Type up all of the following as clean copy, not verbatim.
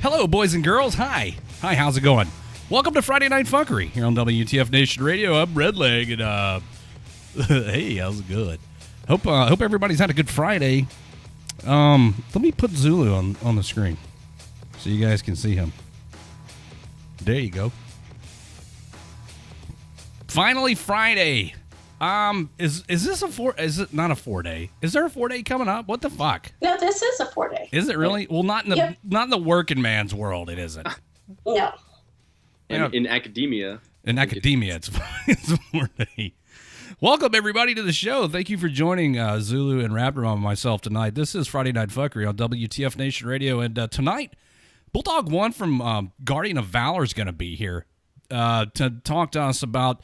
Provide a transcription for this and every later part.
Hello, boys and girls. Hi, how's it going? Welcome to Friday Night Fuckery here on WTF Nation Radio. I'm Redleg, and hey, how's it going? Hope everybody's had a good Friday. Let me put Zulu on the screen so you guys can see him. There you go. Finally, Friday. Is this is it not a 4-day? Is there a 4-day coming up? What the fuck? No, this is a 4-day. Is it really? Well, not in the working man's world. It isn't. No. In academia. In academia, it's a 4-day. Welcome everybody to the show. Thank you for joining Zulu and Raptor and myself tonight. This is Friday Night Fuckery on WTF Nation Radio, and tonight, Bulldog 1 from Guardian of Valor is going to be here to talk to us about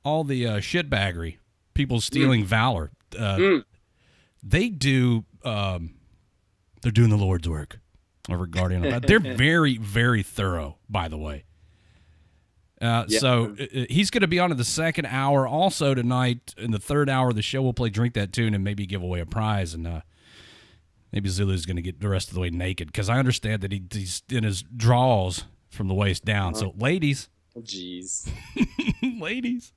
all the shitbaggery, people stealing Valor. They do, they're doing the Lord's work over Guardian of Valor. They're very, very thorough, by the way. So he's going to be on in the second hour. Also tonight, in the third hour of the show, we'll play Drink That Tune and maybe give away a prize. And maybe Zulu's going to get the rest of the way naked, because I understand that he's in his drawers from the waist down. So, ladies. Oh, jeez. Ladies.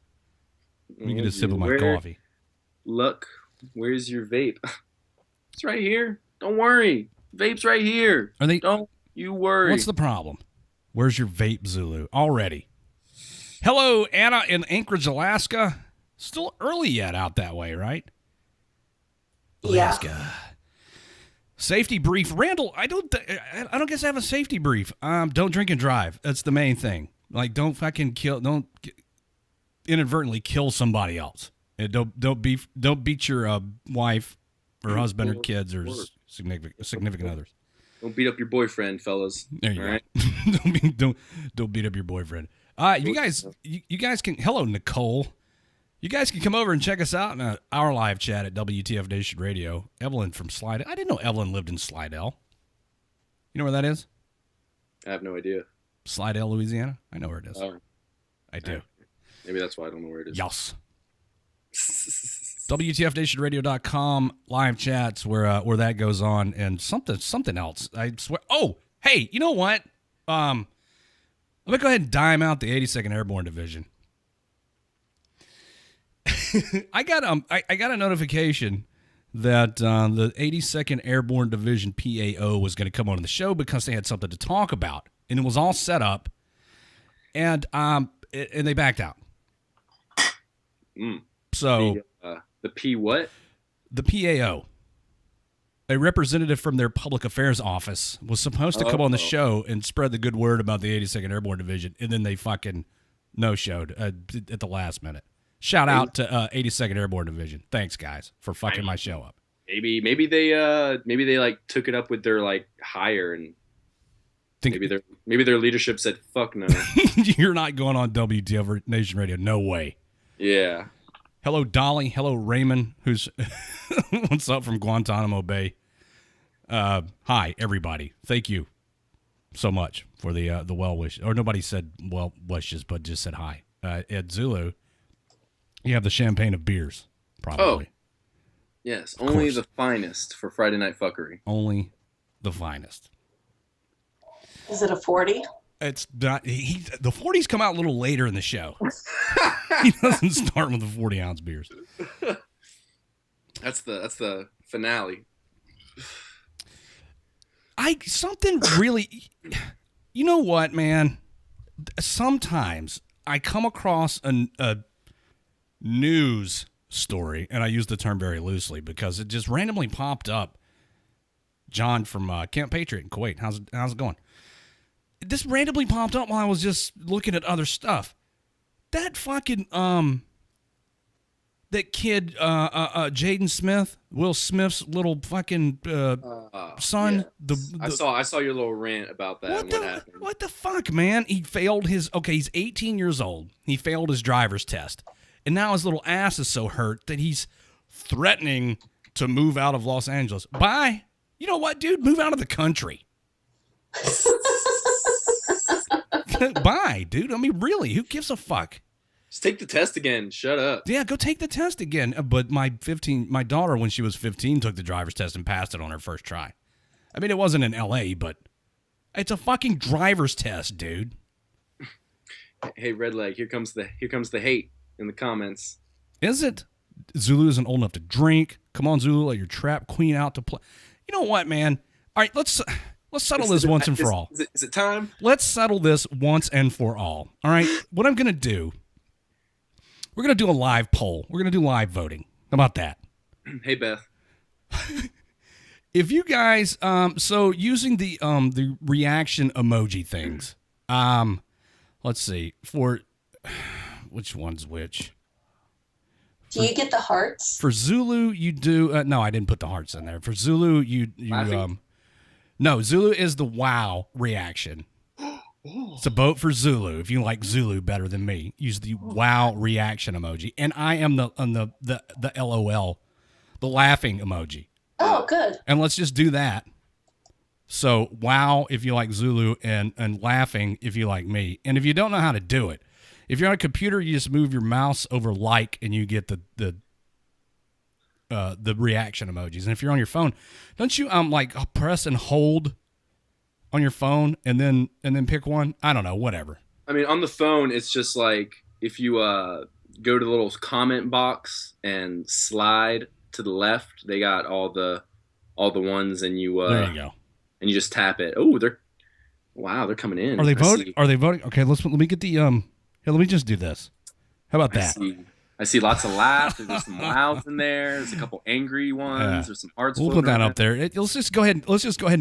You get a sip of my coffee. Look, where's your vape? It's right here. Don't worry. Vape's right here. Don't you worry. What's the problem? Where's your vape, Zulu? Already. Hello, Anna in Anchorage, Alaska. Still early yet out that way, right? Alaska. Yeah. Safety brief. Randall, I don't guess I have a safety brief. Don't drink and drive. That's the main thing. Like, don't fucking inadvertently kill somebody else. And don't beat your wife or husband or kids or significant others. Don't beat up your boyfriend, fellas. There you go. Right? don't beat up your boyfriend. You guys can. Hello, Nicole. You guys can come over and check us out in our live chat at WTF Nation Radio. Evelyn from Slidell. I didn't know Evelyn lived in Slidell. You know where that is? I have no idea. Slidell, Louisiana. I know where it is. Oh. I do. Maybe that's why I don't know where it is. Yes. WTFNationRadio.com live chats where that goes on, and something else. I swear. Oh, hey, you know what? Let me go ahead and dime out the 82nd Airborne Division. I got a notification that the 82nd Airborne Division PAO was going to come on the show because they had something to talk about, and it was all set up, and they backed out. So the P what? The PAO, a representative from their public affairs office, was supposed to come on the show and spread the good word about the 82nd Airborne Division, and then they fucking no-showed at the last minute. Shout out to 82nd Airborne Division. Thanks, guys, for fucking my show up. Maybe they like took it up with their like higher, and maybe their leadership said fuck no. You're not going on WTF Nation Radio. No way. Yeah. Hello, Dolly. Hello, Raymond, who's what's up from Guantanamo Bay. Hi, everybody. Thank you so much for the well wishes. Or nobody said well wishes, but just said hi. At Zulu, you have the champagne of beers, probably. Oh, yes. Only the finest for Friday Night Fuckery. Only the finest. Is it a 40? It's not. The 40s come out a little later in the show. He doesn't start with the 40-ounce beers. That's the finale. Something really. You know what, man? Sometimes I come across a news story, and I use the term very loosely because it just randomly popped up. John from Camp Patriot in Kuwait. How's it going? This randomly popped up while I was just looking at other stuff. That fucking that kid Jaden Smith, Will Smith's little fucking son. Yeah. I saw your little rant about that. What happened? What the fuck, man? He failed his. Okay, he's 18 years old. He failed his driver's test, and now his little ass is so hurt that he's threatening to move out of Los Angeles. Bye. You know what, dude? Move out of the country. Bye, dude. I mean, really, who gives a fuck? Just take the test again. Shut up. Yeah, go take the test again. But my daughter, when she was 15, took the driver's test and passed it on her first try. I mean, it wasn't in L.A., but it's a fucking driver's test, dude. Hey, Redleg, here comes the hate in the comments. Is it? Zulu isn't old enough to drink. Come on, Zulu, let your trap queen out to play. You know what, man? All right, let's settle this once and for all. Is it time? Let's settle this once and for all. All right, what I'm going to do, we're going to do a live poll. We're going to do live voting. How about that? Hey, Beth. If you guys, so using the reaction emoji things, let's see, for which one's which? Do you get the hearts? For Zulu, you do. No, I didn't put the hearts in there. For Zulu, you no, Zulu is the wow reaction. It's a vote for Zulu. If you like Zulu better than me, use the wow reaction emoji. And I am the LOL, the laughing emoji. Oh, good. And let's just do that. So wow if you like Zulu, and laughing if you like me. And if you don't know how to do it, if you're on a computer, you just move your mouse over like, and you get the reaction emojis. And if you're on your phone, don't you like press and hold on your phone and then pick one? I don't know, whatever. I mean, on the phone, it's just like if you go to the little comment box and slide to the left, they got all the ones, and you there you go, and you just tap it. Oh, they're coming in. Are they voting? Are they voting? Okay, let me get the Here, let me just do this. How about that? I see lots of laughs. There's some wows in there. There's a couple angry ones. Yeah. There's some hearts. We'll put that up there. Let's just go ahead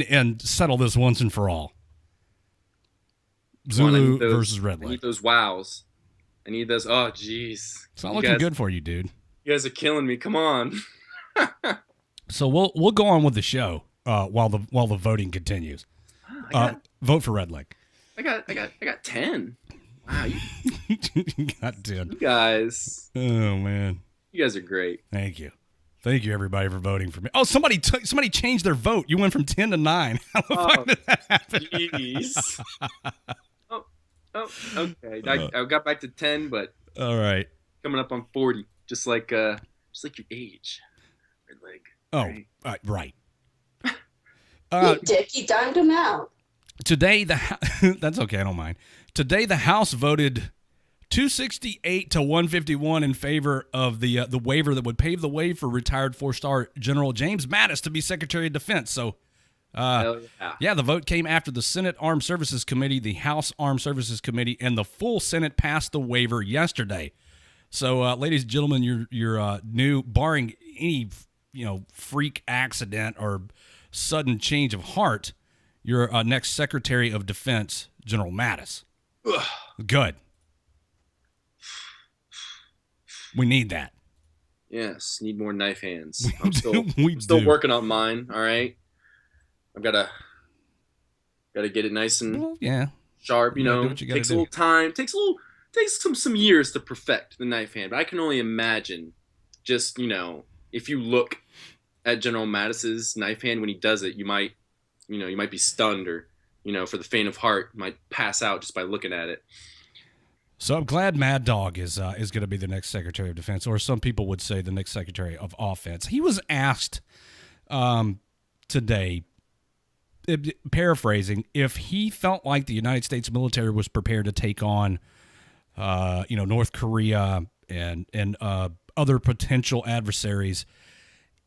and settle this once and for all. Zulu versus Redleg. I need those wows. I need those. Oh, jeez. It's not looking good for you, dude. You guys are killing me. Come on. So we'll go on with the show while the voting continues. Vote for Redleg. I got 10. Wow, you got 10. You guys. Oh man. You guys are great. Thank you everybody for voting for me. Oh, somebody changed their vote. You went from 10 to 9. How the fuck did that happen? Jeez. oh, okay. I got back to 10, but all right. Coming up on 40, just like your age. Redleg. Oh, right. You dick, you dimed him out. Today, that's okay, I don't mind. Today, the House voted 268 to 151 in favor of the waiver that would pave the way for retired 4-star General James Mattis to be Secretary of Defense. So, the vote came after the Senate Armed Services Committee, the House Armed Services Committee, and the full Senate passed the waiver yesterday. So, ladies and gentlemen, you're new, barring any freak accident or sudden change of heart, your next Secretary of Defense, General Mattis. Ugh. Good. We need that. Yes, need more knife hands. I'm still working on mine. All right, I've gotta get it nice and sharp. Takes a little time. Takes some years to perfect the knife hand. But I can only imagine, just if you look at General Mattis's knife hand when he does it, you might be stunned, or for the faint of heart, might pass out just by looking at it. So I'm glad Mad Dog is going to be the next Secretary of Defense, or some people would say the next Secretary of Offense. He was asked today, paraphrasing, if he felt like the United States military was prepared to take on, North Korea and other potential adversaries.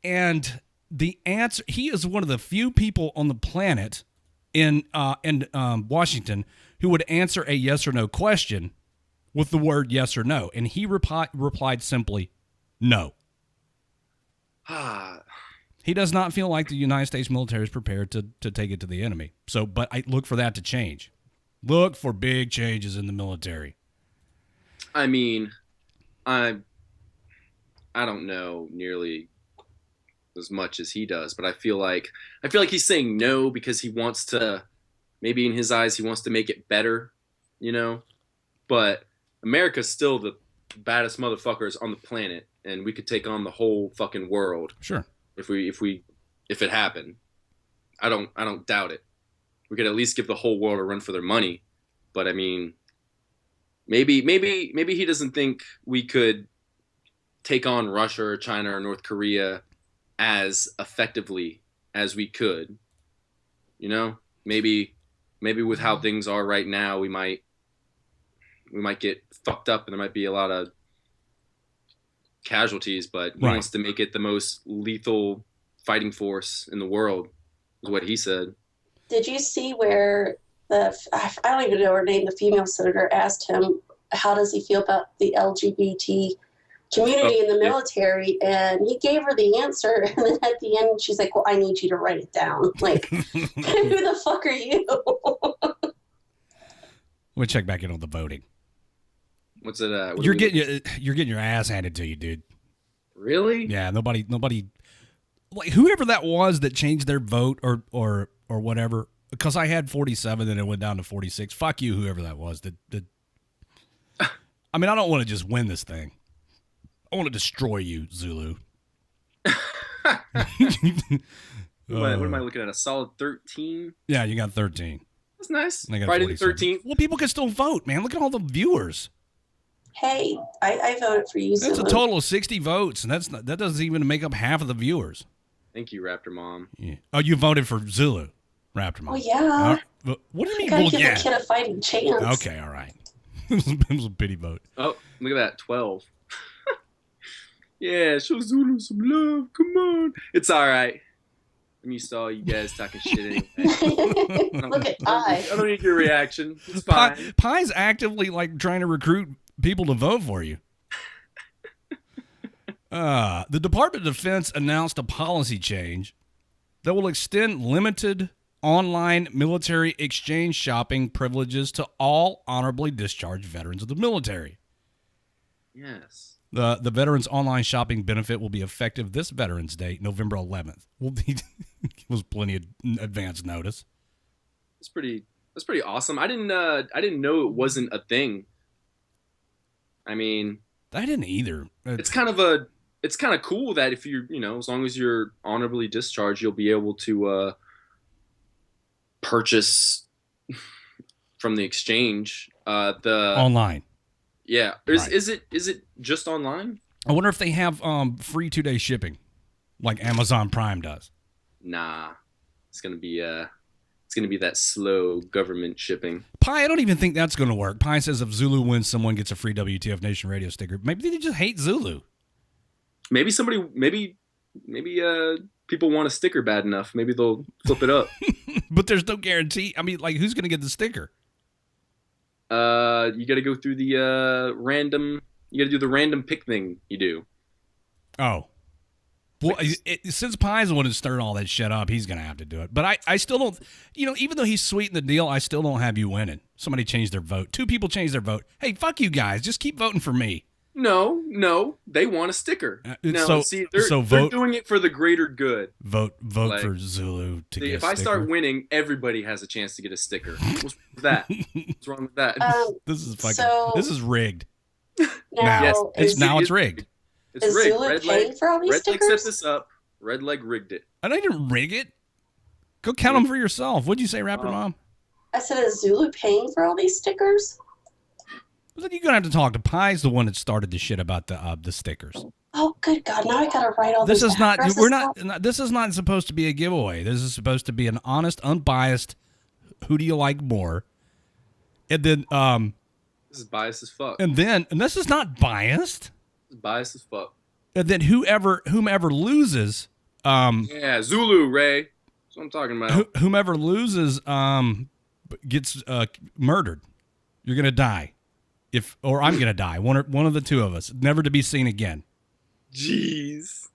And the answer, he is one of the few people on the planet in Washington who would answer a yes or no question with the word yes or no. And he replied simply, No. He does not feel like the United States military is prepared to take it to the enemy. So, but I look for that to change. Look for big changes in the military. I mean, I don't know nearly as much as he does, but I feel like he's saying no because he wants to, maybe in his eyes, he wants to make it better, you know? But America's still the baddest motherfuckers on the planet, and we could take on the whole fucking world. Sure. If it happened. I don't doubt it. We could at least give the whole world a run for their money. But I mean, maybe he doesn't think we could take on Russia or China or North Korea as effectively as we could. You know? Maybe with how things are right now, we might get fucked up and there might be a lot of casualties, but he wants to make it the most lethal fighting force in the world, is what he said. Did you see where I don't even know her name, the female senator asked him, how does he feel about the LGBT community in the military? And he gave her the answer. And then at the end, she's like, well, I need you to write it down. Like, who the fuck are you? We'll check back in on the voting. What's it? You're getting your ass handed to you, dude. Really? Yeah. Nobody. Like whoever that was that changed their vote or whatever. Because I had 47 and it went down to 46. Fuck you, whoever that was. I mean, I don't want to just win this thing. I want to destroy you, Zulu. What am I looking at? A solid 13? Yeah, you got 13. That's nice. Friday the 13th. Well, people can still vote, man. Look at all the viewers. Hey, I voted for you, Zulu. That's a total of 60 votes, and that doesn't even make up half of the viewers. Thank you, Raptor Mom. Yeah. Oh, you voted for Zulu, Raptor Mom. Oh, yeah. What do you mean? Gotta give the kid a fighting chance. Okay, all right. It was a pity vote. Oh, look at that, 12. Yeah, show Zulu some love. Come on. It's all right. I'm used to all you guys talking shit anyway. Look at Pie. I don't need your reaction. It's fine. Pie's actively like trying to recruit people to vote for you. The Department of Defense announced a policy change that will extend limited online military exchange shopping privileges to all honorably discharged veterans of the military. Yes. The Veterans Online Shopping benefit will be effective this Veterans Day, November 11th. Well, it was plenty of advance notice. That's pretty awesome. I didn't know it wasn't a thing. I mean, I didn't either. It's kind of cool that if you're, as long as you're honorably discharged, you'll be able to purchase from the exchange the online. Yeah. Is it just online? I wonder if they have free 2-day shipping like Amazon Prime does. Nah. It's going to be that slow government shipping. Pie, I don't even think that's going to work. Pie says if Zulu wins, someone gets a free WTF Nation radio sticker. Maybe they just hate Zulu. Maybe people want a sticker bad enough. Maybe they'll flip it up. But there's no guarantee. I mean, like, who's going to get the sticker? You got to go through the random. You got to do the random pick thing. You do. Oh, well, since Pie's the one who stirred all that shit up, he's gonna have to do it. But I still don't. Even though he's sweetened the deal, I still don't have you winning. Somebody changed their vote. 2 people changed their vote. Hey, fuck you guys. Just keep voting for me. No, they want a sticker. They're doing it for the greater good. Vote for Zulu to get a sticker. If I start winning, everybody has a chance to get a sticker. What's that? What's wrong with that? This is rigged. Now, it's rigged. It's is rigged. Zulu paying for all these stickers? Redleg set this up. Redleg rigged it. I didn't rig it. Go count them for yourself. What'd you say, Rapper Mom? I said, is Zulu paying for all these stickers? Well, then you're gonna have to talk to Pie's the one that started the shit about the stickers. Oh, good God! Now I gotta write all this. This is not. This is not supposed to be a giveaway. This is supposed to be an honest, unbiased. Who do you like more? And then this is biased as fuck. And this is not biased. This is biased as fuck. And then whomever loses. Yeah, Zulu Ray. That's what I'm talking about. Whomever loses gets murdered. You're gonna die. Or I'm gonna die. One of the two of us, never to be seen again. Jeez.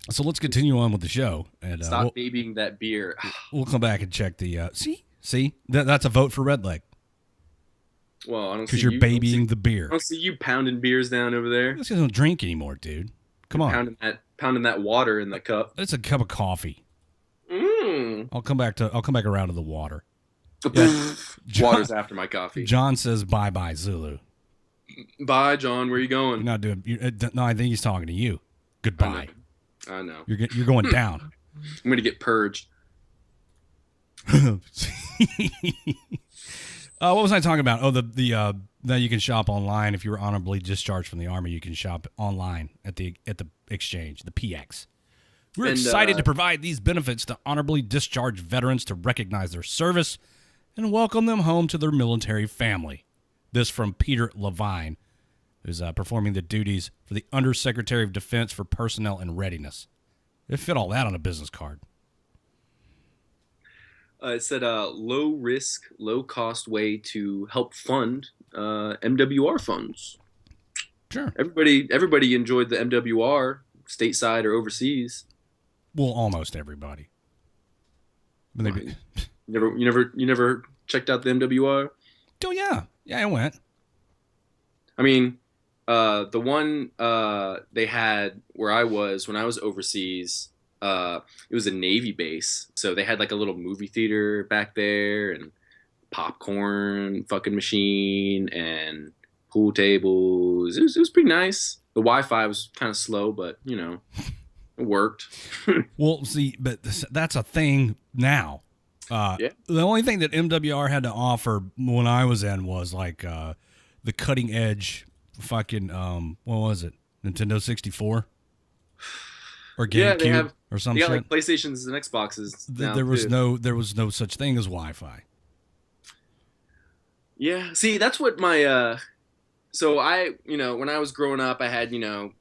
So let's continue on with the show. And stop babying that beer. We'll come back and check the. See, that's a vote for Redleg. Well, I don't see because you're babying the beer. I don't see you pounding beers down over there. This guy don't drink anymore, dude. Come on, pounding that water in the cup. It's a cup of coffee. I'll come back around to the water. Yeah. Water's after my coffee. John says bye, Zulu. Bye, John. Where are you going? You're not doing. No, I think he's talking to you. Goodbye. I know. You're going down. I'm gonna get purged. What was I talking about? Oh, the that you can shop online if you were honorably discharged from the Army. You can shop online at the exchange, the PX. We're excited to provide these benefits to honorably discharged veterans to recognize their service and welcome them home to their military family. This from Peter Levine, who's performing the duties for the Undersecretary of Defense for Personnel and Readiness. They fit all that on a business card. It said low risk, low cost way to help fund MWR funds. Sure. Everybody enjoyed the MWR, stateside or overseas. Well, almost everybody. You never checked out the MWR? Oh yeah, I went. I mean, the one they had where I was when I was overseas. It was a Navy base, so they had like a little movie theater back there and popcorn fucking machine and pool tables. It was pretty nice. The Wi-Fi was kind of slow, but it worked. Well, see, but that's a thing now. Yeah. The only thing that MWR had to offer when I was in was like the cutting edge fucking what was it? Nintendo 64 or GameCube or some shit. They got like PlayStations and Xboxes. There was no such thing as Wi-Fi. Yeah. See, that's what my so I, when I was growing up, I had,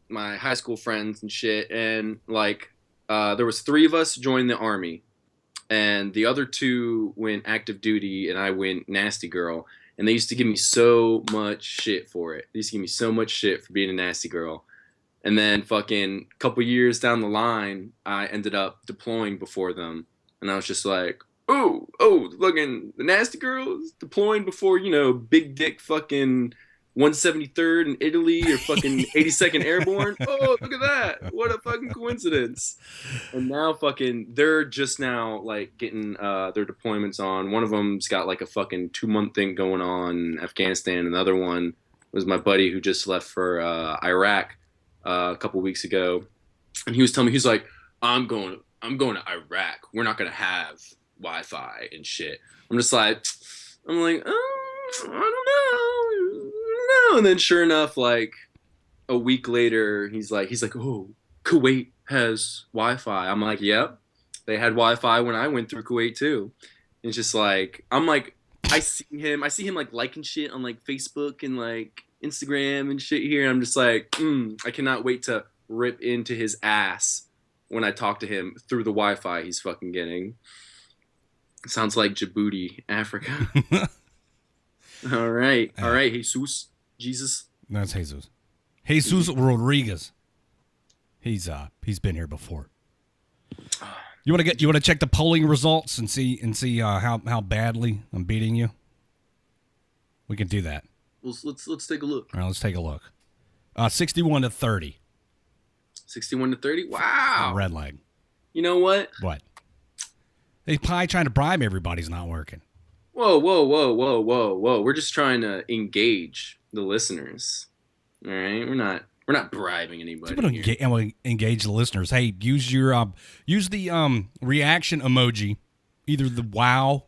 my high school friends and shit, and like there was 3 of us joined the Army, and the other 2 went active duty, and I went nasty girl. And they used to give me so much shit for it. They used to give me so much shit for being a nasty girl. And then fucking a couple years down the line, I ended up deploying before them. And I was just like, oh, fucking the nasty girls deploying before, big dick fucking 173rd in Italy or fucking 82nd Airborne. Oh, look at that. What a fucking coincidence. And now fucking, they're just now like getting their deployments on. One of them's got like a fucking 2-month thing going on in Afghanistan. Another one was my buddy who just left for Iraq a couple weeks ago. And he was telling me, he's like, I'm going to Iraq. We're not going to have Wi-Fi and shit. I'm like, I don't know. And then sure enough, like a week later, he's like, oh, Kuwait has Wi-Fi. I'm like, yep, they had Wi-Fi when I went through Kuwait too. And it's just like, I'm like, I see him like liking shit on like Facebook and like Instagram and shit here. And I'm just like, I cannot wait to rip into his ass when I talk to him through the Wi-Fi he's fucking getting. Sounds like Djibouti, Africa. All right, Jesus. That's Jesus. Jesus Rodriguez. He's been here before. You want to check the polling results and see how badly I'm beating you? We can do that. Let's take a look. All right, let's take a look. 61-30. 61-30. Wow. Redleg. You know what? What? They probably trying to bribe everybody's not working. Whoa. We're just trying to engage the listeners. All right? We're not bribing anybody. Engage the listeners. Hey, use the reaction emoji, either the wow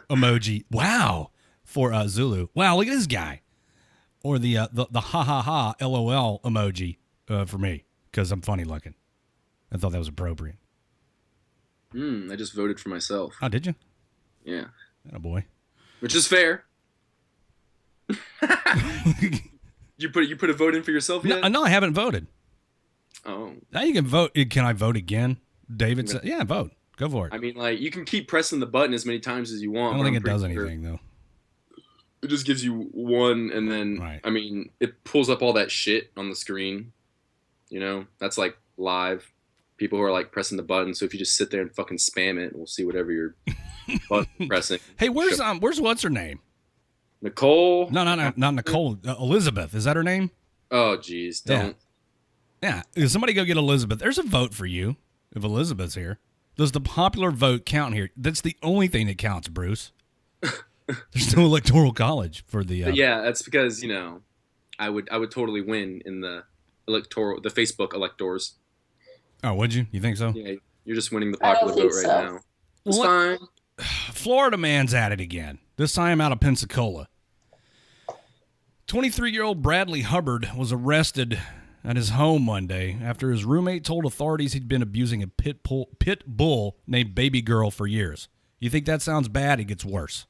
emoji, wow, for Zulu. Wow, look at this guy. Or the ha ha ha LOL emoji for me, because I'm funny looking. I thought that was appropriate. I just voted for myself. Oh, did you? Yeah. Oh boy. Which is fair. You put a vote in for yourself yet? No, I haven't voted. Oh. Now you can vote. Can I vote again? David said, yeah, vote. Go for it. I mean, like, you can keep pressing the button as many times as you want. I don't think it does anything, though. it just gives you one, and then right. I mean, it pulls up all that shit on the screen. That's like live. People who are like pressing the button. So if you just sit there and fucking spam it, we'll see whatever you're button pressing. Hey, where's what's her name? Nicole? No, not Nicole. Elizabeth, is that her name? Oh, geez, don't. Yeah, somebody go get Elizabeth. There's a vote for you if Elizabeth's here. Does the popular vote count here? That's the only thing that counts, Bruce. There's no electoral college for the. Yeah, that's because I would totally win in the Facebook electors. Oh, would you? You think so? Yeah, you're just winning the popular vote right now. It's fine. Florida man's at it again. This time out of Pensacola. 23-year-old Bradley Hubbard was arrested at his home Monday after his roommate told authorities he'd been abusing a pit bull named Baby Girl for years. You think that sounds bad? It gets worse.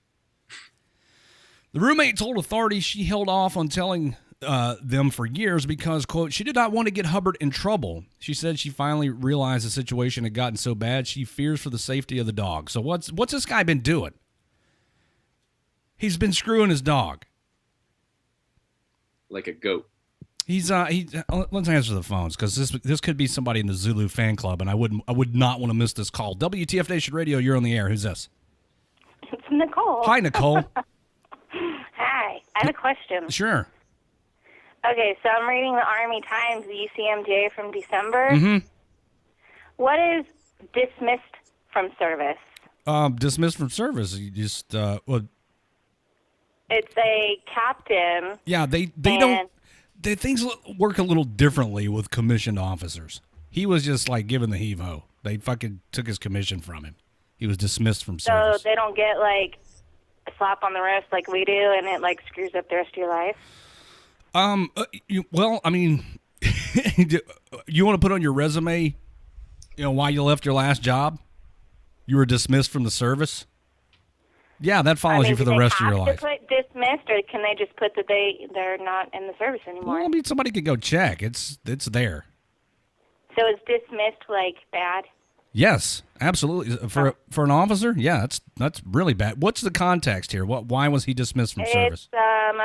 The roommate told authorities she held off on telling them for years because, quote, she did not want to get Hubbard in trouble. She said she finally realized the situation had gotten so bad she fears for the safety of the dog. So what's this guy been doing? He's been screwing his dog. Like a goat. Let's answer the phones because this could be somebody in the Zulu fan club, and I would not want to miss this call. WTF Nation Radio, you're on the air. Who's this? It's Nicole. Hi, Nicole. Hi. I have a question. Sure. Okay, so I'm reading the Army Times, the UCMJ from December. Mm-hmm. What is dismissed from service? Dismissed from service. You just It's a captain. Yeah, they don't. Things work a little differently with commissioned officers. He was just like giving the heave-ho. They fucking took his commission from him. He was dismissed from service. So they don't get like a slap on the wrist like we do, and it like screws up the rest of your life. Well, I mean, you want to put on your resume, why you left your last job? You were dismissed from the service. Yeah, that follows you for the rest of your life. Do they have to put dismissed, or can they just put that they're not in the service anymore? Well, I mean, somebody could go check. It's there. So is dismissed like bad? Yes, absolutely. For an officer, yeah, that's really bad. What's the context here? Why was he dismissed from service?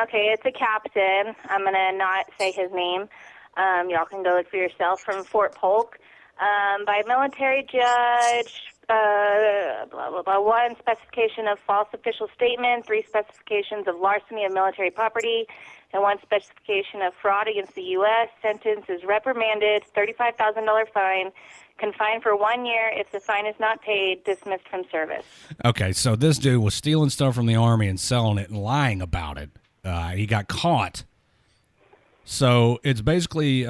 Okay, it's a captain. I'm gonna not say his name. Y'all can go look for yourself, from Fort Polk, by a military judge. Blah blah blah. 1 specification of false official statement, 3 specifications of larceny of military property, and 1 specification of fraud against the U.S. Sentence is reprimanded, $35,000 fine, confined for 1 year. If the fine is not paid, dismissed from service. Okay, so this dude was stealing stuff from the Army and selling it and lying about it. He got caught. So it's basically,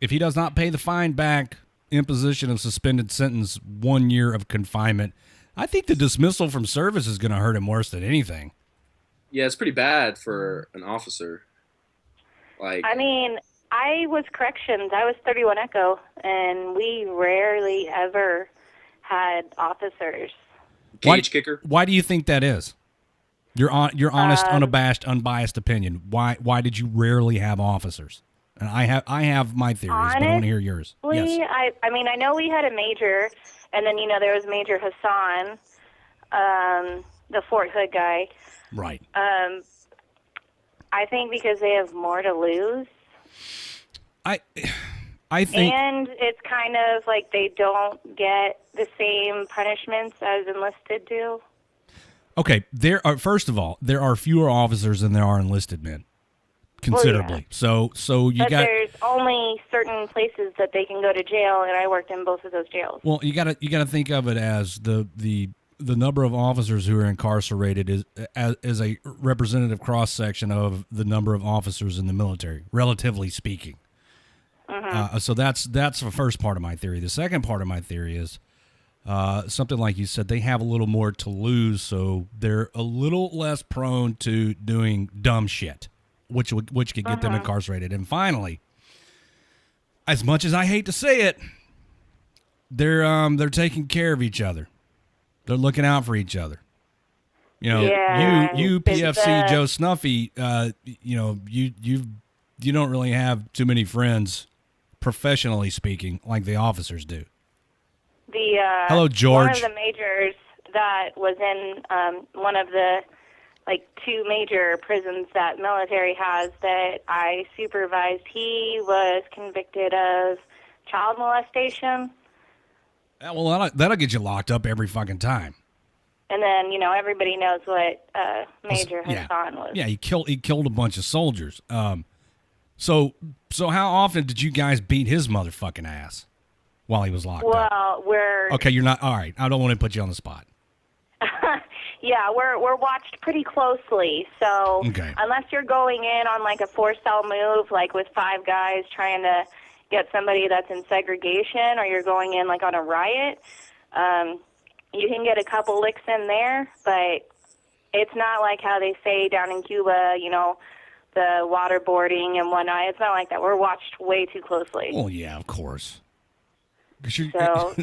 if he does not pay the fine back, imposition of suspended sentence, 1 year of confinement. I think the dismissal from service is going to hurt him worse than anything. Yeah, it's pretty bad for an officer. I mean, I was corrections. I was 31 Echo, and we rarely ever had officers. Cage kicker. Why do you think that is? Your honest, unabashed, unbiased opinion. Why did you rarely have officers? And I have my theories, but I want to hear yours. Yes. I mean, I know we had a major, and then there was Major Hassan, the Fort Hood guy. Right. I think because they have more to lose. I think, and it's kind of like they don't get the same punishments as enlisted do. Okay, first of all, there are fewer officers than there are enlisted men. Considerably. Well, yeah. So but there's only certain places that they can go to jail, and I worked in both of those jails. Well, you gotta think of it as the number of officers who are incarcerated is a representative cross section of the number of officers in the military, relatively speaking. Mm-hmm. So that's the first part of my theory. The second part of my theory is something like you said. They have a little more to lose, so they're a little less prone to doing dumb shit, which could get them incarcerated. And finally, as much as I hate to say it, they're taking care of each other. They're looking out for each other. You PFC Joe Snuffy, you don't really have too many friends, professionally speaking, like the officers do. Hello, George. One of the majors that was in one of the like 2 major prisons that military has that I supervised. He was convicted of child molestation. Well, that'll get you locked up every fucking time. And then, everybody knows what Major Hassan was. Yeah, he killed a bunch of soldiers. So how often did you guys beat his motherfucking ass while he was locked up? Well, we're... Okay, you're not... All right, I don't want to put you on the spot. Yeah, we're watched pretty closely. So unless you're going in on like a 4-cell move, like with 5 guys trying to get somebody that's in segregation, or you're going in like on a riot, you can get a couple licks in there, but it's not like how they say down in Cuba, the waterboarding and whatnot. It's not like that. We're watched way too closely. Well, yeah, of course. So...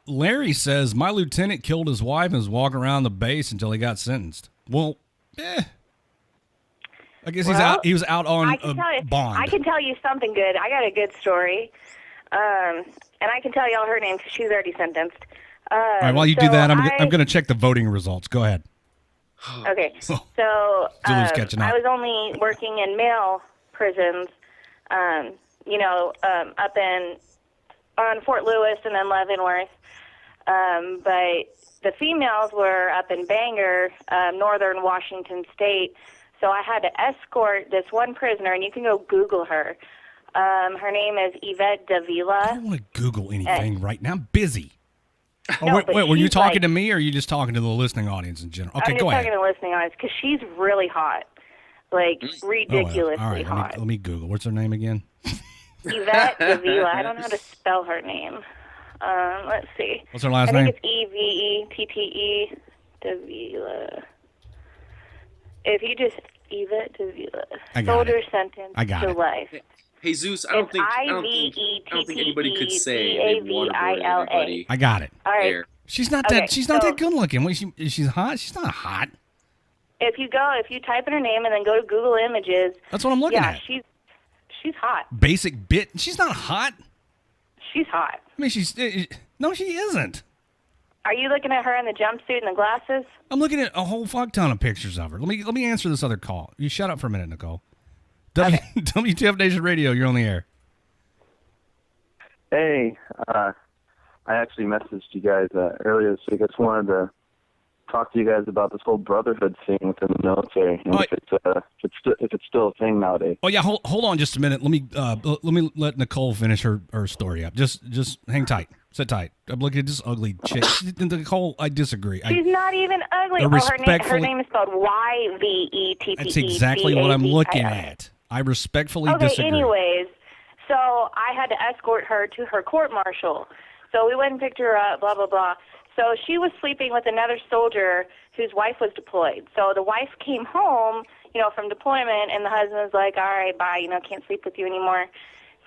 Larry says, my lieutenant killed his wife and was walking around the base until he got sentenced. Well, I guess he was out on bond. I can tell you something good. I got a good story. And I can tell y'all her name because she's already sentenced. All right, while you do that, I'm going to check the voting results. Go ahead. Okay. So I was only working in male prisons, up on Fort Lewis and then Leavenworth. But the females were up in Bangor, northern Washington State. So I had to escort this one prisoner, and you can go Google her. Her name is Yvette Davila. I don't want to Google anything right now. I'm busy. No, wait, were you talking to me, or are you just talking to the listening audience in general? Okay, go ahead. I'm just talking to the listening audience because she's really hot, like ridiculously all right, hot. Let me Google. What's her name again? Yvette Davila. I don't know how to spell her name. Let's see. What's her last name? I think it's Evette Davila. If you just Yvette Davila, soldier sentenced to life. Hey Zeus, I don't think anybody could say they waterboarded everybody. I got it. All right. She's not that. She's not that good looking. She's hot. She's not hot. If you type in her name and then go to Google Images. That's what I'm looking at. Yeah, she's hot. Basic bit. She's not hot. She's hot. I mean, no, she isn't. Are you looking at her in the jumpsuit and the glasses? I'm looking at a whole fuck ton of pictures of her. Let me answer this other call. You shut up for a minute, Nicole. WTF Nation Radio, you're on the air. Hey, I actually messaged you guys earlier this week. I just wanted to talk to you guys about this whole brotherhood thing within the military, and if it's still a thing nowadays. Oh yeah, hold on just a minute. Let me let Nicole finish her story up. Just hang tight. Sit tight. I'm looking at this ugly chick. Nicole, I disagree. She's not even ugly. Her name is spelled Yvettepee. That's exactly what I'm looking at. I respectfully disagree. Anyways, so I had to escort her to her court-martial. So we went and picked her up, blah, blah, blah. So she was sleeping with another soldier whose wife was deployed. So the wife came home, from deployment, and the husband was like, all right, bye, can't sleep with you anymore.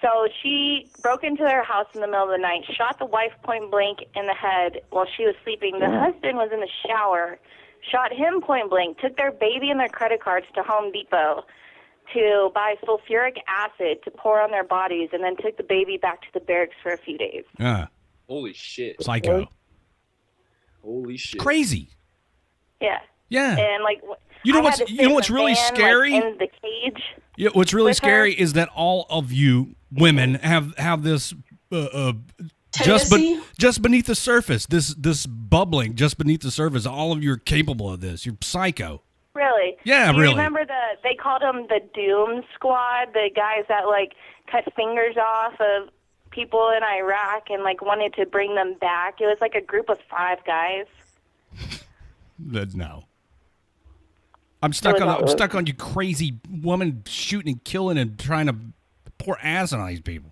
So she broke into their house in the middle of the night, shot the wife point blank in the head while she was sleeping. The husband was in the shower, shot him point blank, took their baby and their credit cards to Home Depot to buy sulfuric acid to pour on their bodies, and then took the baby back to the barracks for a few days. Holy shit. Psycho. Holy shit. Crazy. Yeah. Yeah. And what's really scary? In the cage. Yeah, what's really scary is that all of you women have this just beneath the surface, this bubbling just beneath the surface. All of you are capable of this. You're psycho. Really? Yeah, Do you really. Remember they called them the Doom Squad, the guys that cut fingers off of people in Iraq and wanted to bring them back. It was like a group of 5 guys. No. I'm stuck on you crazy woman shooting and killing and trying to pour acid on these people.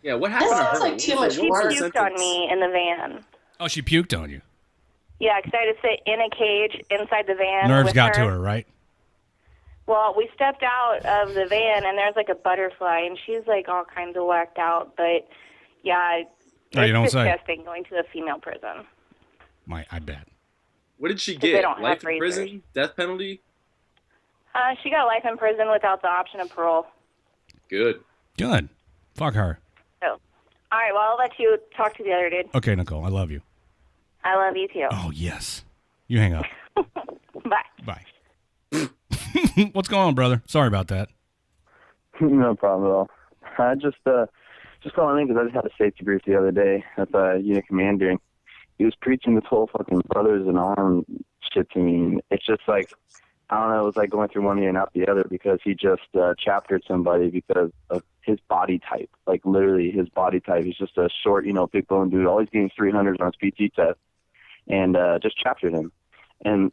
Yeah, what happened to her? Like too much work. She puked on me in the van. Oh, she puked on you. Yeah, because I had to sit in a cage inside the van. Nerves got to her, right? Well, we stepped out of the van, and there's a butterfly, and she's all kinds of whacked out. But, yeah, it's disgusting going to a female prison. I bet. What did she get? Life in prison? Death penalty? She got life in prison without the option of parole. Good. Fuck her. So, all right, well, I'll let you talk to the other dude. Okay, Nicole, I love you. I love you, too. Oh, yes. You hang up. Bye. Bye. What's going on, brother? Sorry about that. No problem at all. I just calling in because I just had a safety brief the other day at the unit commander. And he was preaching this whole fucking brothers in arms shit to me. And it's just like, I don't know, it was like going through one ear and out the other because he just chaptered somebody because of his body type. Like literally his body type. He's just a short, big bone dude, always getting 300s on his PT test, and just chaptered him. And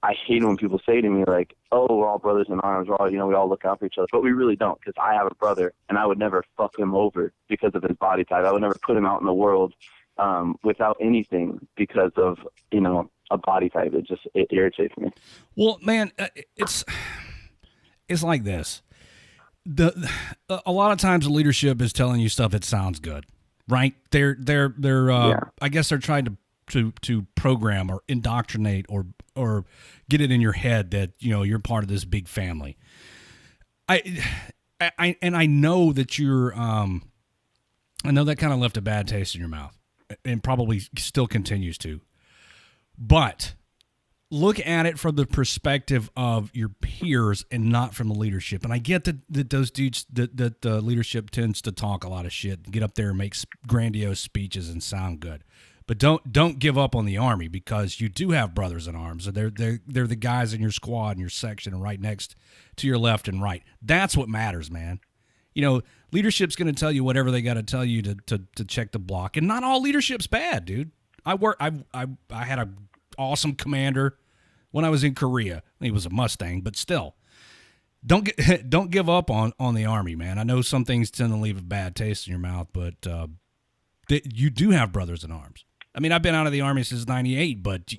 I hate when people say to me like, oh, we're all brothers in arms, we're all, we all look out for each other. But we really don't, because I have a brother, and I would never fuck him over because of his body type. I would never put him out in the world without anything because of, a body type. It irritates me. Well, man, it's like this. A lot of times the leadership is telling you stuff that sounds good, right? They're I guess they're trying to program or indoctrinate or get it in your head that you're part of this big family. I know that you're I know that kind of left a bad taste in your mouth and probably still continues to. But look at it from the perspective of your peers and not from the leadership. And I get that those dudes, that the leadership tends to talk a lot of shit and get up there and make grandiose speeches and sound good. But don't give up on the Army, because you do have brothers in arms. They're the guys in your squad and your section and right next to your left and right. That's what matters, man. Leadership's going to tell you whatever they got to tell you to check the block. And not all leadership's bad, dude. I had a awesome commander when I was in Korea. He was a Mustang, but still, don't give up on the Army, man. I know some things tend to leave a bad taste in your mouth, but you do have brothers in arms. I mean, I've been out of the Army since '98, but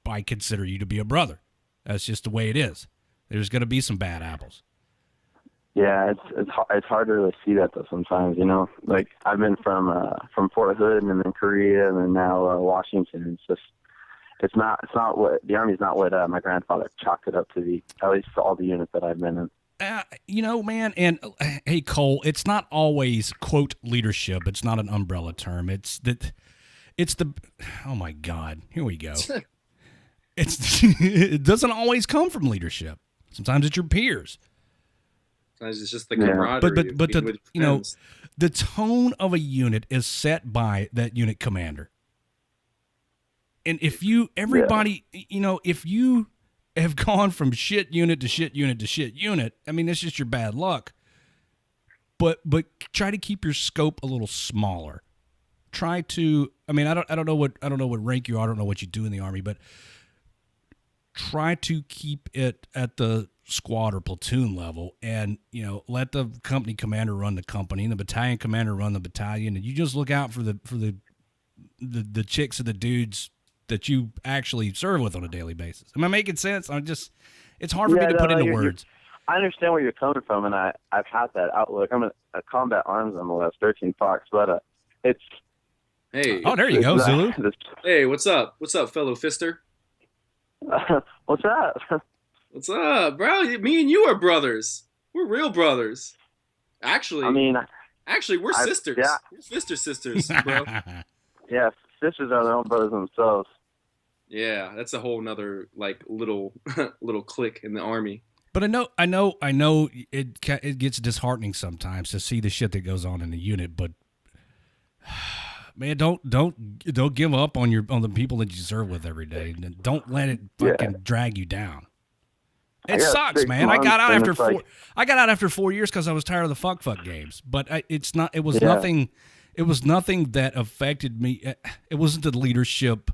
I consider you to be a brother. That's just the way it is. There's going to be some bad apples. Yeah, it's hard to really see that though sometimes. Like I've been from Fort Hood and then Korea and then now Washington. It's not what the Army's not what my grandfather chalked it up to be. At least for all the units that I've been in. Man, and hey, Cole, it's not always quote leadership. It's not an umbrella term. It's the. Oh my God, here we go. It doesn't always come from leadership. Sometimes it's your peers. Sometimes it's just the camaraderie. But the tone of a unit is set by that unit commander. And if you have gone from shit unit to shit unit to shit unit, I mean, that's just your bad luck. But try to keep your scope a little smaller. Try to, I mean, I don't know what rank you are. I don't know what you do in the Army, but try to keep it at the squad or platoon level, and let the company commander run the company and the battalion commander run the battalion, and you just look out for the chicks and the dudes that you actually serve with on a daily basis. Am I making sense? It's hard for me to put into words. I understand where you're coming from, and I've had that outlook. I'm a combat arms MLS 13 Fox, but it's. Hey. Oh, there you go, Zulu. Hey, what's up? What's up, fellow fister? What's up? What's up, bro? Me and you are brothers. We're real brothers. Actually, we're sisters. Yeah. We're sisters, bro. Yeah, sisters are their own brothers themselves. Yeah, that's a whole nother little clique in the Army. But I know it gets disheartening sometimes to see the shit that goes on in the unit. But man, don't give up on the people that you serve with every day. Don't let it fucking drag you down. It sucks, man. I got out after 4 years because I was tired of the fuck games. But it was nothing. It was nothing that affected me. It wasn't the leadership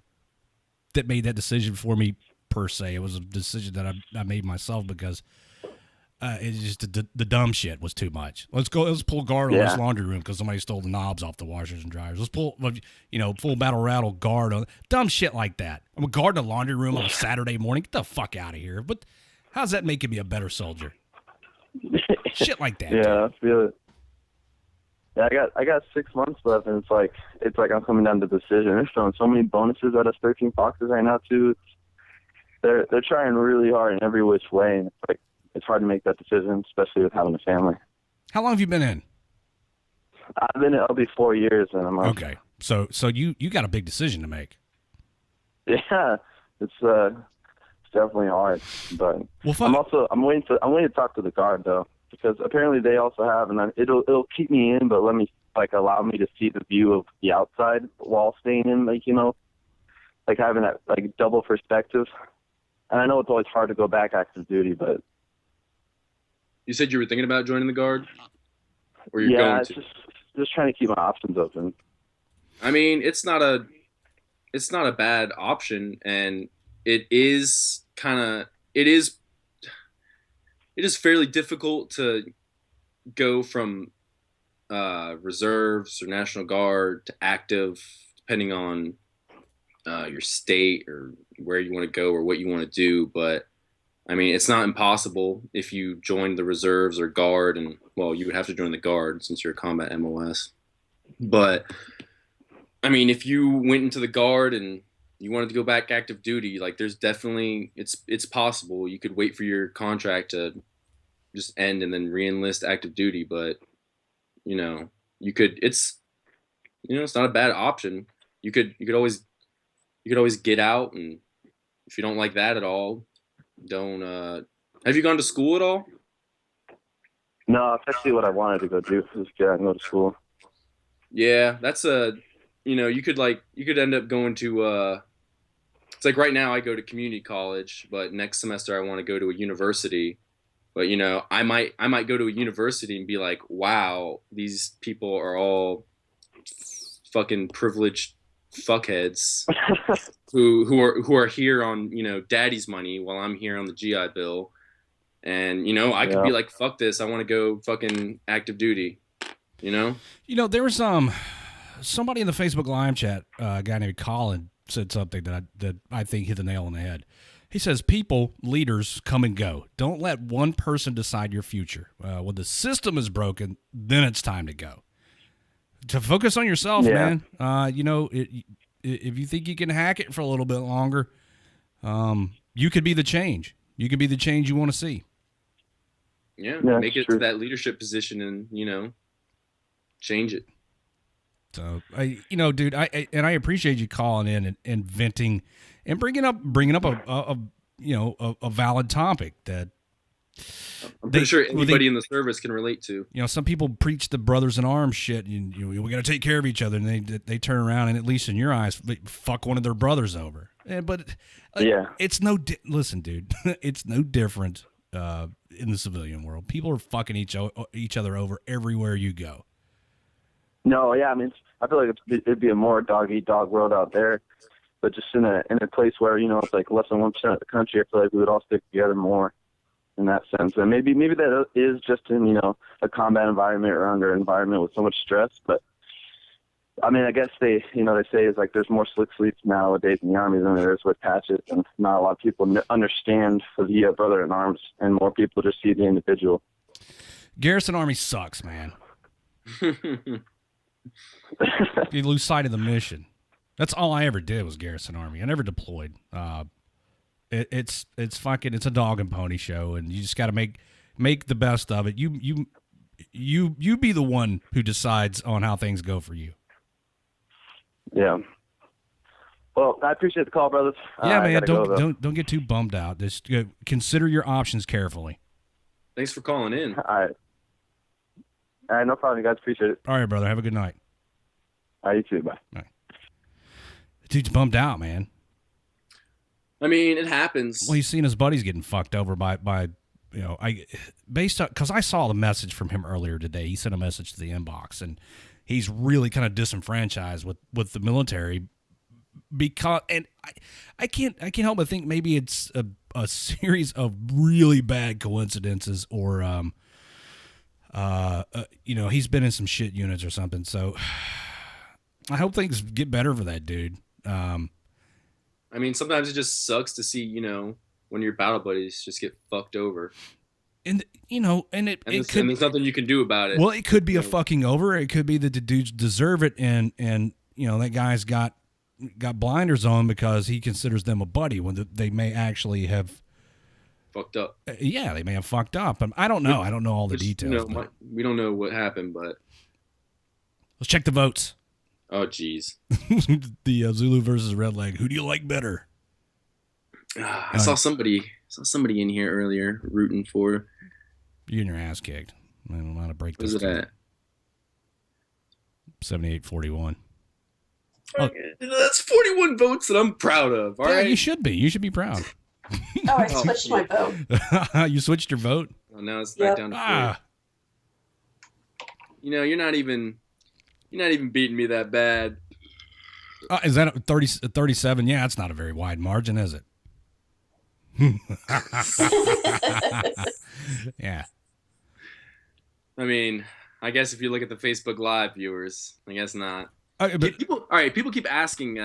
that made that decision for me per se. It was a decision that I made myself because it's just the dumb shit was too much. Let's pull guard on this laundry room because somebody stole the knobs off the washers and dryers. Let's pull full battle rattle guard on dumb shit like that. I'm a guard in the laundry room on a Saturday morning. Get the fuck out of here. But how's that making me a better soldier? Shit like that. Yeah, I feel it. Yeah, I got 6 months left, and it's like I'm coming down to the decision. They're throwing so many bonuses at us 13 Foxes right now too. They're trying really hard in every which way, and it's hard to make that decision, especially with having a family. How long have you been in? It'll be 4 years, and I'm okay. So you got a big decision to make. Yeah, it's definitely hard. But I'm waiting to talk to the guard though, because apparently they also have, and it'll keep me in, but allow me to see the view of the outside while staying in, having that double perspective. And I know it's always hard to go back active duty, but you said you were thinking about joining the guard, or you're going to? Just trying to keep my options open. I mean, it's not a bad option, and it is fairly difficult to go from reserves or National Guard to active, depending on your state or where you want to go or what you want to do. But I mean, it's not impossible if you join the reserves or guard, and well, you would have to join the guard since you're a combat MOS. But I mean, if you went into the guard and you wanted to go back active duty, there's definitely, it's possible. You could wait for your contract to just end and then re-enlist active duty. But you could, it's not a bad option. You could always get out, and if you don't like that at all, don't. Have you gone to school at all? No, it's actually what I wanted to go do. Just get out and go to school. Yeah, that's you could end up going to it's like right now I go to community college, but next semester I want to go to a university. But I might go to a university and be like, wow, these people are all fucking privileged fuckheads who are here on daddy's money while I'm here on the GI Bill, and I could be like, fuck this, I want to go fucking active duty. There was somebody in the Facebook live chat, a guy named Colin, said something that I think hit the nail on the head. He says, leaders come and go. Don't let one person decide your future. When the system is broken, then it's time to go. To focus on yourself, man. If you think you can hack it for a little bit longer, you could be the change. You could be the change you want to see. Yeah, make it to that leadership position and, change it. So, dude, I appreciate you calling in and venting and bringing up a valid topic that I'm pretty sure anybody in the service can relate to. Some people preach the brothers in arms shit. We got to take care of each other, and they turn around and, at least in your eyes, fuck one of their brothers over. It's listen, dude, it's no different in the civilian world. People are fucking each other over everywhere you go. No, yeah, I mean, I feel like it'd be a more dog-eat-dog world out there, but just in a place where it's less than 1% of the country. I feel like we would all stick together more in that sense. And maybe that is just in a combat environment or under an environment with so much stress. But I mean, I guess they say it's there's more slick sleeves nowadays in the Army than there is with patches, and not a lot of people understand the brother in arms, and more people just see the individual. Garrison Army sucks, man. You lose sight of the mission. That's all I ever did was Garrison Army. I never deployed. It's a dog and pony show, and you just got to make the best of it. You be the one who decides on how things go for you. Yeah. Well, I appreciate the call, brothers. Yeah, man. Don't get too bummed out. Just consider your options carefully. Thanks for calling in. All right, no problem. You guys, appreciate it. All right, brother. Have a good night. All right, you too. Bye. All right. Dude's bummed out, man. I mean, it happens. Well, he's seen his buddies getting fucked over by because I saw the message from him earlier today. He sent a message to the inbox, and he's really kind of disenfranchised with the military because, and I can't help but think maybe it's a series of really bad coincidences, or he's been in some shit units or something. So I hope things get better for that dude. I mean, sometimes it just sucks to see, when your battle buddies just get fucked over. And there's nothing you can do about it. Well, it could be a fucking over. It could be that the dudes deserve it, and that guy's got blinders on because he considers them a buddy when they may actually have fucked up. Yeah, they may have fucked up. I don't know. I don't know all the details. We don't know what happened, but let's check the votes. Oh, geez. The Zulu versus Redleg. Who do you like better? I saw somebody in here earlier rooting for you and your ass kicked. I don't know how to break this. Where's it at? 78-41. That's 41 votes that I'm proud of. All right, you should be. You should be proud. I switched my vote. You switched your vote? Oh, now it's back down to 4. You know, you're not even beating me that bad. Is that 37? Yeah, it's not a very wide margin, is it? Yeah. I mean, I guess if you look at the Facebook Live viewers, I guess not. People keep asking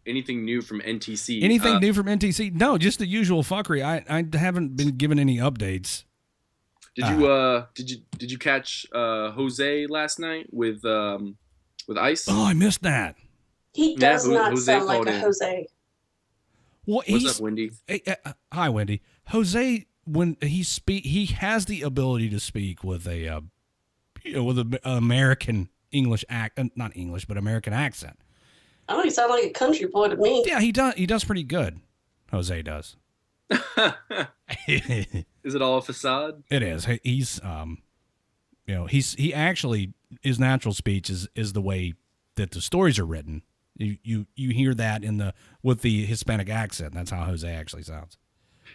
anything new from NTC. Anything new from NTC? No, just the usual fuckery. I haven't been given any updates. Did you catch Jose last night with Ice? Oh, I missed that. He does not sound like a Jose. Well, what's up, Wendy? Hi, Wendy. Jose, when he has the ability to speak with a with an American English not English, but American accent. I don't know, he sounds like a country boy to me. Yeah, he does. He does pretty good. Jose does. Is it all a facade? It is. He's he actually, his natural speech is the way that the stories are written. You hear that with the Hispanic accent. That's how Jose actually sounds.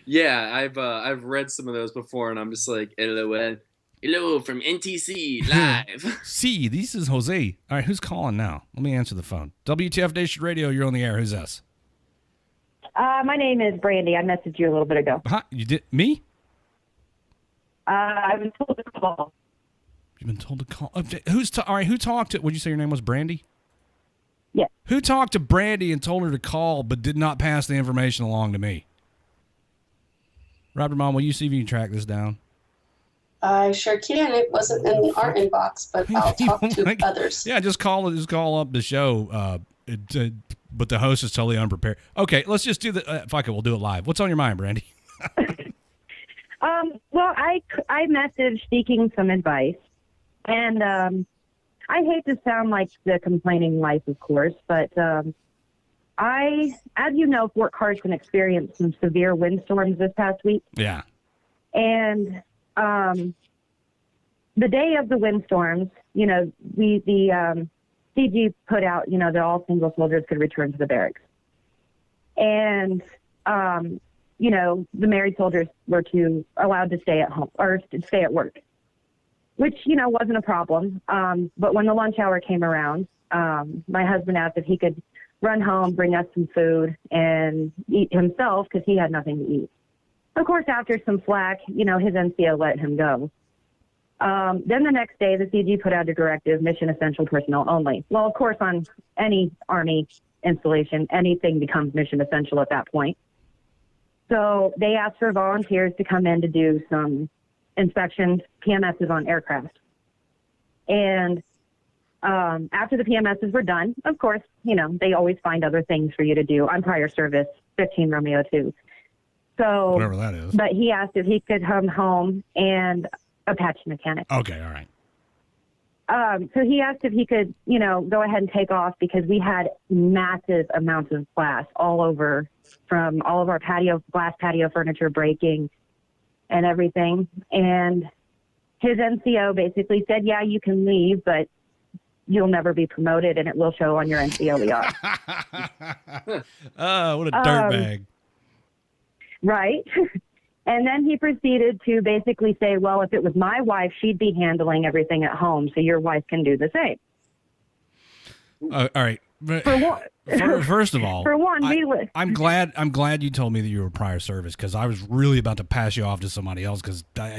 Yeah, I've read some of those before, and I'm just like, hello from NTC live. See, this is Jose. All right, who's calling now? Let me answer the phone. WTF Nation Radio, you're on the air. Who's this? My name is Brandy. I messaged you a little bit ago. Huh? You did? Me? I was told to call. You've been told to call. All right, who talked to? Would you say your name was Brandy? Yeah. Who talked to Brandy and told her to call but did not pass the information along to me? Robert Mom, will you see if you can track this down? I sure can. It wasn't in our inbox, but I'll talk to others. Yeah, just call up the show. But the host is totally unprepared. Okay, let's just do the fuck it. We'll do it live. What's on your mind, Brandy? Well, I messaged seeking some advice, and I hate to sound like the complaining wife, of course, but as you know, Fort Carson experienced some severe windstorms this past week. Yeah. And the day of the windstorms, the CG put out, that all single soldiers could return to the barracks. And, the married soldiers were allowed to stay at home or to stay at work, which, wasn't a problem. But when the lunch hour came around, my husband asked if he could run home, bring us some food, and eat himself because he had nothing to eat. Of course, after some flack, his NCO let him go. Then the next day, the CG put out a directive, mission essential personnel only. Well, of course, on any Army installation, anything becomes mission essential at that point. So they asked for volunteers to come in to do some inspections, PMSs on aircraft. And after the PMSs were done, of course, they always find other things for you to do. I'm prior service, 15 Romeo 2. So, whatever that is. But he asked if he could come home and Apache mechanic. Okay, all right. So he asked if he could, go ahead and take off because we had massive amounts of glass all over from all of our glass patio furniture breaking and everything. And his NCO basically said, yeah, you can leave, but you'll never be promoted and it will show on your NCO ER. Oh, what a dirtbag. Right. And then he proceeded to basically say, well, if it was my wife, she'd be handling everything at home, so your wife can do the same. All right. For one, first of all, I'm glad you told me that you were prior service because I was really about to pass you off to somebody else because not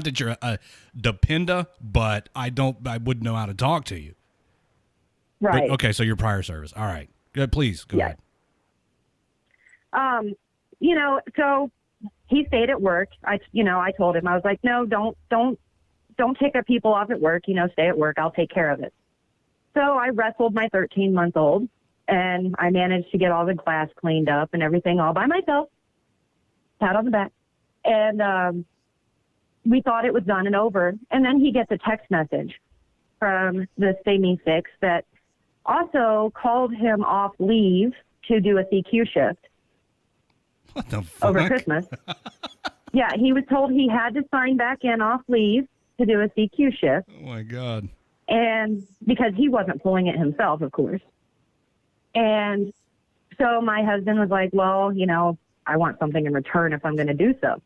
that you're a dependa, but I wouldn't know how to talk to you. Right. But, okay, so you're prior service. All right. Good. Please go ahead. So he stayed at work. I told him, I was like, no, don't kick up people off at work, stay at work. I'll take care of it. So I wrestled my 13-month-old and I managed to get all the glass cleaned up and everything all by myself. Pat on the back. And, we thought it was done and over. And then he gets a text message from the Stay Me 6 that also called him off leave to do a CQ shift. What the fuck? Over Christmas. Yeah, he was told he had to sign back in off leave to do a CQ shift. Oh, my God. And because he wasn't pulling it himself, of course. And so my husband was like, well, you know, I want something in return if I'm going to do so.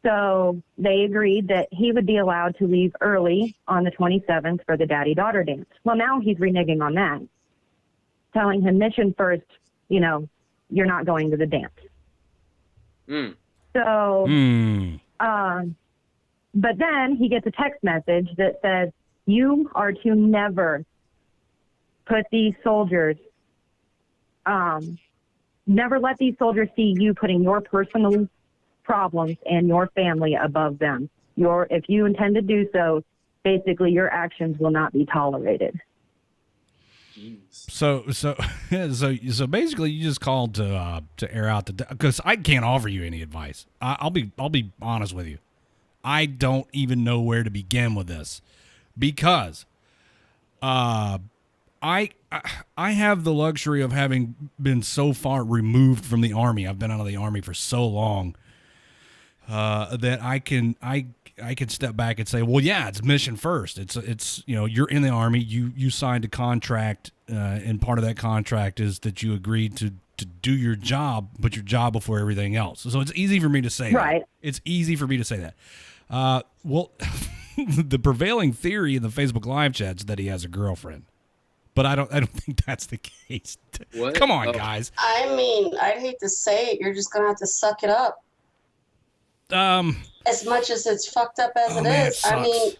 So they agreed that he would be allowed to leave early on the 27th for the daddy-daughter dance. Well, now he's reneging on that, telling him mission first, you know, you're not going to the dance. So, but then he gets a text message that says, you are to never put these soldiers, never let these soldiers see you putting your personal problems and your family above them. If you intend to do so, basically your actions will not be tolerated. So basically, you just called to air out because I can't offer you any advice. I'll be honest with you. I don't even know where to begin with this because I have the luxury of having been so far removed from the Army. I've been out of the Army for so long that I can step back and say, well, yeah, it's mission first. It's you know, you're in the Army, you signed a contract, and part of that contract is that you agreed to do your job, put your job before everything else. So it's easy for me to say right. that. It's easy for me to say that. Well, the prevailing theory in the Facebook live chats is that he has a girlfriend. But I don't think that's the case. What? Come on, guys. I mean, I'd hate to say it, you're just gonna have to suck it up. As much as it's fucked up as it is, I mean,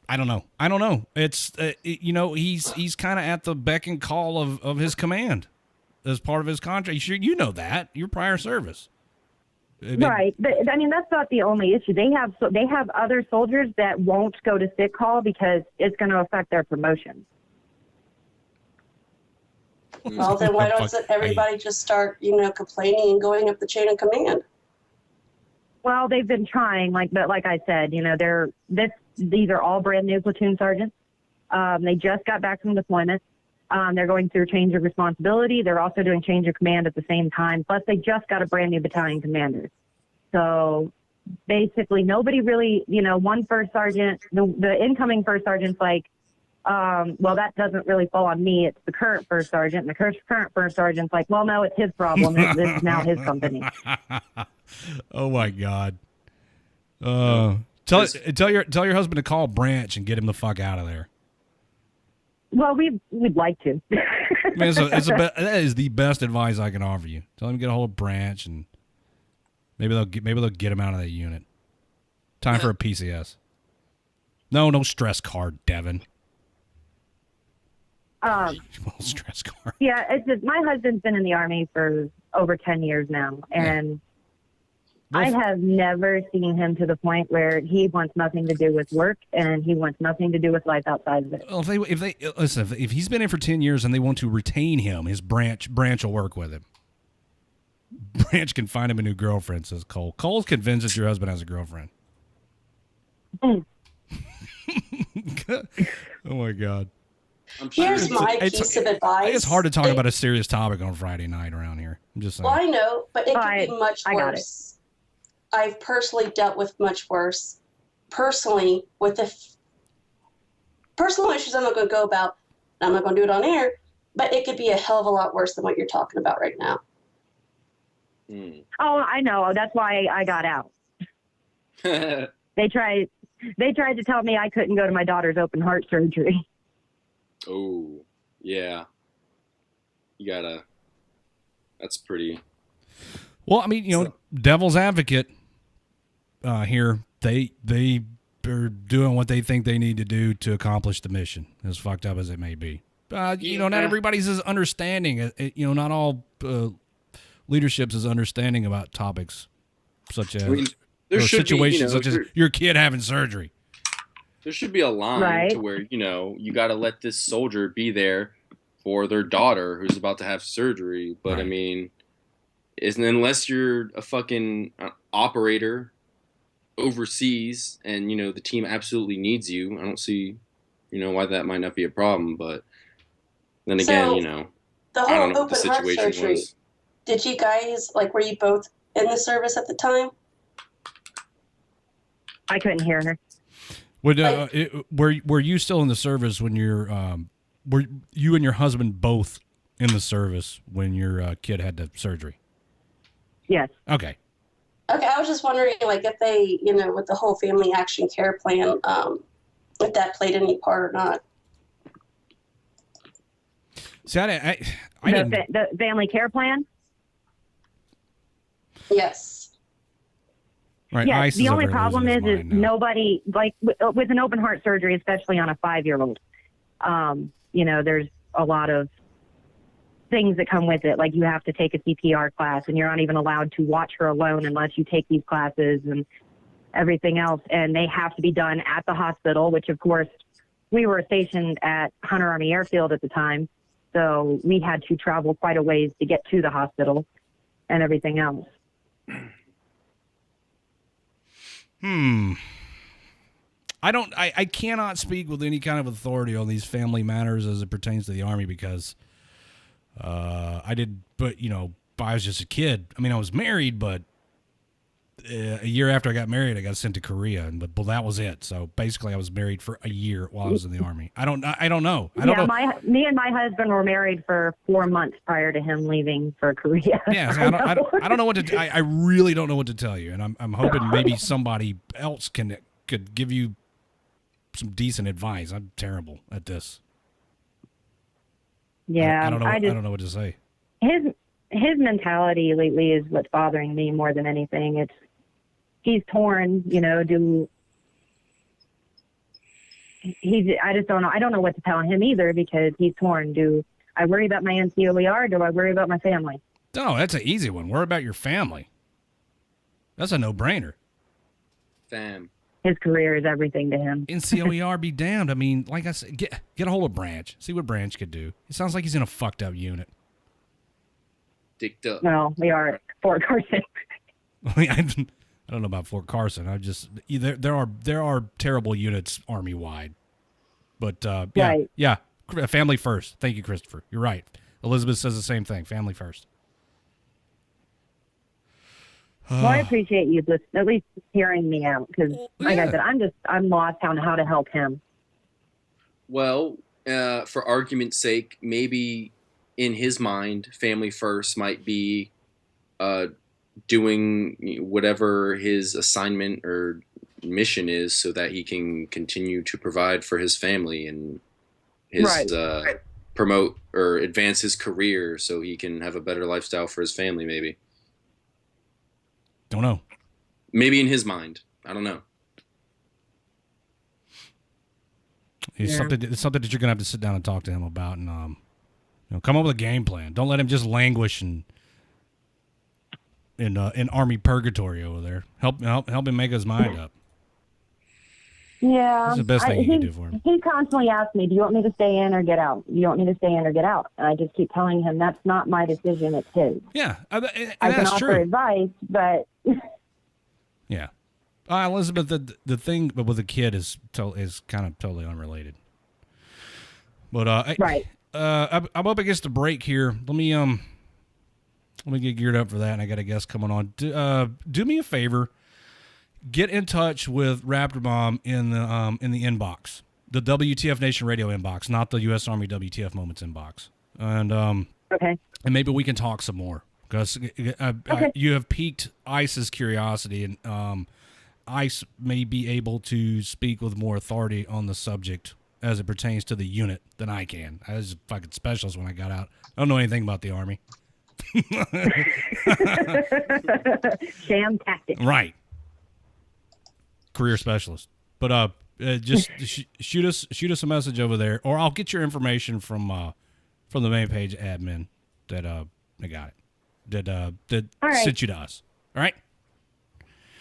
I don't know. I don't know. It's you know, he's kind of at the beck and call of his command as part of his contract. You know that your prior service. Right. But, I mean, that's not the only issue. They have other soldiers that won't go to sick call because it's going to affect their promotion. Well, then why doesn't everybody just start, you know, complaining and going up the chain of command? Well, they've been trying, but like I said, you know, these are all brand new platoon sergeants. They just got back from deployment. They're going through change of responsibility. They're also doing change of command at the same time. Plus, they just got a brand new battalion commander. So basically, nobody really, you know, one first sergeant, the incoming first sergeant's like, well, that doesn't really fall on me. It's the current first sergeant. And the current first sergeant's like, well, no, it's his problem. This is now his company. Oh my God. Tell your husband to call Branch and get him the fuck out of there. Well, we'd like to. Man, that is the best advice I can offer you. Tell him to get a hold of Branch, and maybe they'll get him out of that unit. Time for a PCS. No stress card, Devin. Stress card. Yeah, it's just, my husband's been in the Army for over 10 years now, and I have never seen him to the point where he wants nothing to do with work and he wants nothing to do with life outside of it. Well, if he's been in for 10 years and they want to retain him, his branch will work with him. Branch can find him a new girlfriend, says Cole. Cole's convinced that your husband has a girlfriend. Oh my God. Here's my piece of advice. It's hard to talk about a serious topic on Friday night around here. I'm just saying. Well, I know, but it could be much worse. I've personally dealt with much worse. Personally, with the personal issues I'm not going to go about, and I'm not going to do it on air, but it could be a hell of a lot worse than what you're talking about right now. Oh, I know. That's why I got out. They tried to tell me I couldn't go to my daughter's open heart surgery. Oh, yeah. That's pretty. Well, I mean, you know, devil's advocate here, they are doing what they think they need to do to accomplish the mission, as fucked up as it may be. You know, not everybody's as understanding. You know, not all leaderships is understanding about topics such as situations such as your kid having surgery. There should be a line to where, you know, you got to let this soldier be there for their daughter who's about to have surgery. But I mean, unless you're a fucking operator overseas and, you know, the team absolutely needs you, I don't see why that might not be a problem. But then again, the I don't whole know what the open heart situation surgery, was. did you guys, were you both in the service at the time? I couldn't hear her. Were you still in the service when were you and your husband both in the service when your kid had the surgery? Yes. Okay. Okay, I was just wondering, if they, with the whole family action care plan, if that played any part or not. See, I didn't. The family care plan? Yes. Right. Yes. The only problem is nobody, with an open heart surgery, especially on a 5-year-old, there's a lot of things that come with it. Like you have to take a CPR class, and you're not even allowed to watch her alone unless you take these classes and everything else. And they have to be done at the hospital, which of course we were stationed at Hunter Army Airfield at the time. So we had to travel quite a ways to get to the hospital and everything else. I cannot speak with any kind of authority on these family matters as it pertains to the Army because I was just a kid. I mean, I was married, but a year after I got married, I got sent to Korea, but that was it. So basically, I was married for a year while I was in the Army. I don't know. I don't know. Me and my husband were married for 4 months prior to him leaving for Korea. Yeah, so I don't know what to. I really don't know what to tell you, and I'm hoping maybe somebody else could give you some decent advice. I'm terrible at this. Yeah, I don't know what to say. His mentality lately is what's bothering me more than anything. He's torn, I just don't know. I don't know what to tell him either because he's torn. Do I worry about my NCOER or do I worry about my family? No, that's an easy one. Worry about your family. That's a no-brainer. Fam. His career is everything to him. NCOER be damned. I mean, like I said, get a hold of Branch. See what Branch could do. It sounds like he's in a fucked up unit. Dicked up. Well, we are at Fort Carson. I don't know about Fort Carson. There are terrible units Army wide, but right. Yeah, family first. Thank you, Christopher. You're right. Elizabeth says the same thing. Family first. Well, I appreciate you at least hearing me out because, like I said, I'm lost on how to help him. Well, for argument's sake, maybe in his mind, family first might be doing whatever his assignment or mission is so that he can continue to provide for his family and promote or advance his career so he can have a better lifestyle for his family, maybe. Don't know. Maybe in his mind. I don't know. It's something that you're going to have to sit down and talk to him about and come up with a game plan. Don't let him just languish in Army purgatory over there. Help him make his mind up. Yeah. That's the best thing you can do for him. He constantly asks me, do you want me to stay in or get out? Do you want me to stay in or get out? And I just keep telling him that's not my decision, it's his. Yeah, and I can that's offer true. advice, but... Yeah. Elizabeth, the thing with the kid is kind of totally unrelated. But right. I'm up against the break here. Let me get geared up for that, and I got a guest coming on. Do me a favor, get in touch with Raptor Bomb in the inbox, the WTF Nation Radio inbox, not the U.S. Army WTF Moments inbox, and okay, and maybe we can talk some more because you have piqued ICE's curiosity, and ICE may be able to speak with more authority on the subject as it pertains to the unit than I can. I was a fucking specialist when I got out. I don't know anything about the Army. Sham tactic. Right. Career specialist. But just shoot us a message over there, or I'll get your information from the main page admin that I got it. That right. sent you to us. All right.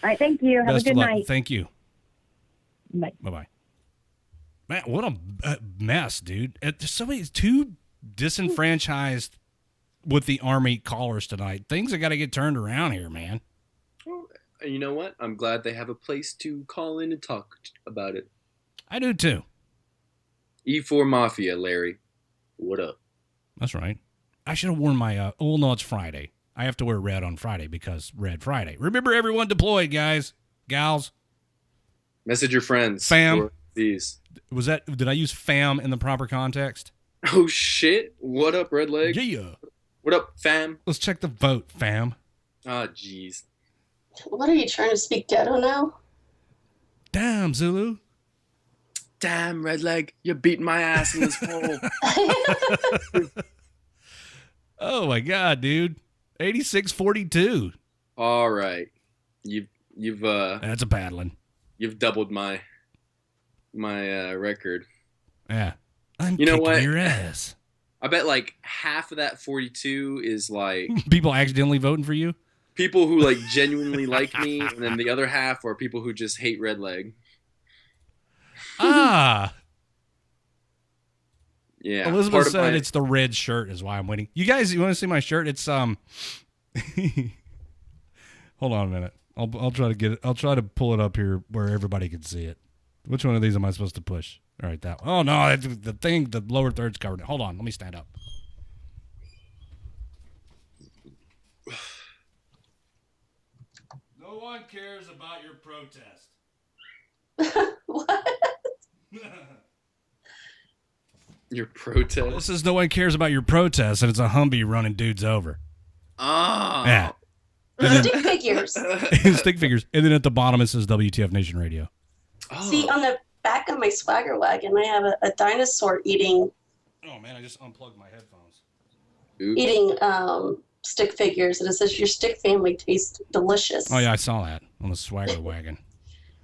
All right. Thank you. Have Best a good of luck. night. Thank you. Bye. Bye. Man, what a mess, dude. There's so many too disenfranchised with the Army callers tonight. Things have got to get turned around here, man. You know what? I'm glad they have a place to call in and talk about it. I do too. E4 Mafia, Larry. What up? That's right. I should have worn my, no, it's Friday. I have to wear red on Friday because Red Friday. Remember, everyone deployed, guys, gals. Message your friends. Fam. These. Did I use fam in the proper context? Oh, shit. What up, Redleg? Yeah. What up, fam? Let's check the vote, fam. Oh, jeez. What are you trying to speak ghetto now? Damn, Zulu. Damn, Redleg, you're beating my ass in this poll. Oh, my God, dude. 86-42. All right. You've That's a paddling. You've doubled my record. Yeah. I'm you know kicking what? your ass. I bet like half of that 42 is like people accidentally voting for you. People who like genuinely like me, and then the other half are people who just hate Redleg. Ah. Yeah. Elizabeth said it's the red shirt is why I'm winning. You guys, you want to see my shirt? It's hold on a minute. I'll try to get it. I'll try to pull it up here where everybody can see it. Which one of these am I supposed to push? All right, that one. Oh no, that's the thing. The lower third's covered. Hold on, let me stand up. No one cares about your protest. What? Your protest? This is no one cares about your protest, and it's a Humvee running dudes over. Oh. Yeah. Stick figures. Stick figures. And then at the bottom it says WTF Nation Radio. Oh. See, on the back of my Swagger wagon, I have a dinosaur eating. Oh man, I just unplugged my headphones. Oops. Eating stick figures, and it says your stick family tastes delicious. Oh yeah, I saw that on the Swagger wagon.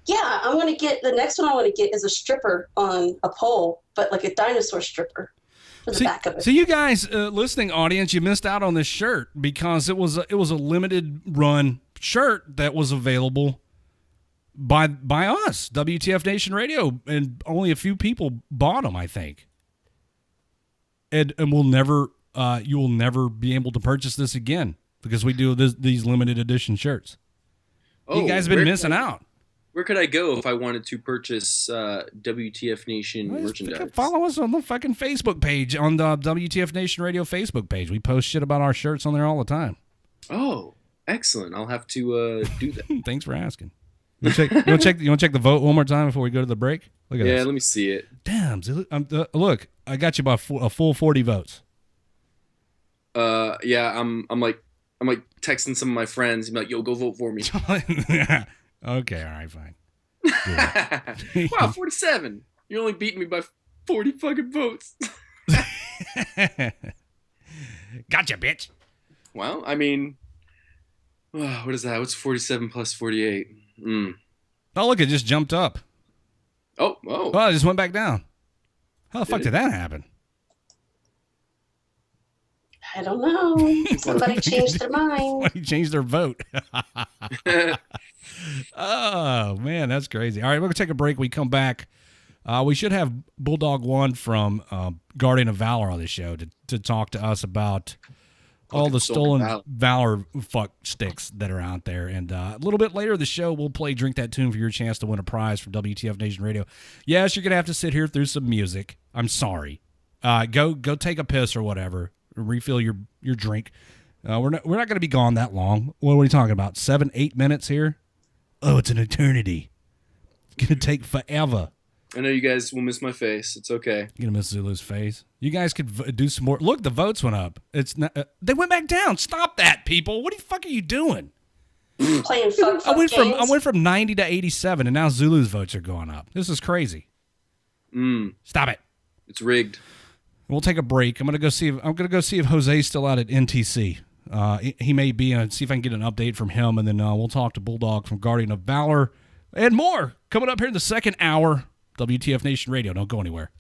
Yeah, I'm gonna get the next one. I want to get is a stripper on a pole, but like a dinosaur stripper for the back of it. So you guys, listening audience, you missed out on this shirt because it was a limited run shirt that was available by us, WTF Nation Radio, and only a few people bought them, I think. And we'll never, you will never be able to purchase this again because we do these limited edition shirts. Oh, you guys have been missing out. Where could I go if I wanted to purchase WTF Nation merchandise? Follow us on the fucking Facebook page, on the WTF Nation Radio Facebook page. We post shit about our shirts on there all the time. Oh, excellent. I'll have to do that. Thanks for asking. You want to check the vote one more time before we go to the break? Look at this. Yeah, let me see it. Damn, look, I got you by a full 40 votes. Yeah, I'm like texting some of my friends. I'm like, yo, go vote for me. Okay, all right, fine. Wow, 47. You're only beating me by 40 fucking votes. Gotcha, bitch. Well, I mean, what is that? What's 47 plus 48? Oh, look, it just jumped up. Oh, it just went back down. How the fuck did that happen? I don't know. Somebody changed their mind. Somebody changed their vote. Oh, man, that's crazy. All right, we're going to take a break. We come back. We should have Bulldog 1 from Guardian of Valor on the show to talk to us about all the stolen Valor fuck sticks that are out there. And a little bit later in the show, we'll play Drink That Tune for your chance to win a prize from WTF Nation Radio. Yes, you're going to have to sit here through some music. I'm sorry. Go take a piss or whatever. Refill your drink. We're not going to be gone that long. What are we talking about? 7-8 minutes here? Oh, it's an eternity. It's going to take forever. I know you guys will miss my face. It's okay. You're going to miss Zulu's face. You guys could do some more. Look, the votes went up. It's not, they went back down. Stop that, people. What the fuck are you doing? Playing fuck I went games. from 90 to 87, and now Zulu's votes are going up. This is crazy. Stop it. It's rigged. We'll take a break. I'm gonna go see if Jose's still out at NTC. He may be, and see if I can get an update from him, and then we'll talk to Bulldog from Guardian of Valor and more coming up here in the second hour. WTF Nation Radio. Don't go anywhere.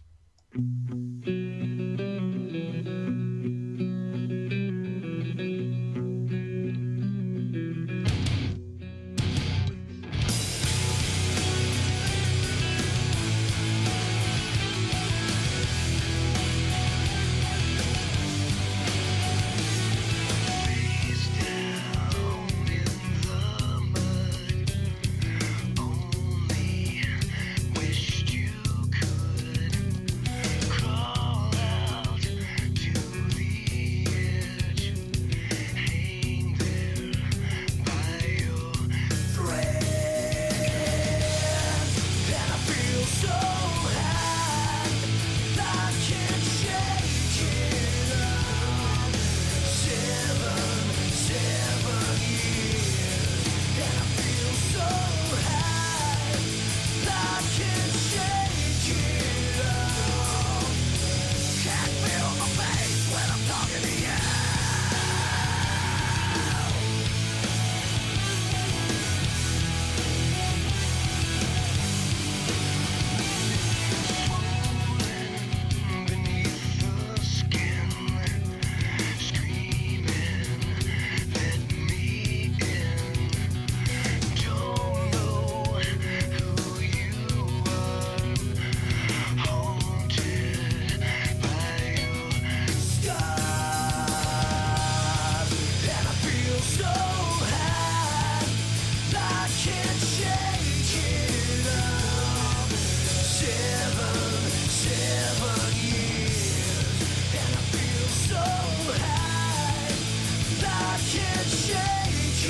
shake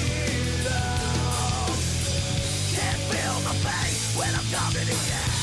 it off. Can't feel the pain when I'm talking to you.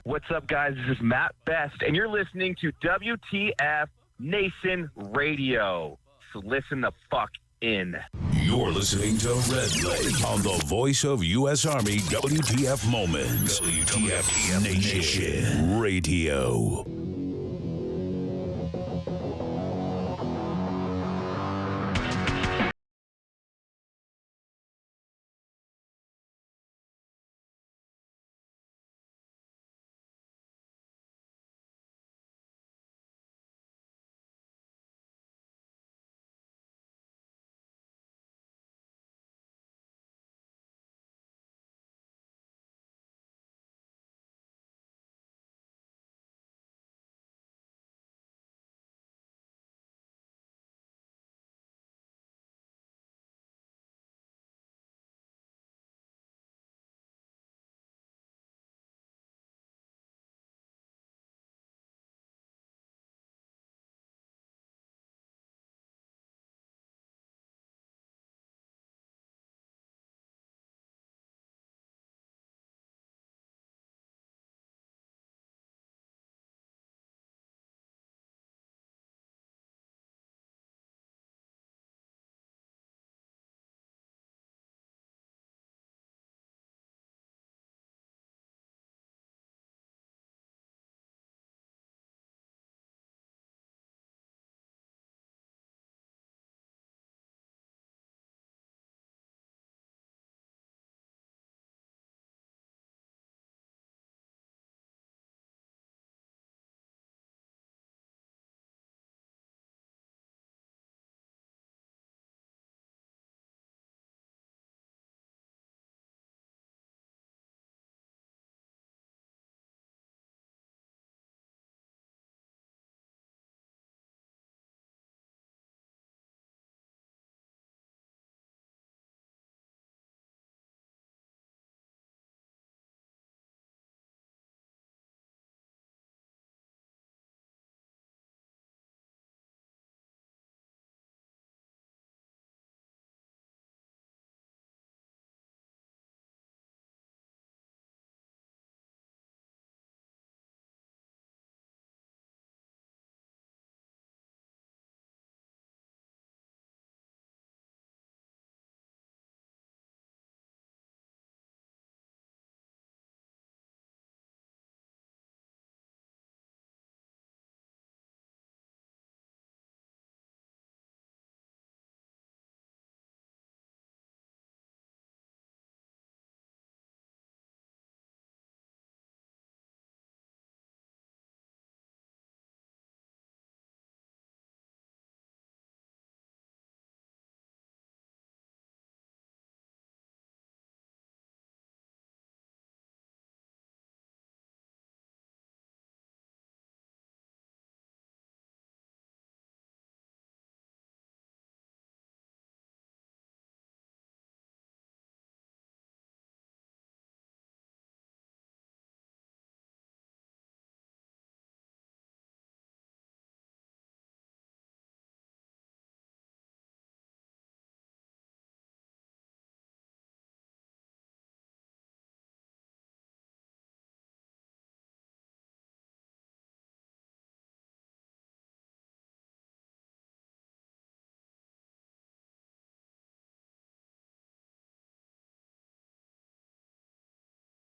What's up, guys? This is Matt Best, and you're listening to WTF Nation Radio. So listen the fuck in. You're listening to Redleg on the voice of U.S. Army WTF Moments. WTF Nation Radio.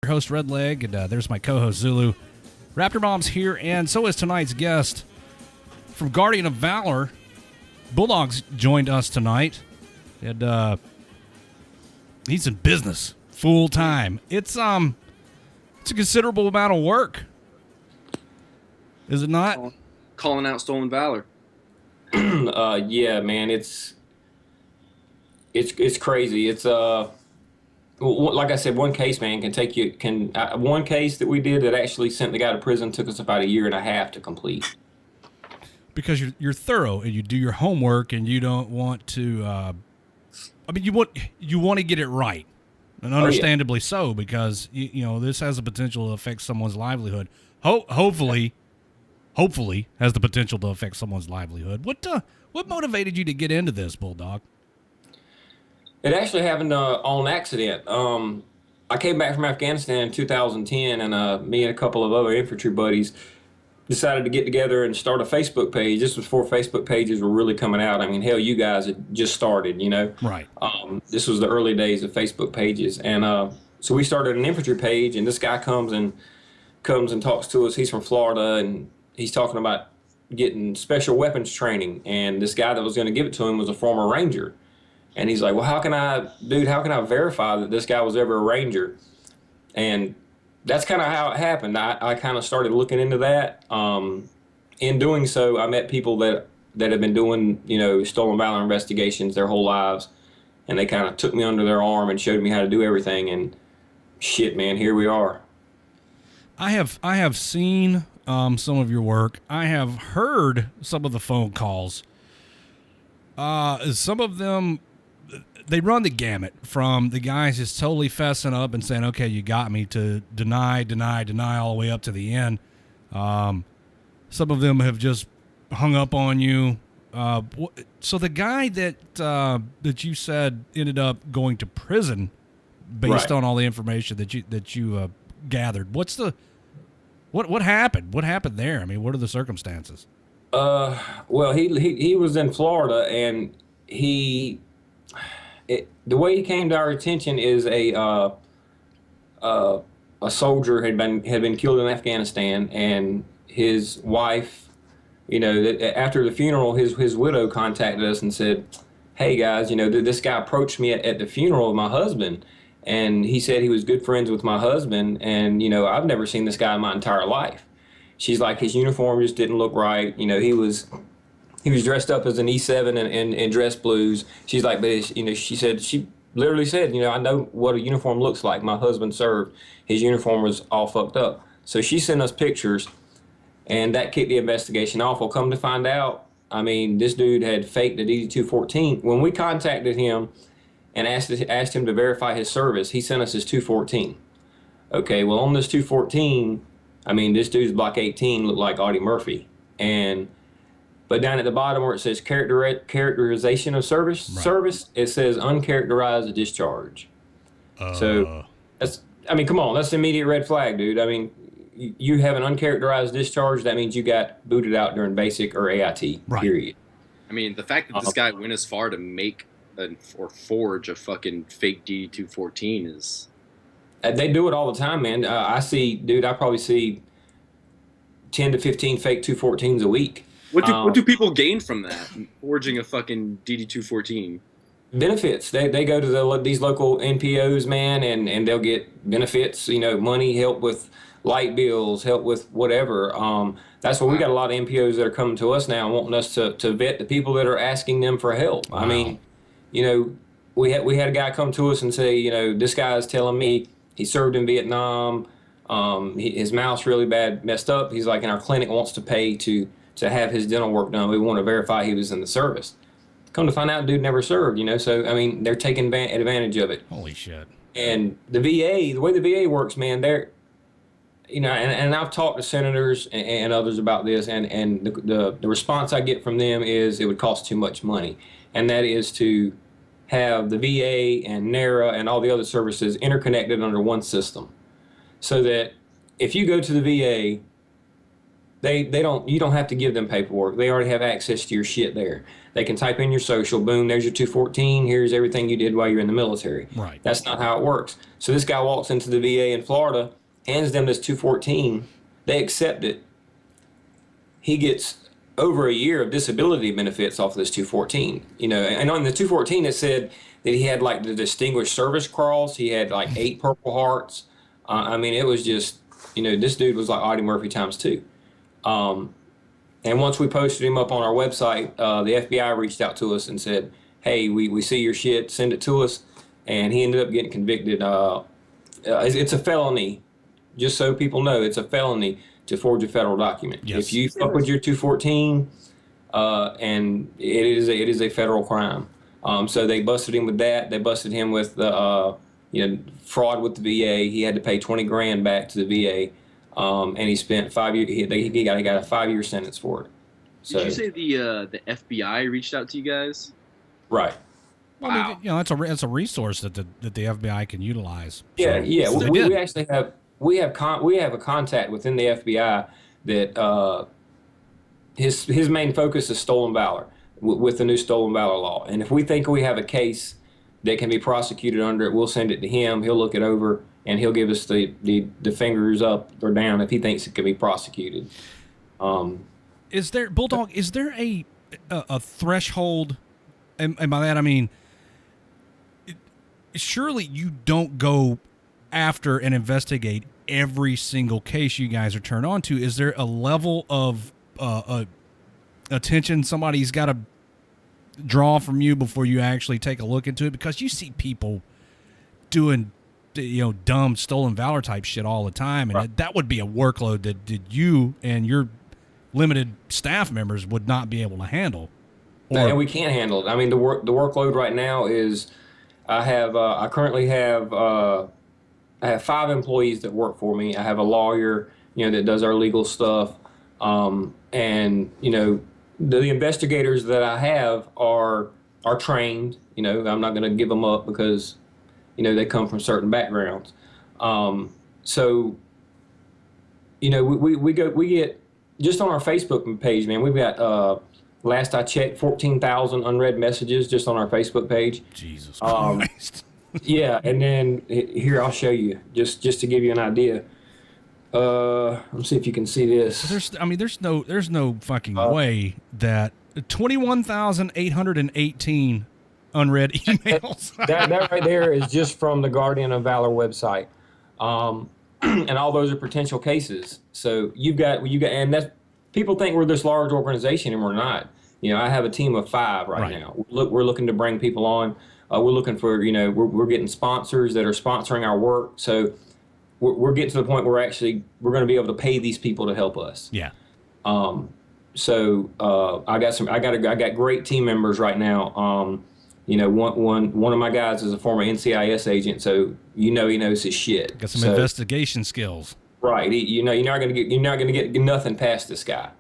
Your host, Redleg, and there's my co-host, Zulu. Raptor Mom's here, and so is tonight's guest from Guardian of Valor. Bulldog's joined us tonight, and he's in business full time. It's a considerable amount of work, is it not? Calling out stolen valor. Yeah, man, it's crazy. It's like I said, one case, man, one case that we did that actually sent the guy to prison took us about 1.5 years to complete. Because you're thorough and you do your homework and you don't want to. You want to get it right, and understandably so, because you know this has the potential to affect someone's livelihood. Hopefully, has the potential to affect someone's livelihood. What motivated you to get into this, Bulldog? It actually happened on accident. I came back from Afghanistan in 2010, and me and a couple of other infantry buddies decided to get together and start a Facebook page. This was before Facebook pages were really coming out. I mean, hell, you guys had just started, you know? Right. This was the early days of Facebook pages. And so we started an infantry page, and this guy comes and talks to us. He's from Florida, and he's talking about getting special weapons training. And this guy that was going to give it to him was a former Ranger. And he's like, well, how can I verify that this guy was ever a Ranger? And that's kind of how it happened. I kind of started looking into that. In doing so, I met people that have been doing, stolen valor investigations their whole lives. And they kind of took me under their arm and showed me how to do everything. And shit, man, here we are. I have seen some of your work. I have heard some of the phone calls. Some of them, they run the gamut from the guys just totally fessing up and saying, okay, you got me, to deny all the way up to the end. Some of them have just hung up on you. So the guy that you said ended up going to prison based on all the information that you gathered. What happened? What happened there? I mean, what are the circumstances? Well, he was in Florida, and the way he came to our attention is a soldier had been killed in Afghanistan, and his wife, after the funeral, his widow contacted us and said, hey guys, this guy approached me at the funeral of my husband, and he said he was good friends with my husband, and I've never seen this guy in my entire life. She's like, his uniform just didn't look right. He was dressed up as an E7 and dress blues. She's like, but she literally said, I know what a uniform looks like. My husband served. His uniform was all fucked up. So she sent us pictures, and that kicked the investigation off. Well, come to find out, this dude had faked the DD-214. When we contacted him and asked him to verify his service, he sent us his 214. Okay, well, on this 214, this dude's Block 18 looked like Audie Murphy. But down at the bottom where it says characterization of service, it says uncharacterized discharge. So that's, come on, that's an immediate red flag, dude. You have an uncharacterized discharge, that means you got booted out during basic or AIT, period. The fact that this guy went as far to make or forge a fucking fake DD-214 is... They do it all the time, man. I probably see 10 to 15 fake 214s a week. What do people gain from that, forging a fucking DD-214? Benefits. They go to these local NPOs, man, and they'll get benefits, money, help with light bills, help with whatever. That's why we got a lot of NPOs that are coming to us now and wanting us to vet the people that are asking them for help. Wow. We had a guy come to us and say, this guy's telling me he served in Vietnam. His mouth's really bad, messed up. He's like, and our clinic wants to pay to have his dental work done. We want to verify he was in the service. Come to find out, dude never served, So, they're taking advantage of it. Holy shit. And the way the VA works, man, they're, and I've talked to senators and others about this, and the response I get from them is it would cost too much money. And that is to have the VA and NARA and all the other services interconnected under one system. So that if you go to the VA, you don't have to give them paperwork. They already have access to your shit there. They can type in your social, boom, there's your 214, here's everything you did while you're in the military. Right. That's not how it works. So this guy walks into the VA in Florida, hands them this 214, they accept it. He gets over a year of disability benefits off of this 214, and on the 214 it said that he had like the Distinguished Service Cross, he had like 8 Purple Hearts. I mean, it was just, this dude was like Audie Murphy times 2. And once we posted him up on our website, the FBI reached out to us and said, hey, we see your shit, send it to us. And he ended up getting convicted. It's a felony, just so people know, it's a felony to forge a federal document. Yes. If you fuck with your 214, and it is a federal crime. So they busted him with that. They busted him with the fraud with the VA. He had to pay $20,000 back to the VA. And he spent 5 years. He got a 5-year sentence for it. So, did you say the FBI reached out to you guys? Right. Well, wow. I mean, that's a resource that the FBI can utilize. Yeah, so, yeah. So we actually have a contact within the FBI that his main focus is stolen valor with the new stolen valor law. And if we think we have a case that can be prosecuted under it, we'll send it to him. He'll look it over, and he'll give us the fingers up or down if he thinks it can be prosecuted. Is there, Bulldog, is there a threshold, and by that I mean, surely you don't go after and investigate every single case you guys are turned on to. Is there a level of attention somebody's got to draw from you before you actually take a look into it? Because you see people doing dumb stolen valor type shit all the time, and right. that would be a workload that you and your limited staff members would not be able to handle. And we can't handle it. I mean, the workload right now is I currently have 5 employees that work for me. I have a lawyer, that does our legal stuff, and the investigators that I have are trained. I'm not going to give them up because they come from certain backgrounds. So we get just on our Facebook page, man. We've got last I checked, 14,000 unread messages just on our Facebook page. Jesus Christ. Yeah, and then here I'll show you just to give you an idea. Let's see if you can see this. So there's no fucking way that 21,818 unread emails. that right there is just from the Guardian of Valor website, and all those are potential cases. So you got, and that's, people think we're this large organization, and we're not. I have a team of 5 right now. We're looking to bring people on. We're looking for, we're getting sponsors that are sponsoring our work. So we're getting to the point where we're going to be able to pay these people to help us. Yeah. So I got great team members right now. One of my guys is a former NCIS agent, so he knows his shit. Got some investigation skills. Right. You're not going to get nothing past this guy.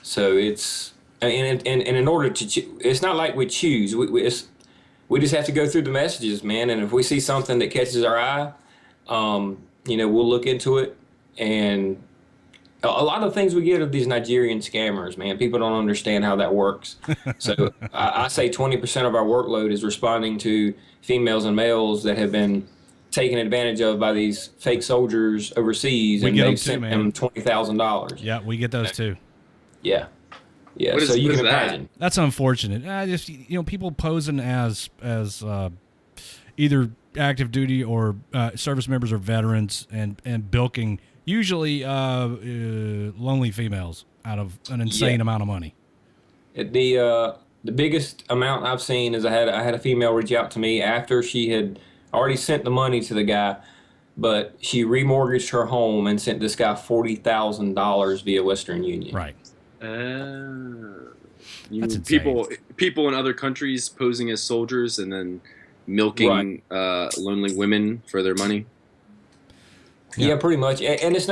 So it's and in order to it's not like we choose. We just have to go through the messages, man. And if we see something that catches our eye, we'll look into it. And a lot of things we get of these Nigerian scammers, man, people don't understand how that works. So I say 20% of our workload is responding to females and males that have been taken advantage of by these fake soldiers overseas, and they've sent them $20,000. Yeah, we get those too. Yeah. Yeah, so you can imagine. That's unfortunate. Just people posing as either active duty or service members or veterans, and bilking usually lonely females out of an insane amount of money. The biggest amount I've seen is I had a female reach out to me after she had already sent the money to the guy, but she remortgaged her home and sent this guy $40,000 via Western Union. Right. That's insane. People in other countries posing as soldiers and then milking lonely women for their money. Yeah, pretty much. And it's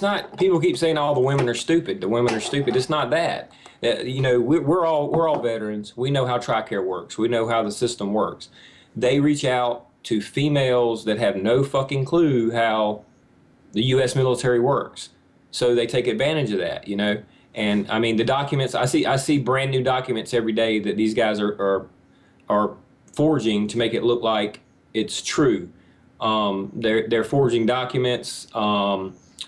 not. People keep saying all the women are stupid. The women are stupid. It's not that. We're all veterans. We know how TRICARE works. We know how the system works. They reach out to females that have no fucking clue how the U.S. military works. So they take advantage of that, And I mean, the documents I see brand new documents every day that these guys are forging to make it look like it's true. They're forging documents.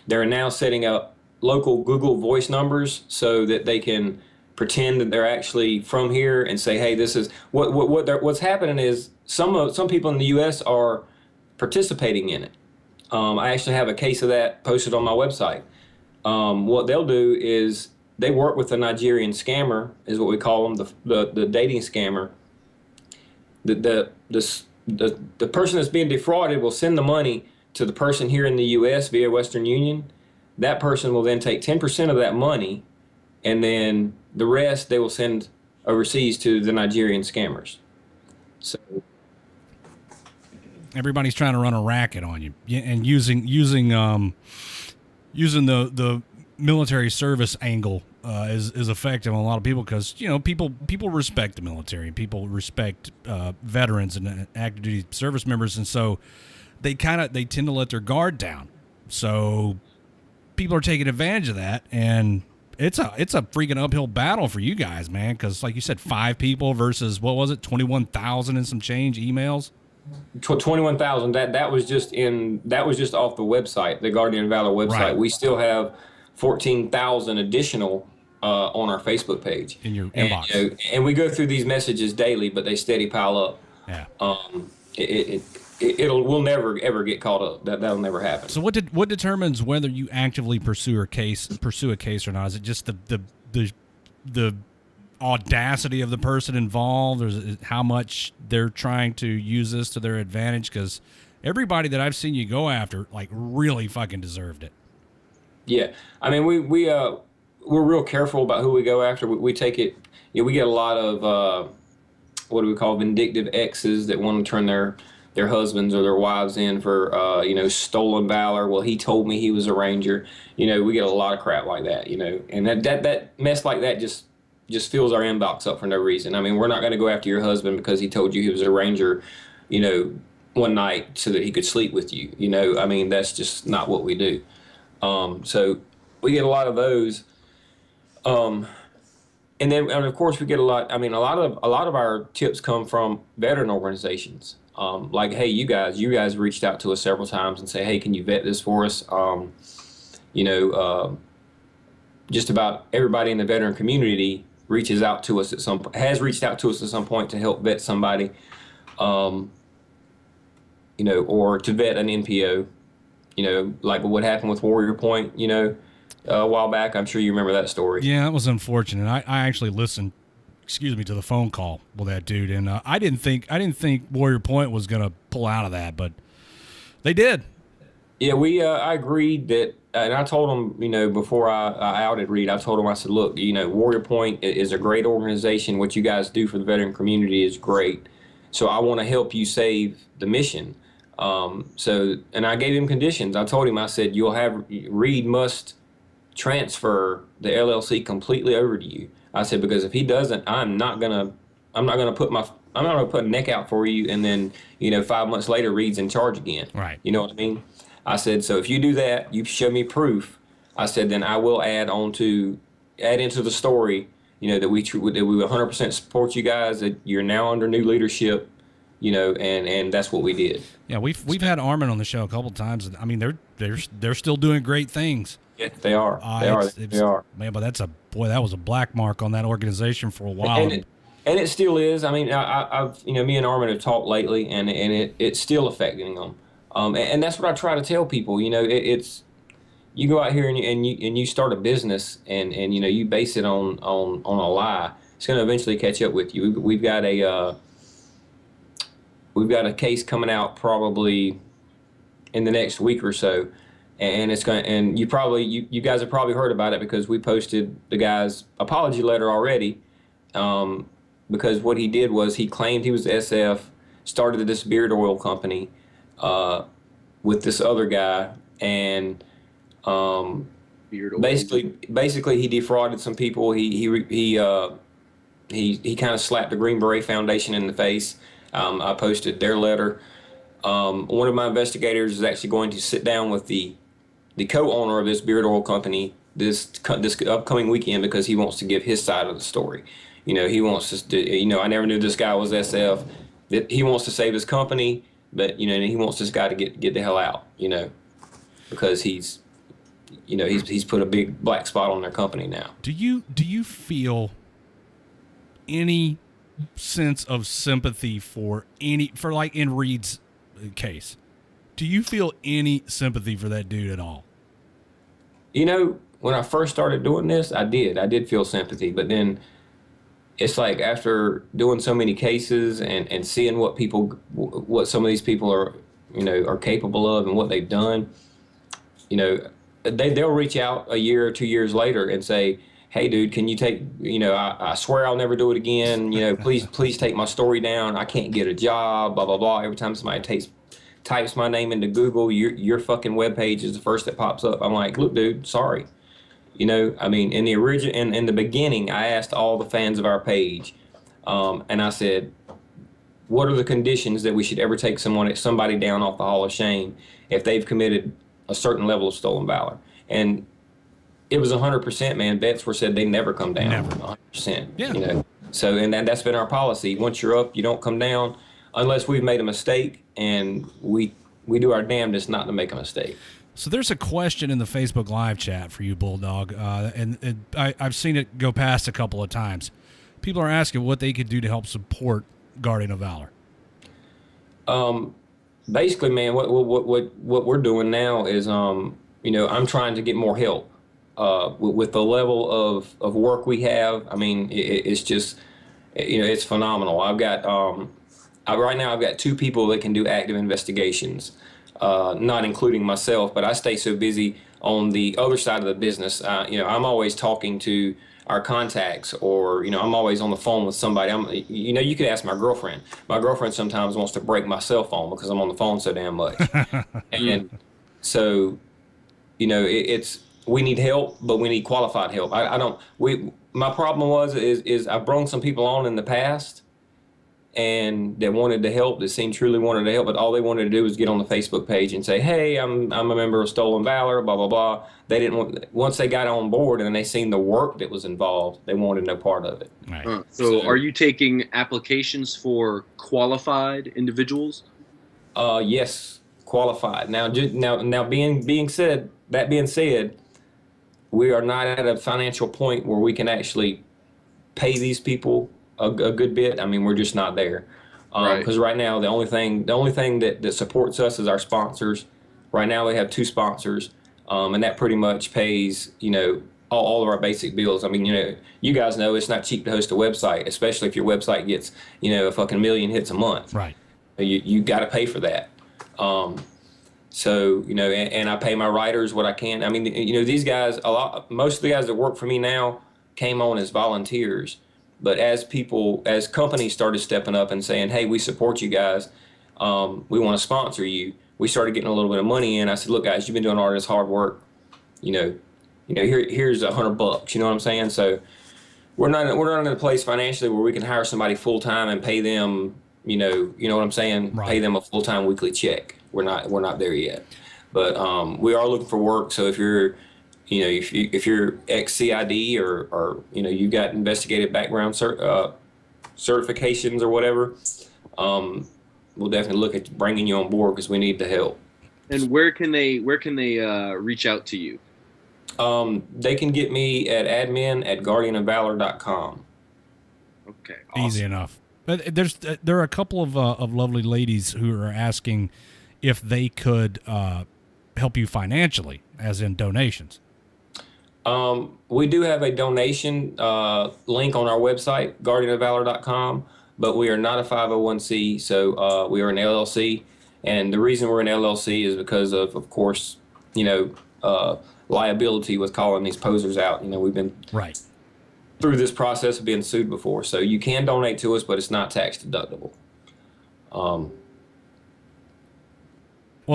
They're now setting up local Google Voice numbers so that they can pretend that they're actually from here and say, "Hey, this is what's happening." Is some people in the U.S. are participating in it. I actually have a case of that posted on my website. What they'll do is they work with a Nigerian scammer, is what we call them, the dating scammer. The person that's being defrauded will send the money to the person here in the U.S. via Western Union. That person will then take 10% of that money, and then the rest they will send overseas to the Nigerian scammers. So everybody's trying to run a racket on you, and using the military service angle is effective on a lot of people, because people respect the military, people respect veterans and active duty service members, and so they tend to let their guard down. So people are taking advantage of that, and it's a freaking uphill battle for you guys, man, because like you said, 5 people versus, what was it, 21,000 and some change emails. 21,000. That was just off the website, the Guardian of Valor website. Right. We still have 14,000 additional on our Facebook page in your inbox, and we go through these messages daily, but they steady pile up. Yeah. We'll never ever get caught up. That'll never happen. So what determines whether you actively pursue a case or not? Is it just the audacity of the person involved, or is it how much they're trying to use this to their advantage? Because everybody that I've seen you go after, like, really fucking deserved it. Yeah, I mean, we're real careful about who we go after. We take it. We get a lot of what do we call vindictive exes that want to turn their husbands or their wives in for stolen valor. Well, he told me he was a ranger. We get a lot of crap like that. And that mess like that just fills our inbox up for no reason. I mean, we're not going to go after your husband because he told you he was a ranger, one night so that he could sleep with you. I mean, that's just not what we do. So we get a lot of those. And of course we get a lot of our tips come from veteran organizations. Like, hey, you guys reached out to us several times and say, hey, can you vet this for us? Just about everybody in the veteran community reaches out to us has reached out to us at some point to help vet somebody, or to vet an NPO, like what happened with Warrior Point, a while back. I'm sure you remember that story. Yeah, that was unfortunate. I actually listened, to the phone call with that dude, and I didn't think Warrior Point was going to pull out of that, but they did. Yeah, I agreed that, and I told him, before I outed Reed, I told him, I said, look, Warrior Point is a great organization. What you guys do for the veteran community is great. So I want to help you save the mission. And I gave him conditions. I told him, I said, Reed must transfer the LLC completely over to you. I said, because if he doesn't, I'm not gonna put a neck out for you, and then 5 months later Reed's in charge again. Right. You know what I mean? I said, so if you do that, you show me proof. I said, then I will add into the story, that we 100% support you guys, that you're now under new leadership, and that's what we did. Yeah, we've had Armin on the show a couple of times. I mean, they're still doing great things. Yeah, they are. They are. Man, but that was a black mark on that organization for a while. And it still is. I mean, I've me and Armin have talked lately, and it's still affecting them. And that's what I try to tell people. It's you go out here and you start a business, and you base it on a lie. It's going to eventually catch up with you. We've got a case coming out probably in the next week or so. And it's going, and you guys have probably heard about it because we posted the guy's apology letter already. Because what he did was he claimed he was SF, started this beard oil company with this other guy, and basically he defrauded some people. He kind of slapped the Green Beret Foundation in the face. I posted their letter. One of my investigators is actually going to sit down with the co-owner of this beard oil company this upcoming weekend because he wants to give his side of the story. He wants us to, I never knew this guy was SF. That he wants to save his company, but he wants this guy to get the hell out, because he's put a big black spot on their company now. Do you feel any sense of sympathy for like in Reed's case? Do you feel any sympathy for that dude at all? When I first started doing this, I did feel sympathy, but then it's like after doing so many cases and seeing what some of these people are capable of and what they've done, they'll reach out a year or 2 years later and say, hey dude, can you take, I swear I'll never do it again. Please take my story down. I can't get a job, blah, blah, blah. Every time somebody types my name into Google, your fucking webpage is the first that pops up. I'm like, look, dude, sorry. In the beginning, I asked all the fans of our page, and I said, what are the conditions that we should ever take somebody down off the Hall of Shame if they've committed a certain level of stolen valor? And it was 100%, man. Bets were said they never come down. Never. 100%. Yeah. So, and that's been our policy. Once you're up, you don't come down unless we've made a mistake, and we do our damnedest not to make a mistake. So there's a question in the Facebook Live chat for you, Bulldog, and I've seen it go past a couple of times. People are asking what they could do to help support Guardian of Valor. Basically, man, what we're doing now is, I'm trying to get more help. With the level of work we have, I mean, it's just, it's phenomenal. I've got, right now I've got 2 people that can do active investigations. Not including myself, but I stay so busy on the other side of the business. I'm always talking to our contacts, or I'm always on the phone with somebody. You could ask my girlfriend. My girlfriend sometimes wants to break my cell phone because I'm on the phone so damn much. And so, it's we need help, but we need qualified help. My problem is I've brought some people on in the past, and that wanted to help, that seemed truly wanted to help, but all they wanted to do was get on the Facebook page and say, hey, I'm a member of Stolen Valor, blah, blah, blah. They didn't once they got on board and they seen the work that was involved, they wanted no part of it. Right. So are you taking applications for qualified individuals? Yes, qualified. Now being said, we are not at a financial point where we can actually pay these people a good bit. I mean, we're just not there. Because right now, the only thing that supports us is our sponsors. Right now, we have 2 sponsors, and that pretty much pays, all of our basic bills. I mean, you guys know it's not cheap to host a website, especially if your website gets, a fucking million hits a month. Right. You got to pay for that. So, and I pay my writers what I can. I mean, these guys, most of the guys that work for me now came on as volunteers. But as companies started stepping up and saying, hey, we support you guys, we want to sponsor you, we started getting a little bit of money in. I said, look, guys, you've been doing all this hard work. Here's $100. You know what I'm saying? So we're not in a place financially where we can hire somebody full time and pay them, you know what I'm saying? Right. Pay them a full time weekly check. We're not there yet. But we are looking for work. So if you're if you're ex-CID or you've got investigative background certifications or whatever, we'll definitely look at bringing you on board because we need the help. And where can they reach out to you? They can get me at admin@guardianofvalor.com. Okay. Awesome. Easy enough. But there are a couple of lovely ladies who are asking if they could help you financially, as in donations. We do have a donation link on our website, guardianofvalor.com, but we are not a 501c, so we are an LLC. And the reason we're an LLC is because of course, liability with calling these posers out. We've been right through this process of being sued before. So you can donate to us, but it's not tax deductible. Well,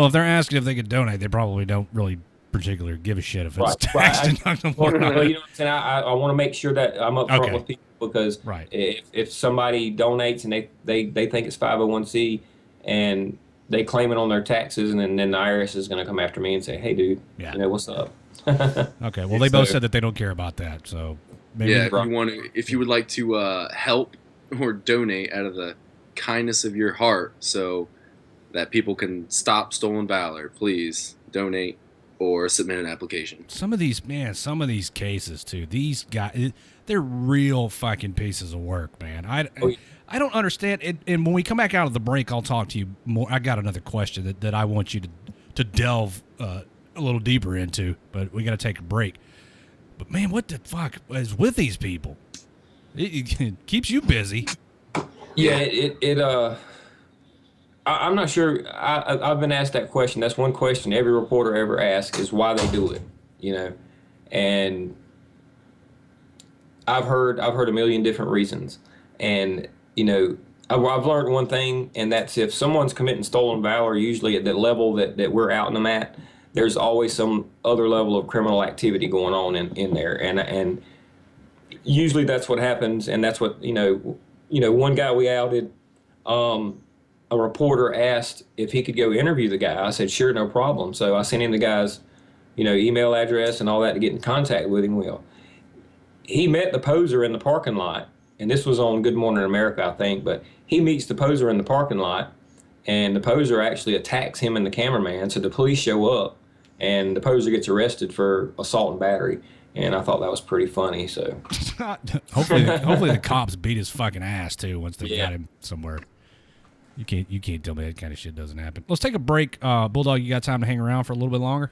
if they're asking if they could donate, they probably don't really particularly give a shit if it's tax deductible. Well, you know what I'm saying? I want to make sure that I'm up front with people because right. if somebody donates and they think it's 501c and they claim it on their taxes, and then the IRS is going to come after me and say, hey, dude, what's up? Okay, well, they both said that they don't care about that, so maybe. Yeah, if you would like to help or donate out of the kindness of your heart so that people can stop stolen valor, please donate or submit an application. Some of these cases, too, these guys, they're real fucking pieces of work, man. I don't understand. And when we come back out of the break, I'll talk to you more. I got another question that I want you to delve a little deeper into, but we got to take a break. But, man, what the fuck is with these people? It keeps you busy. Yeah, I'm not sure. I've been asked that question. That's one question every reporter ever asks is why they do it, you know. And I've heard a million different reasons. And, you know, I've learned one thing, and that's if someone's committing stolen valor, usually at the level that we're outing them at, there's always some other level of criminal activity going on in there. And usually that's what happens, and that's what, you know, one guy we outed, a reporter asked if he could go interview the guy. I said, sure, no problem. So I sent him the guy's, you know, email address and all that to get in contact with him. Well, he met the poser in the parking lot, and this was on Good Morning America, I think, but he meets the poser in the parking lot, and the poser actually attacks him and the cameraman. So the police show up, and the poser gets arrested for assault and battery. And I thought that was pretty funny. So hopefully the cops beat his fucking ass too once they got him somewhere. You can't tell me that kind of shit doesn't happen. Let's take a break. Bulldog, you got time to hang around for a little bit longer?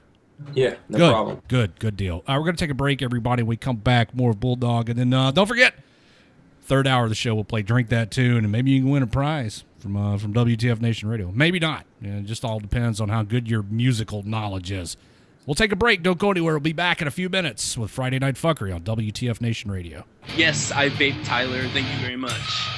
Yeah, no problem. Good deal. We're going to take a break, everybody. When we come back, more of Bulldog. And then don't forget, third hour of the show, we'll play Drink That Tune, and maybe you can win a prize from WTF Nation Radio. Maybe not. It just all depends on how good your musical knowledge is. We'll take a break. Don't go anywhere. We'll be back in a few minutes with Friday Night Fuckery on WTF Nation Radio. Yes, I vape Tyler. Thank you very much.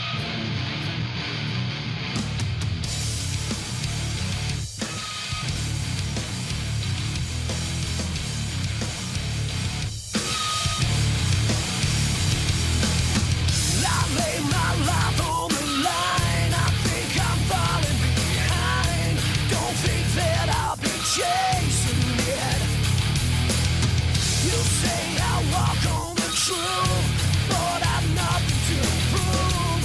Truth, but I've nothing to prove.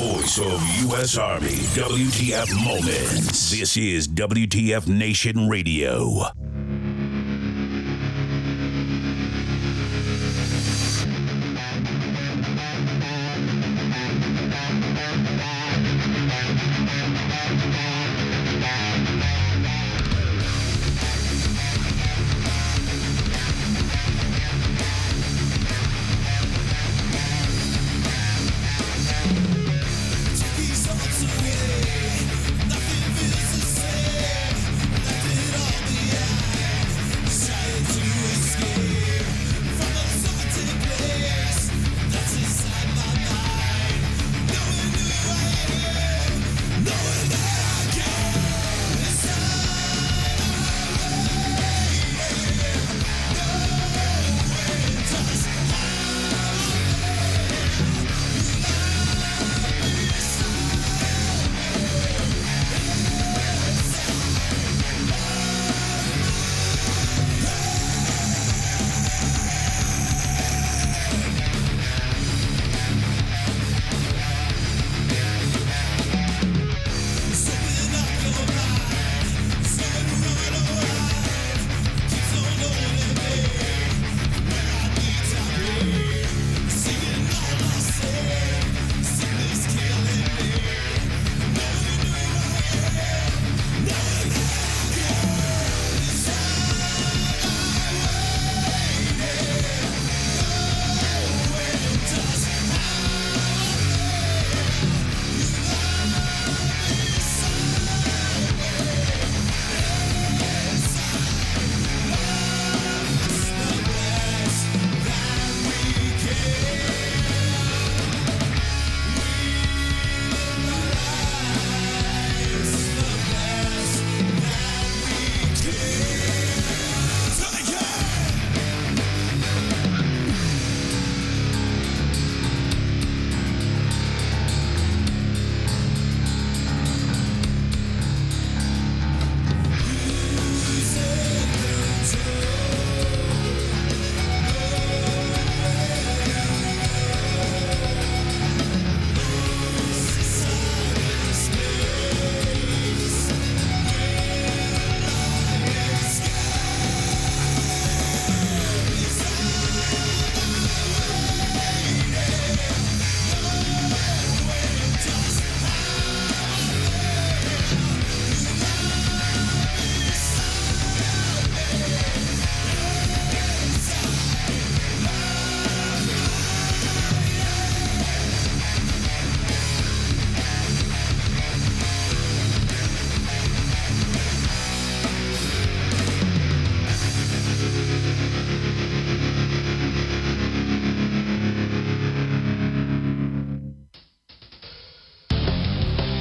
voice of U.S. Army, WTF Moments. This is WTF Nation Radio.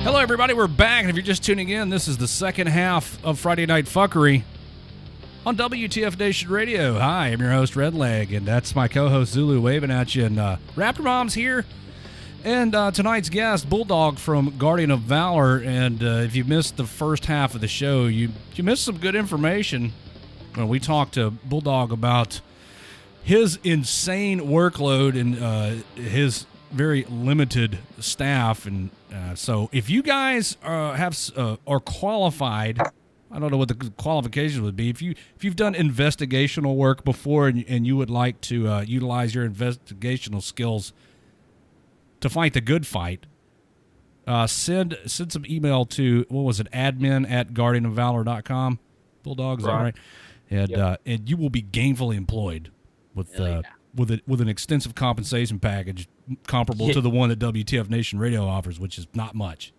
Hello, everybody. We're back. And if you're just tuning in, this is the second half of Friday Night Fuckery on WTF Nation Radio. Hi, I'm your host, Redleg, and that's my co-host, Zulu, waving at you. And Raptor Mom's here. And tonight's guest, Bulldog from Guardian of Valor. And if you missed the first half of the show, you missed some good information when we talked to Bulldog about his insane workload and his very limited staff. And so if you guys are qualified, I don't know what the qualifications would be. If you've done investigational work before and you would like to utilize your investigational skills to fight the good fight, send some email to, what was it, admin@guardianofvalor.com. Bulldog, is that right? And Yep. And you will be gainfully employed with an extensive compensation package comparable to the one that WTF Nation Radio offers, which is not much.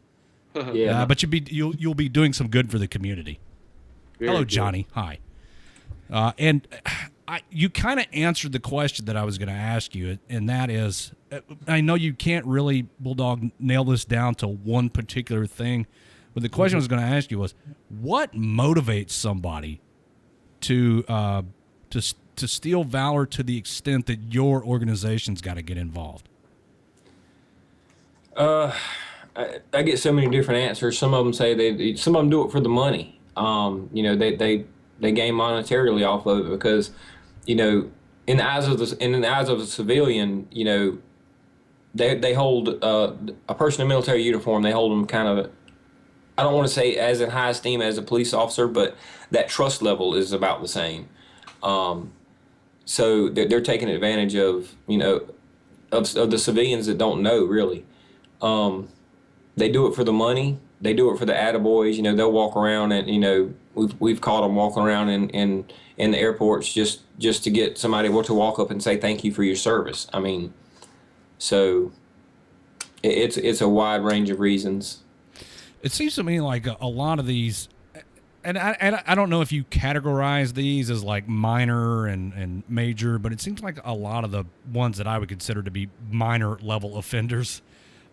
But you'll be doing some good for the community. Hello, good. Johnny. Hi. And you kind of answered the question that I was going to ask you, and that is, I know you can't really, Bulldog, nail this down to one particular thing, but the question I was going to ask you was, what motivates somebody to steal valor to the extent that your organization's got to get involved? I get so many different answers. Some of them say some of them do it for the money. They gain monetarily off of it because, in the eyes of the civilian, they hold a person in military uniform. They hold them kind of, I don't want to say as in high esteem as a police officer, but that trust level is about the same. So they're taking advantage of, of the civilians that don't know really. They do it for the money. They do it for the attaboys. They'll walk around and, we've caught them walking around in the airports just to get somebody to walk up and say thank you for your service. I mean, so it's a wide range of reasons. It seems to me like a lot of these, and I don't know if you categorize these as like minor and major, but it seems like a lot of the ones that I would consider to be minor level offenders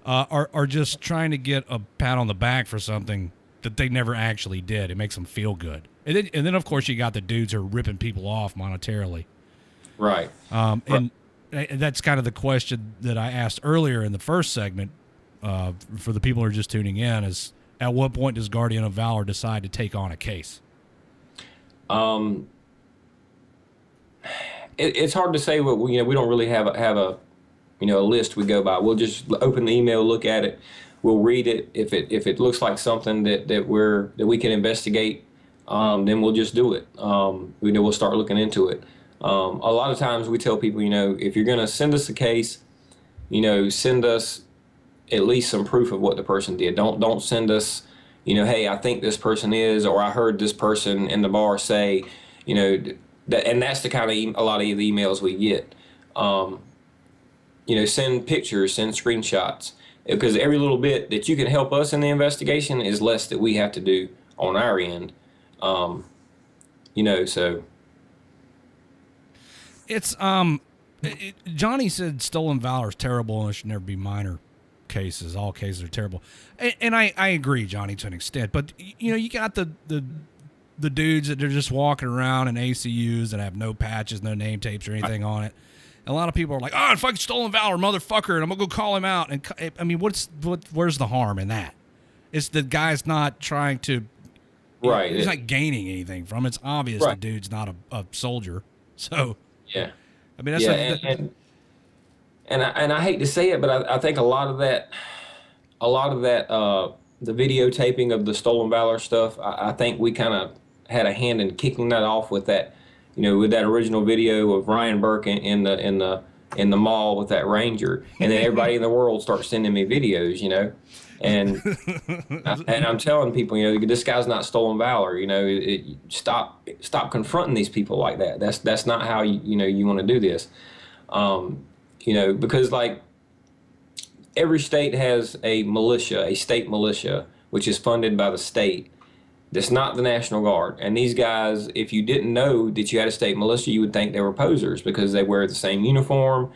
are just trying to get a pat on the back for something that they never actually did. It makes them feel good. And then of course, you got the dudes who are ripping people off monetarily. Right. And that's kind of the question that I asked earlier in the first segment for the people who are just tuning in is, at what point does Guardian of Valor decide to take on a case? It's hard to say. We don't really have a list we go by. We'll just open the email, look at it, we'll read it. If it looks like something that we can investigate, then we'll just do it. We'll start looking into it. A lot of times we tell people, if you're going to send us a case, send us at least some proof of what the person did. Don't send us, hey, I think this person is, or I heard this person in the bar say, that, and that's the kind of a lot of the emails we get. Send pictures, send screenshots, because every little bit that you can help us in the investigation is less that we have to do on our end. So it's Johnny said stolen valor is terrible and it should never be minor cases. All cases are terrible, and I agree, Johnny, to an extent. But you got the dudes that are just walking around in ACUs that have no patches, no name tapes or anything on it. A lot of people are like, "Oh, fucking stolen valor, motherfucker," and I'm gonna go call him out. And I mean, where's the harm in that? It's the guy's not trying to, right? He's not gaining anything from it. It's obvious the dude's not a soldier. So yeah, I mean, that's and I hate to say it, but I think a lot of that, the videotaping of the stolen valor stuff, I think we kind of had a hand in kicking that off with that, with that original video of Ryan Burke in the mall with that Ranger, and then everybody in the world starts sending me videos, and I'm telling people, this guy's not stolen valor, stop confronting these people like that. That's not how you want to do this. Because like every state has a militia, a state militia, which is funded by the state. That's not the National Guard. And these guys, if you didn't know that you had a state militia, you would think they were posers because they wear the same uniform,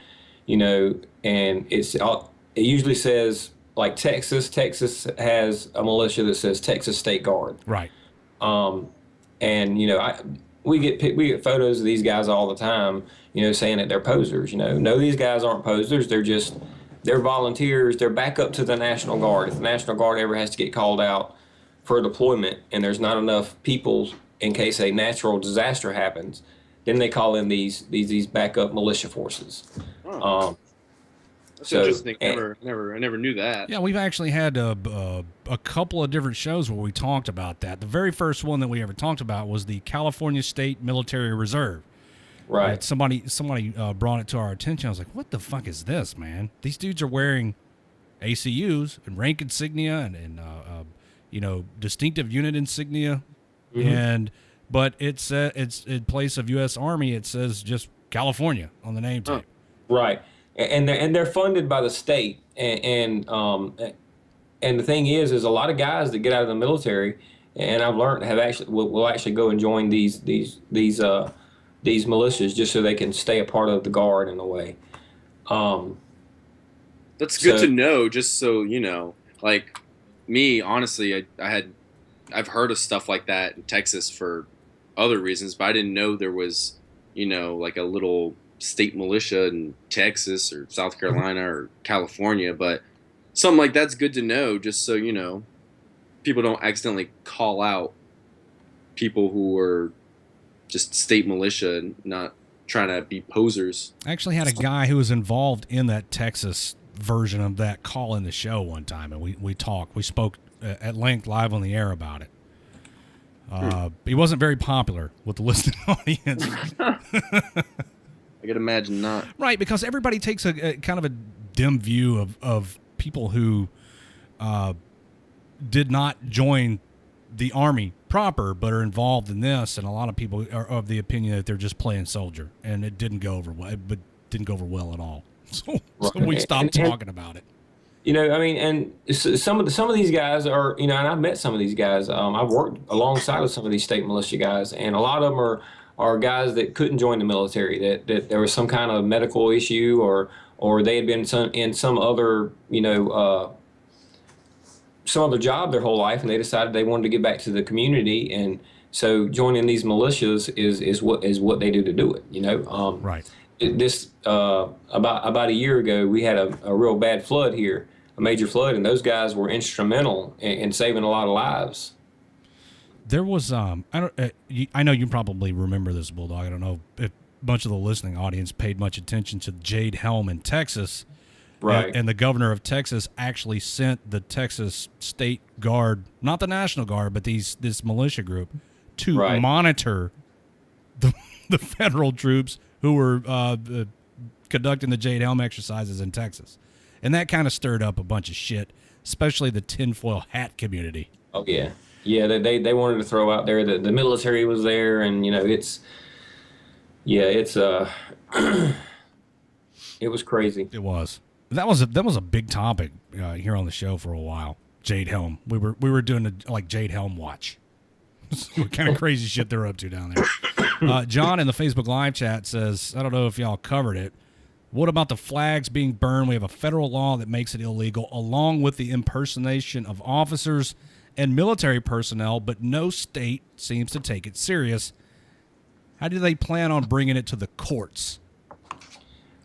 and it usually says like Texas has a militia that says Texas State Guard. Right. We get photos of these guys all the time, saying that they're posers. No, these guys aren't posers. They're volunteers. They're backup to the National Guard. If the National Guard ever has to get called out for a deployment and there's not enough people in case a natural disaster happens, then they call in these backup militia forces. Oh. That's interesting. I never knew that. Yeah, we've actually had a couple of different shows where we talked about that. The very first one that we ever talked about was the California State Military Reserve. Right. Somebody brought it to our attention. I was like, what the fuck is this, man? These dudes are wearing ACUs and rank insignia and distinctive unit insignia. Mm-hmm. But it's in place of U.S. Army, it says just California on the name tape. Right. And they're funded by the state, and the thing is a lot of guys that get out of the military, and I've learned will actually go and join these militias just so they can stay a part of the Guard in a way. That's good to know. Just so like me, honestly, I've heard of stuff like that in Texas for other reasons, but I didn't know there was like a little state militia in Texas or South Carolina or California, but something like that's good to know just so people don't accidentally call out people who are just state militia and not trying to be posers. I actually had a guy who was involved in that Texas version of that call in the show one time, and we spoke at length live on the air about it. He wasn't very popular with the listening audience. I could imagine not. Right, because everybody takes a kind of a dim view of people who did not join the Army proper, but are involved in this, and a lot of people are of the opinion that they're just playing soldier, and it didn't go over well. But didn't go over well at all. So we stopped talking about it. You know, I mean, and some of these guys are, you know, and I've met some of these guys. I've worked alongside with some of these state militia guys, and a lot of them are guys that couldn't join the military, that there was some kind of medical issue, or they had been in some other, you know, some other job their whole life, and they decided they wanted to get back to the community, and so joining these militias is what they do to do it. You know, right. About a year ago, we had a real bad flood here, a major flood, and those guys were instrumental in saving a lot of lives. There was I know you probably remember this, Bulldog. I don't know if a bunch of the listening audience paid much attention to Jade Helm in Texas. Right. And the governor of Texas actually sent the Texas State Guard, not the National Guard, but this militia group, to monitor the federal troops who were conducting the Jade Helm exercises in Texas. And that kind of stirred up a bunch of shit, especially the tinfoil hat community. Oh, yeah. Yeah, they wanted to throw out there that the military was there, and, you know, it was crazy. It was. That was a big topic here on the show for a while. Jade Helm. We were doing like Jade Helm watch. What kind of crazy shit they're up to down there. John in the Facebook live chat says, I don't know if y'all covered it. What about the flags being burned? We have a federal law that makes it illegal, along with the impersonation of officers and military personnel, but no state seems to take it serious. How do they plan on bringing it to the courts?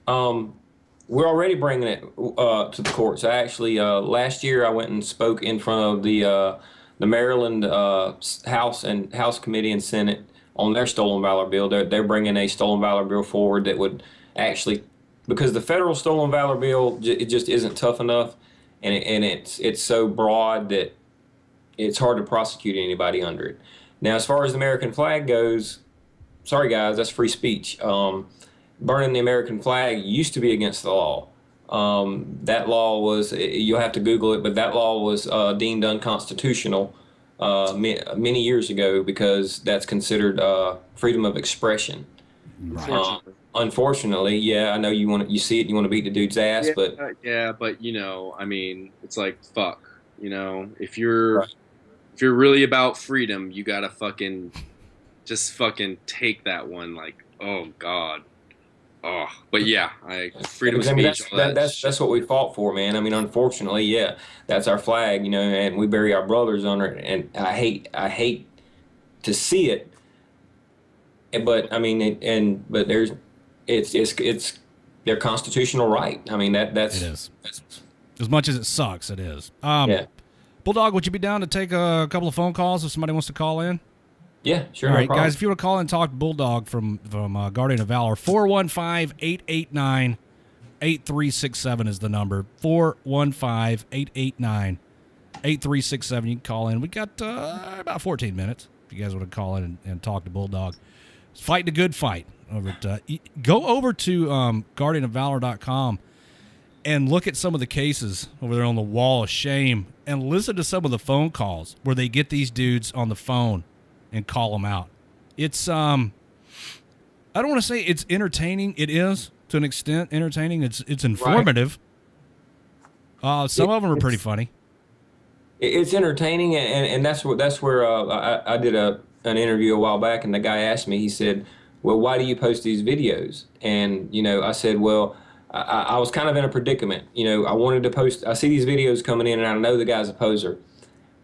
We're already bringing it to the courts. I actually, last year I went and spoke in front of the Maryland House Committee and Senate on their Stolen Valor bill. They're bringing a Stolen Valor bill forward that would actually, because the federal Stolen Valor bill, it just isn't tough enough, and it's so broad that it's hard to prosecute anybody under it. Now, as far as the American flag goes, sorry guys, that's free speech. Burning the American flag used to be against the law. That law was, you'll have to Google it, but that law was deemed unconstitutional many years ago because that's considered freedom of expression. Right. Unfortunately, yeah, I know you see it, you want to beat the dude's ass, but you know, I mean, it's like fuck, you know, if you're really about freedom, you gotta just take that one, like, oh God. Oh, but yeah, freedom of speech. That's what we fought for, man. I mean, unfortunately, yeah, that's our flag, you know, and we bury our brothers under it. And I hate to see it, but I mean, but it's their constitutional right. I mean, that's it is. As much as it sucks, it is. Yeah. Bulldog, would you be down to take a couple of phone calls if somebody wants to call in? Yeah, sure. All right, guys, if you want to call and talk Bulldog from Guardian of Valor, 415-889-8367 is the number. 415-889-8367. You can call in. We got about 14 minutes if you guys want to call in and talk to Bulldog. He's fighting a good fight. Go over to guardianofvalor.com and look at some of the cases over there on the wall of shame and listen to some of the phone calls where they get these dudes on the phone and call them out. It's I don't want to say it's entertaining. It is to an extent entertaining. It's informative. Right. Some of them are pretty funny. It's entertaining, and that's where I did an interview a while back, and the guy asked me. He said, "Well, why do you post these videos?" And you know, I said, "Well, I was kind of in a predicament. You know, I wanted to post. I see these videos coming in, and I know the guy's a poser,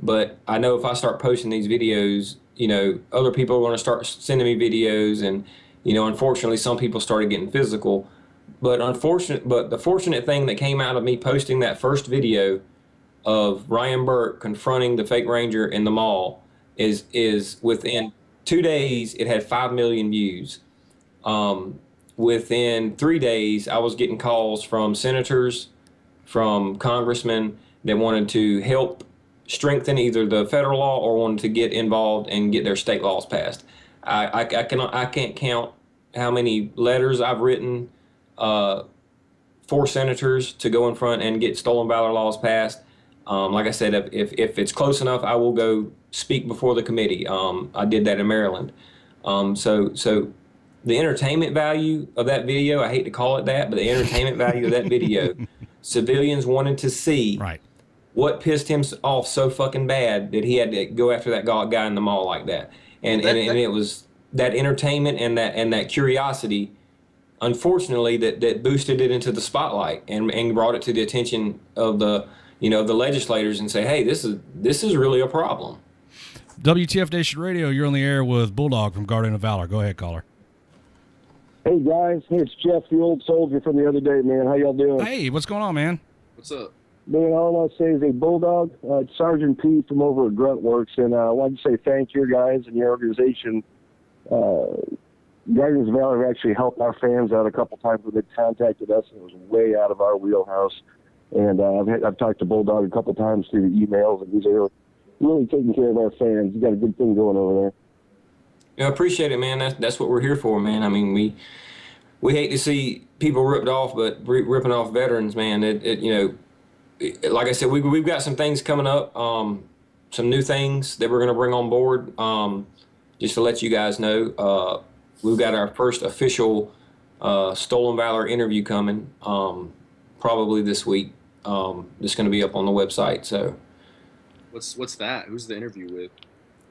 but I know if I start posting these videos, you know, other people are going to start sending me videos, and you know, unfortunately, some people started getting physical. But the fortunate thing that came out of me posting that first video of Ryan Burke confronting the fake ranger in the mall is within 2 days it had 5 million views. Within 3 days, I was getting calls from senators, from congressmen that wanted to help strengthen either the federal law or wanted to get involved and get their state laws passed. I can't count how many letters I've written for senators to go in front and get stolen valor laws passed. Like I said, if it's close enough, I will go speak before the committee. I did that in Maryland. So the entertainment value of that video, I hate to call it that, but the entertainment value of that video, civilians wanted to see what pissed him off so fucking bad that he had to go after that guy in the mall like that. And it was that entertainment and that curiosity, unfortunately, that boosted it into the spotlight and brought it to the attention of the legislators and say, hey, this is really a problem. WTF Nation Radio, you're on the air with Bulldog from Guardian of Valor. Go ahead, caller. Hey, guys. Hey, it's Jeff, the old soldier from the other day, man. How y'all doing? Hey, what's going on, man? What's up? Man, all I want to say is, hey, Bulldog, Sergeant P from over at Gruntworks, and I wanted to say thank you guys and your organization. Guardians of Valor actually helped our fans out a couple times when they contacted us, and it was way out of our wheelhouse. And I've talked to Bulldog a couple times through the emails, and he's really taking care of our fans. He's got a good thing going over there. Yeah, I appreciate it, man. That's what we're here for, man. I mean, we hate to see people ripped off, but ripping off veterans, man. Like I said, we've got some things coming up, some new things that we're going to bring on board. Just to let you guys know, we've got our first official Stolen Valor interview coming, probably this week. It's going to be up on the website. So, what's that? Who's the interview with?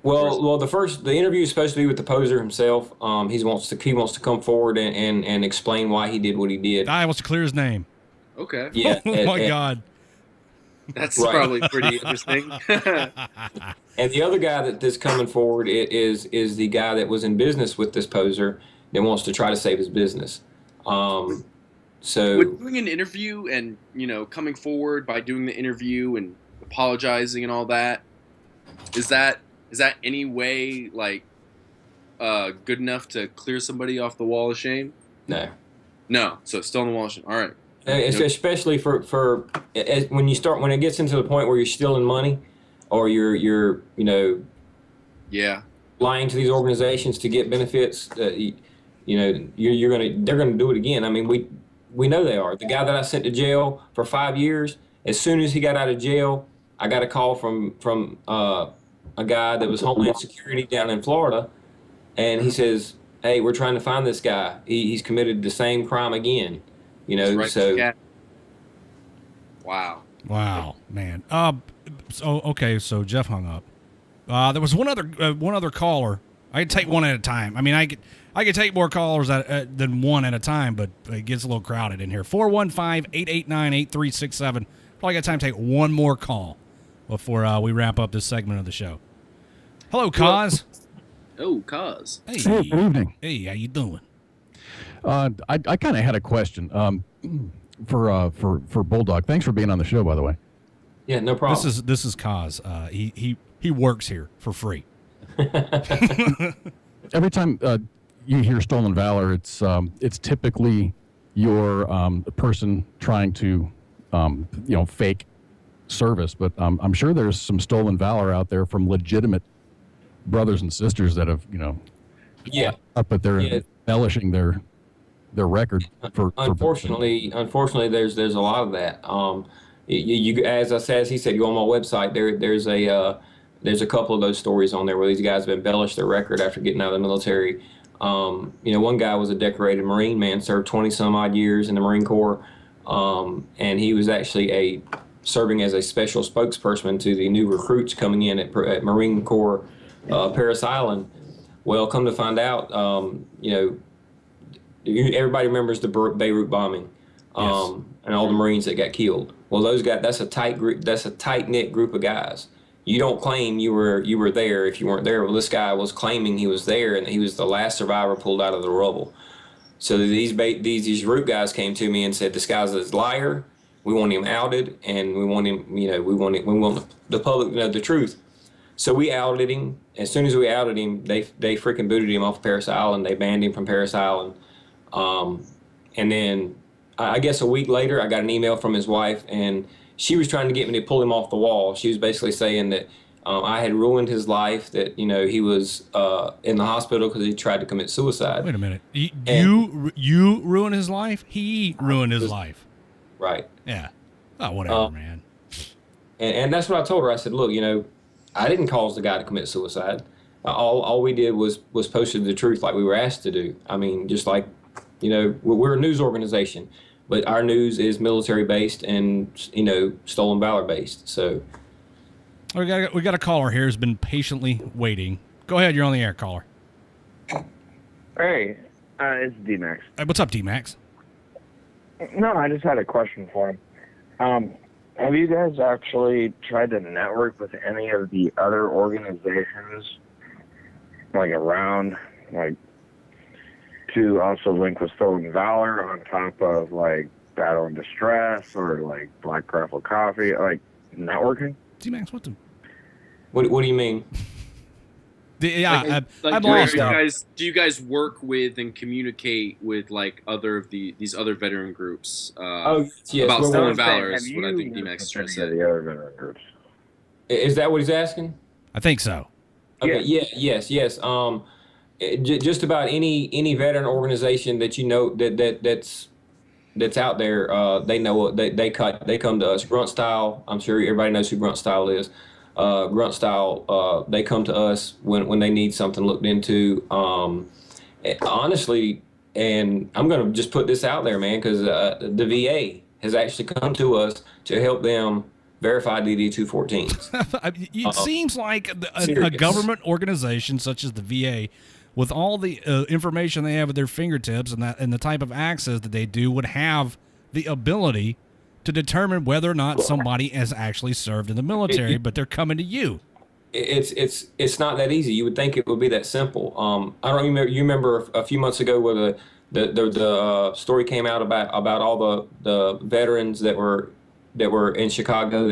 Well, the interview is supposed to be with the poser himself. He wants to come forward and explain why he did what he did. I wants to clear his name. Okay. Yeah. Oh my God. That's probably pretty interesting. And the other guy that's coming forward is the guy that was in business with this poser that wants to try to save his business. So with doing an interview and coming forward by doing the interview and apologizing and all that, is that any way like good enough to clear somebody off the wall of shame? No. So still on the wall of shame. All right. Especially for when it gets into the point where you're stealing money, or you're lying to these organizations to get benefits, they're gonna do it again. I mean, we know they are. The guy that I sent to jail for 5 years, as soon as he got out of jail, I got a call from a guy that was Homeland Security down in Florida, and he says, "Hey, we're trying to find this guy. He's committed the same crime again." Wow, man. So Jeff hung up. There was one other caller. I could take one at a time. I mean, I could take more callers than one at a time, but it gets a little crowded in here. 415-889-8367. Probably got time to take one more call before we wrap up this segment of the show. Hello, Kaz. Oh, Kaz. Hey, good evening. Hey, how you doing? I kind of had a question for Bulldog. Thanks for being on the show, by the way. Yeah, no problem. This is Kaz. He works here for free. Every time you hear Stolen Valor, it's typically your person trying to fake service, but I'm sure there's some Stolen Valor out there from legitimate brothers and sisters that have up, but they're embellishing their record for unfortunately there's a lot of that. You as he said, go on my website. There's a couple of those stories on there where these guys have embellished their record after getting out of the military. One guy was a decorated Marine, man, served 20 some odd years in the Marine Corps, and he was actually serving as a special spokesperson to the new recruits coming in at Marine Corps Parris Island. Well, come to find out, everybody remembers the Beirut bombing, and all the Marines that got killed. Well, those guys, that's a tight group. That's a tight-knit group of guys. You don't claim you were there if you weren't there. Well, this guy was claiming he was there, and he was the last survivor pulled out of the rubble. So these root guys came to me and said, "This guy's a liar. We want him outed, and we want him. We want the public to know the truth." So we outed him. As soon as we outed him, they freaking booted him off Parris Island. They banned him from Parris Island. And then I guess a week later, I got an email from his wife, and she was trying to get me to pull him off the wall. She was basically saying that I had ruined his life, that, you know, he was in the hospital because he tried to commit suicide. Wait a minute. You ruined his life? He ruined his life. Right. Yeah. Oh, whatever, man. And that's what I told her. I said, look, you know, I didn't cause the guy to commit suicide. All we did was posted the truth like we were asked to do. I mean, just like, you know, we're a news organization, but our news is military based and, you know, stolen valor based. So we got a caller here who's been patiently waiting. Go ahead, you're on the air, caller. Hey, it's D-Max. What's up, D-Max? No, I just had a question for him. Have you guys actually tried to network with any of the other organizations, like around, like, to also link with Stolen Valor on top of, like, Battle and Distress or, like, Black Rifle Coffee, like, networking? D-Max, what do you mean? I'm lost. Do you guys work with and communicate with like these other veteran groups? Yes. About Stolen Valor Have is what I think D-Max is trying to say. The other veteran groups. Is that what he's asking? I think so. Okay. Yeah. Yes. Just about any veteran organization that you know that's out there, they know they come to us. Grunt Style, I'm sure everybody knows who Grunt Style is. Grunt Style, they come to us when they need something looked into. Honestly, and I'm going to just put this out there, man, because the VA has actually come to us to help them verify DD-214s. It seems like a government organization such as the VA, with all the information they have at their fingertips and the type of access that they do, would have the ability to determine whether or not somebody has actually served in the military, but they're coming to you. It's not that easy. You would think it would be that simple. I don't remember. You remember a few months ago where the story came out about all the veterans that were in Chicago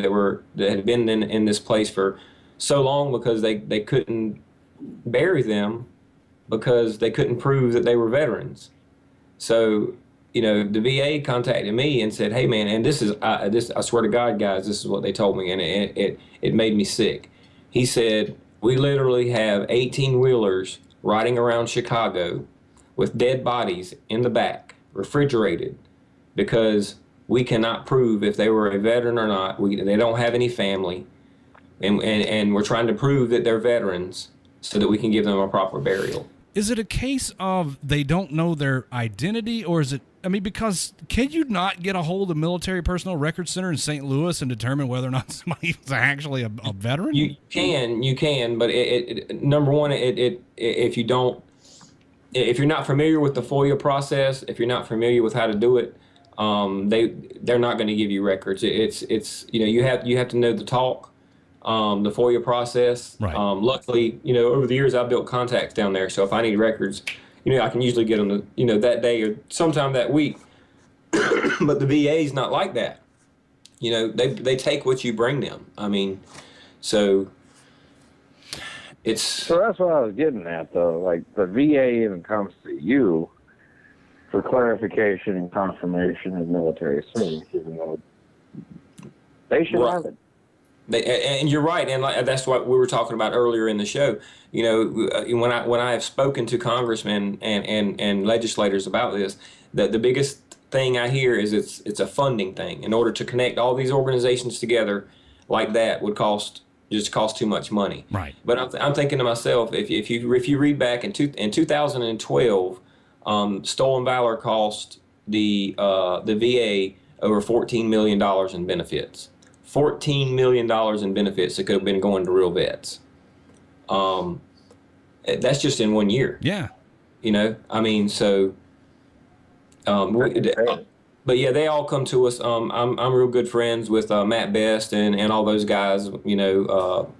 that had been in this place for so long because they couldn't bury them because they couldn't prove that they were veterans. So, you know, the VA contacted me and said, "Hey, man," and this I swear to God, guys, this is what they told me, and it made me sick. He said, "We literally have 18-wheelers riding around Chicago with dead bodies in the back, refrigerated, because we cannot prove if they were a veteran or not. They don't have any family, and we're trying to prove that they're veterans so that we can give them a proper burial." Is it a case of they don't know their identity, or is it, I mean, because can you not get a hold of the Military Personnel Records Center in St. Louis and determine whether or not somebody is actually a veteran? You can, but number one, if you're not familiar with the FOIA process, if you're not familiar with how to do it, they're not going to give you records. It's you know, you have to know the talk. The FOIA process. Right. Luckily, you know, over the years I've built contacts down there, so if I need records, you know, I can usually get them, you know, that day or sometime that week. But the VA's not like that. You know, they take what you bring them. I mean, so that's what I was getting at, though. Like, the VA even comes to you for clarification and confirmation of military service, even though they should have it. And you're right, and that's what we were talking about earlier in the show. You know, when I have spoken to congressmen and legislators about this, that the biggest thing I hear is it's a funding thing. In order to connect all these organizations together like that would cost too much money. Right. But I'm thinking to myself, if you read back in 2012, Stolen Valor cost the VA over $14 million in benefits. $14 million in benefits that could have been going to real vets. That's just in 1 year. Yeah. You know, I mean, so, but yeah, they all come to us. I'm real good friends with Matt Best and all those guys, you know,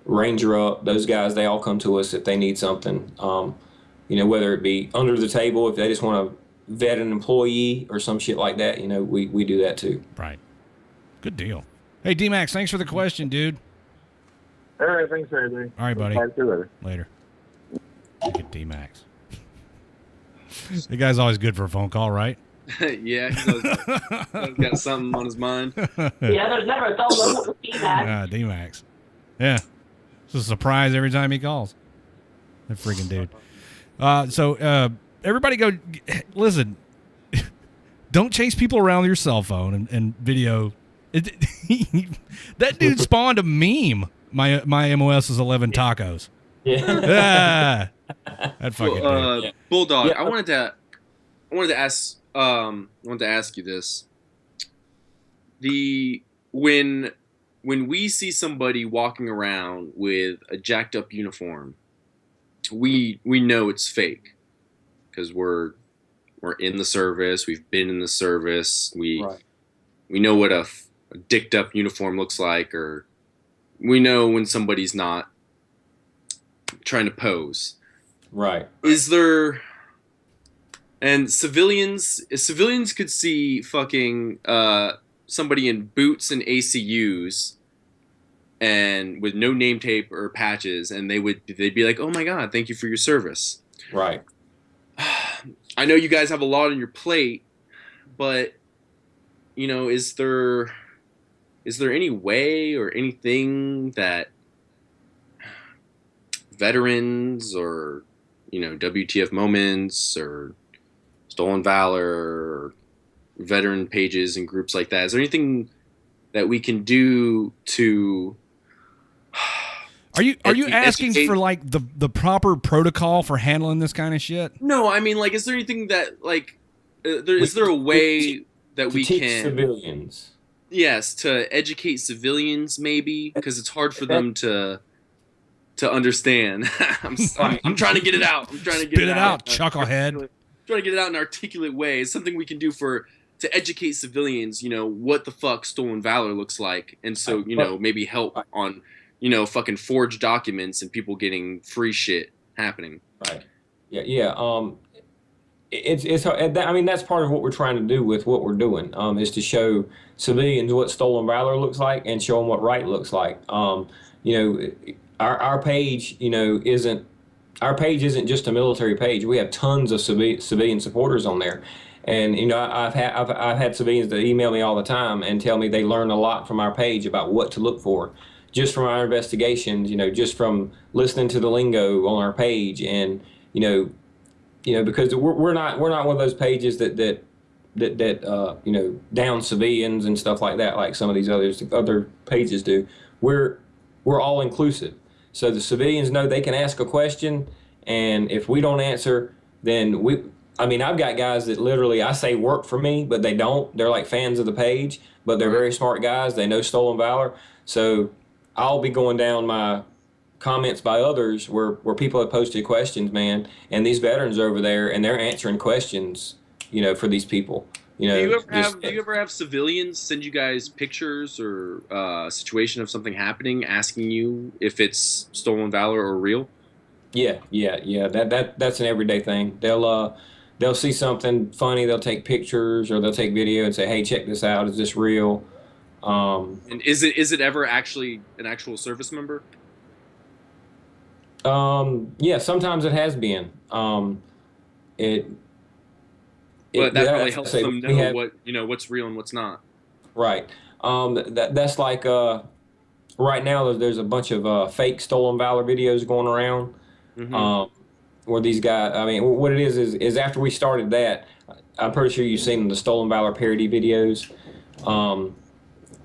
Ranger Up, those guys, they all come to us if they need something. You know, whether it be under the table, if they just want to vet an employee or some shit like that, you know, we do that too. Right. Good deal. Hey, D-Max, thanks for the question, dude. All right, thanks for everything. All right, buddy. Talk to you later. Look at D-Max. The guy's always good for a phone call, right? Yeah, he's always got something on his mind. Yeah, there's never a dull moment with D-Max. D-Max. Yeah. It's a surprise every time he calls. That freaking dude. So everybody go, listen, don't chase people around with your cell phone and video. That dude spawned a meme. My MOS is 11 tacos. Yeah. That fucking dude. Bulldog, I wanted to ask you this. When we see somebody walking around with a jacked up uniform, we know it's fake because we're in the service. We've been in the service. We know what a dicked up uniform looks like, or we know when somebody's not trying to pose. Right. And civilians could see fucking somebody in boots and ACUs and with no name tape or patches, and they'd be like, "Oh my God, thank you for your service." Right. I know you guys have a lot on your plate, but is there any way or anything that veterans or WTF Moments or Stolen Valor or veteran pages and groups like that, is there anything that we can do to Are you asking for like the proper protocol for handling this kind of shit? No, I mean, like, is there anything that is there a way that we teach can civilians? Yes, to educate civilians, maybe, because it's hard for them to understand. I'm trying to get it out. I'm trying to get Spit it out, chucklehead. Trying to get it out in an articulate way. It's something we can do to educate civilians, what the fuck Stolen Valor looks like, and so maybe help on fucking forged documents and people getting free shit happening. Right. Yeah. It's I mean, that's part of what we're trying to do with what we're doing. Is to show civilians what Stolen Valor looks like and show them what right looks like. Our page, isn't just a military page. We have tons of civilian supporters on there. And I've had civilians that email me all the time and tell me they learn a lot from our page about what to look for, just from our investigations. Just from listening to the lingo on our page, and because we're not one of those pages that down civilians and stuff like that, like some of these other pages do. We're all inclusive, so the civilians know they can ask a question, and if we don't answer, then I've got guys that literally I say work for me, but they don't. They're like fans of the page, but they're very smart guys. They know Stolen Valor. So I'll be going down my comments by others where people have posted questions, man, and these veterans over there, and they're answering questions, for these people. Do you ever have civilians send you guys pictures or a situation of something happening, asking you if it's Stolen Valor or real? Yeah. That's an everyday thing. They'll see something funny, they'll take pictures or they'll take video and say, "Hey, check this out. Is this real?" And is it ever actually an actual service member? Yeah, sometimes it has been. But that probably helps them know what's real and what's not. Right. That's like right now there's a bunch of fake Stolen Valor videos going around. Mm-hmm. Where these guys, what it is after we started that, I'm pretty sure you've seen the Stolen Valor parody videos.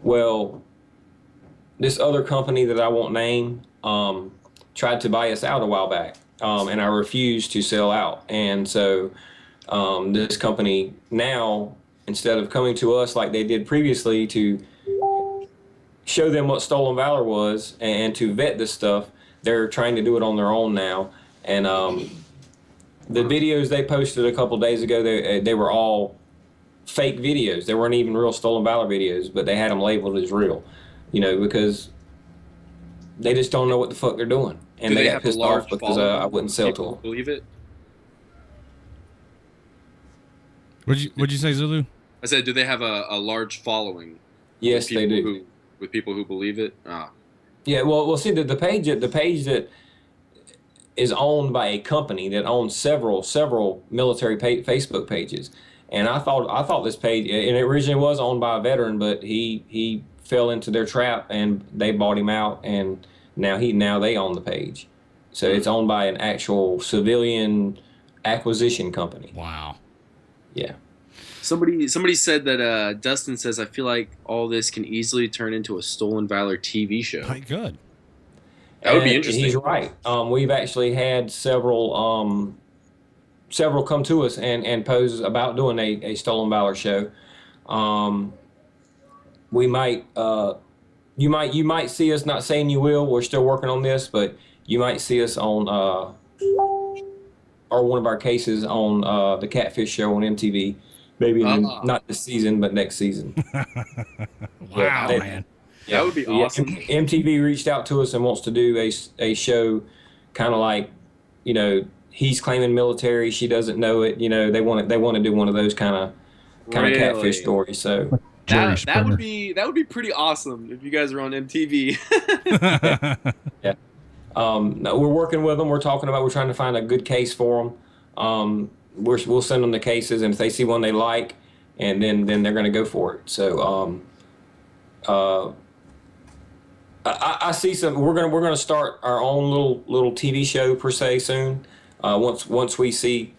Well, this other company that I won't name tried to buy us out a while back, and I refused to sell out. And so this company now, instead of coming to us like they did previously to show them what Stolen Valor was and to vet this stuff, they're trying to do it on their own now. And the videos they posted a couple days ago, they were all fake videos. They weren't even real Stolen Valor videos, but they had them labeled as real, because they just don't know what the fuck they're doing. And they got pissed off because I wouldn't sell to them. Believe it? What'd you say, Zulu? I said, do they have a large following? Yes, they do. With people who believe it? Yeah, well, see, the page that is owned by a company that owns several military Facebook pages, And I thought this page, and it originally was owned by a veteran, but he fell into their trap and they bought him out, and now they own the page. So it's owned by an actual civilian acquisition company. Wow. Yeah. Somebody said that Dustin says, I feel like all this can easily turn into a Stolen Valor TV show. Good. That would be interesting. He's right. We've actually had several come to us and pose about doing a Stolen Valor show. We might, you might see us, not saying you will, we're still working on this, but you might see us on, or one of our cases on the Catfish Show on MTV. Maybe not this season, but next season. Wow, man. Yeah, that would be awesome. MTV reached out to us and wants to do a show kind of like, he's claiming military, she doesn't know it. They want to do one of those kind of catfish stories. So that would be pretty awesome if you guys were on MTV. Yeah. No, we're working with them. We're trying to find a good case for them. We'll send them the cases, and if they see one they like, and then they're going to go for it. So I see some. We're gonna start our own little TV show per se soon. Once we see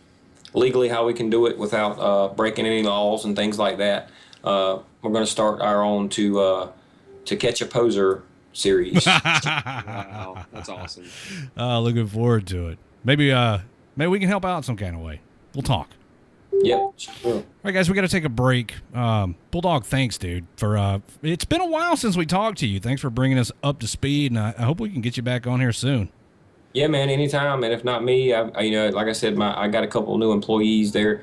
legally how we can do it without breaking any laws and things like that, we're gonna start our own to catch a poser series. Wow, that's awesome. Looking forward to it. Maybe we can help out some kind of way. We'll talk. Yep, sure. All right, guys, we got to take a break. Bulldog, thanks, dude. It's been a while since we talked to you. Thanks for bringing us up to speed, and I hope we can get you back on here soon. Yeah, man, anytime. And if not me, like I said, I got a couple of new employees. They're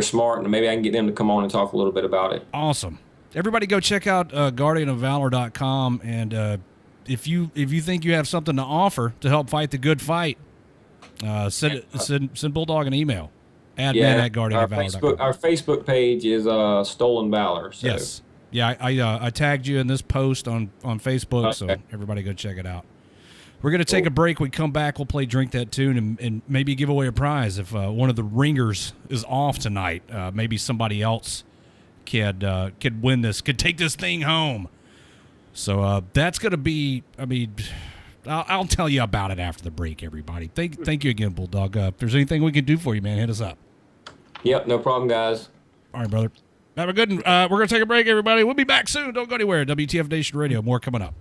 smart, and maybe I can get them to come on and talk a little bit about it. Awesome. Everybody, go check out guardianofvalor.com, and if you think you have something to offer to help fight the good fight, send Bulldog an email. Admin at guardianofvalor.com. Our Facebook page is Stolen Valor. So. Yes. Yeah, I tagged you in this post on Facebook, so everybody go check it out. We're going to take a break. We come back, we'll play Drink That Tune and maybe give away a prize if one of the ringers is off tonight. Maybe somebody else could win this, could take this thing home. So that's going to be, I'll tell you about it after the break, everybody. Thank you again, Bulldog. If there's anything we can do for you, man, hit us up. Yep, no problem, guys. All right, brother. Have a good one. We're going to take a break, everybody. We'll be back soon. Don't go anywhere. WTF Nation Radio. More coming up.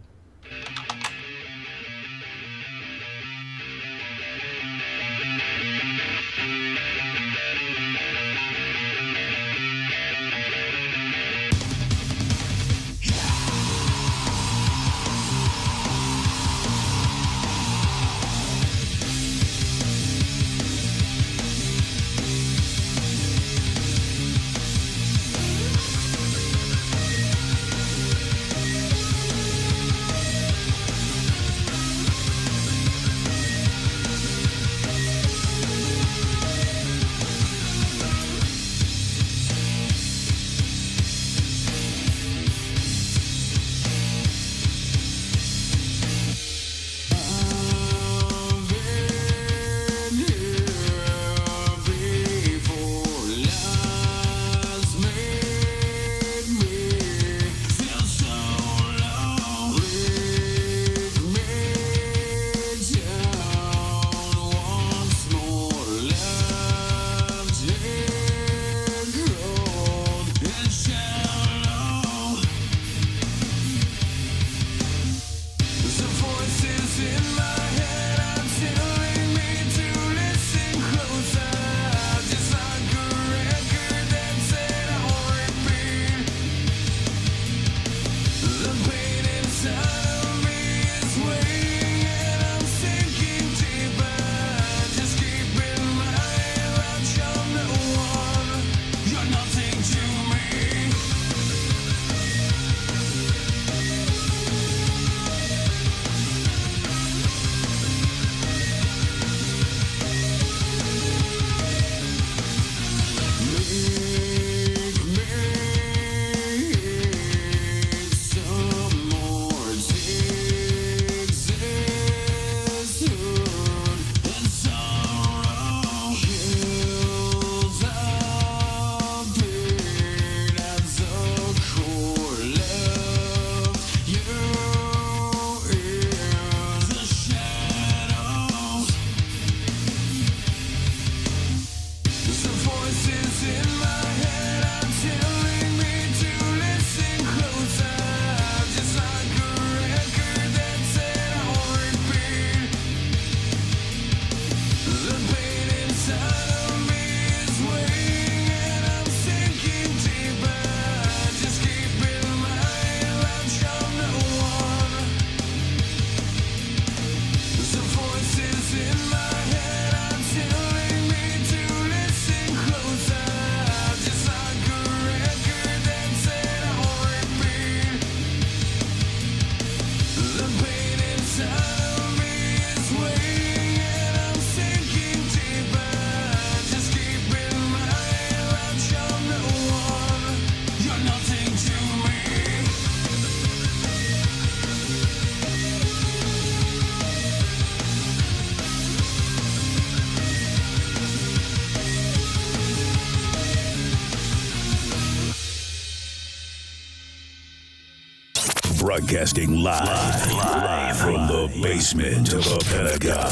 Broadcasting live from the basement of the Pentagon.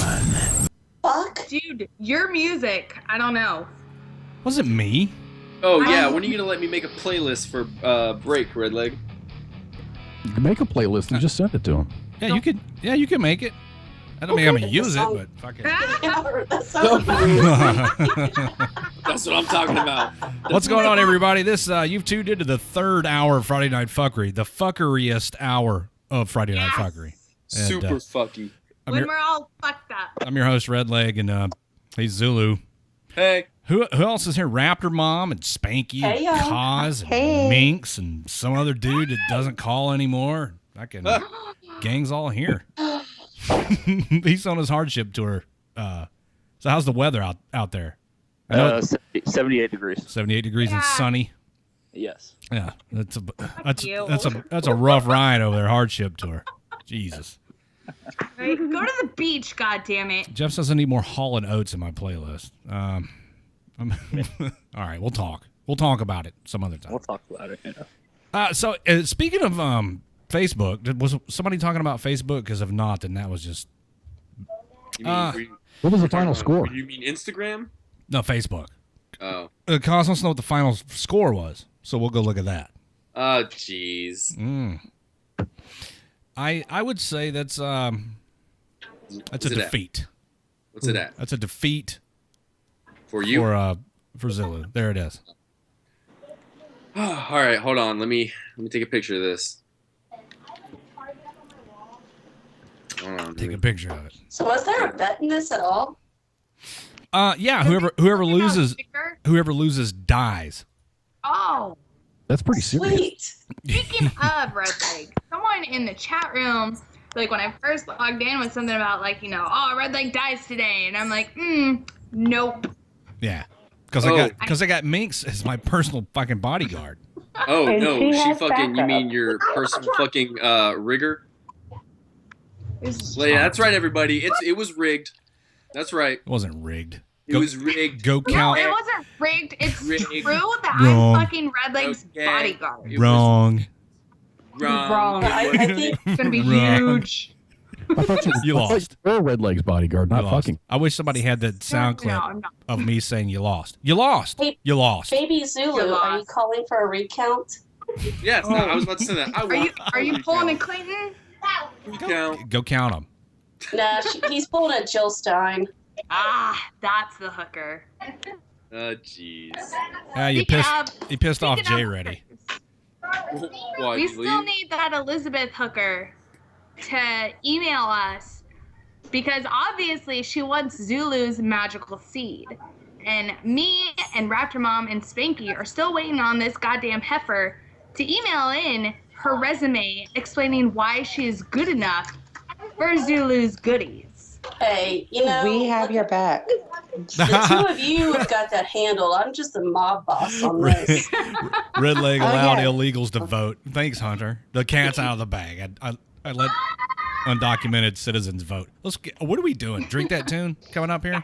Fuck. Dude, your music, I don't know. Was it me? Oh, yeah. When are you going to let me make a playlist for break, Redleg? You can make a playlist and just send it to him. Yeah, you could. Yeah, you can make it. I don't mean I'm gonna use it, but fuck it. That's what I'm talking about. What's going on, everybody? This you've tuned into the third hour of Friday Night Fuckery, the fuckeriest hour of Friday Night Fuckery. Super fucky. When we're all fucked up. I'm your host, Redleg, and he's Zulu. Hey. Who else is here? Raptor Mom and Spanky and Kaz and Minx and some other dude that doesn't call anymore. Fucking gang's all here. He's on his hardship tour. So how's the weather out there? 78 degrees. 78 degrees and sunny. Yes. Yeah, that's a rough ride over there. Hardship tour. Jesus. Right, go to the beach, goddammit. Jeff says I need more Hall and Oates in my playlist. All right, we'll talk. We'll talk about it some other time. We'll talk about it. So speaking of Facebook, was somebody talking about Facebook? Because if not, then that was just. What was the final score? You mean Instagram? No, Facebook. Oh. Cause wants to know what the final score was, so we'll go look at that. Oh, jeez. I would say that's a defeat. What's it at? That's a defeat. For you? For Zulu. There it is. All right, hold on. Let me take a picture of this. Hold on. Take a picture of it. So was there a bet in this at all? Yeah. Whoever loses dies. Oh. That's pretty serious. Speaking of Redleg, someone in the chat room, like when I first logged in, was something about like, Redleg dies today, and I'm like, nope. Yeah, because I got Minx as my personal fucking bodyguard. Oh no, she fucking. You mean your personal fucking rigger? Yeah, that's right, everybody. It was rigged. That's right. It wasn't rigged. It was rigged. Go count. No, it wasn't rigged. It's rigged. true that Wrong. I'm fucking Redleg's bodyguard. Wrong. Wrong. I think it's gonna be huge. I thought you lost. You're Redleg's bodyguard, not fucking. I wish somebody had that sound clip I'm not. of me saying you lost. You lost. Hey, You lost. Baby Zulu, are you calling for a recount? Yes, no, I was about to say that. Are you pulling a Clinton? Go count them. Nah, he's pulling a Jill Stein. Ah, that's the hooker. Oh, jeez. Yeah, you pissed off Jay Reddy. Why, We you still leave? need that Elizabeth hooker to email us because obviously she wants Zulu's magical seed. And me and Raptor Mom and Spanky are still waiting on this goddamn heifer to email in her resume explaining why she is good enough for Zulu's goodies. Hey, we have your back. The two of you have got that handled. I'm just the mob boss on this. Redleg allowed illegals to vote. Thanks, Hunter. The cat's out of the bag. I let undocumented citizens vote. What are we doing? Drink that tune coming up here?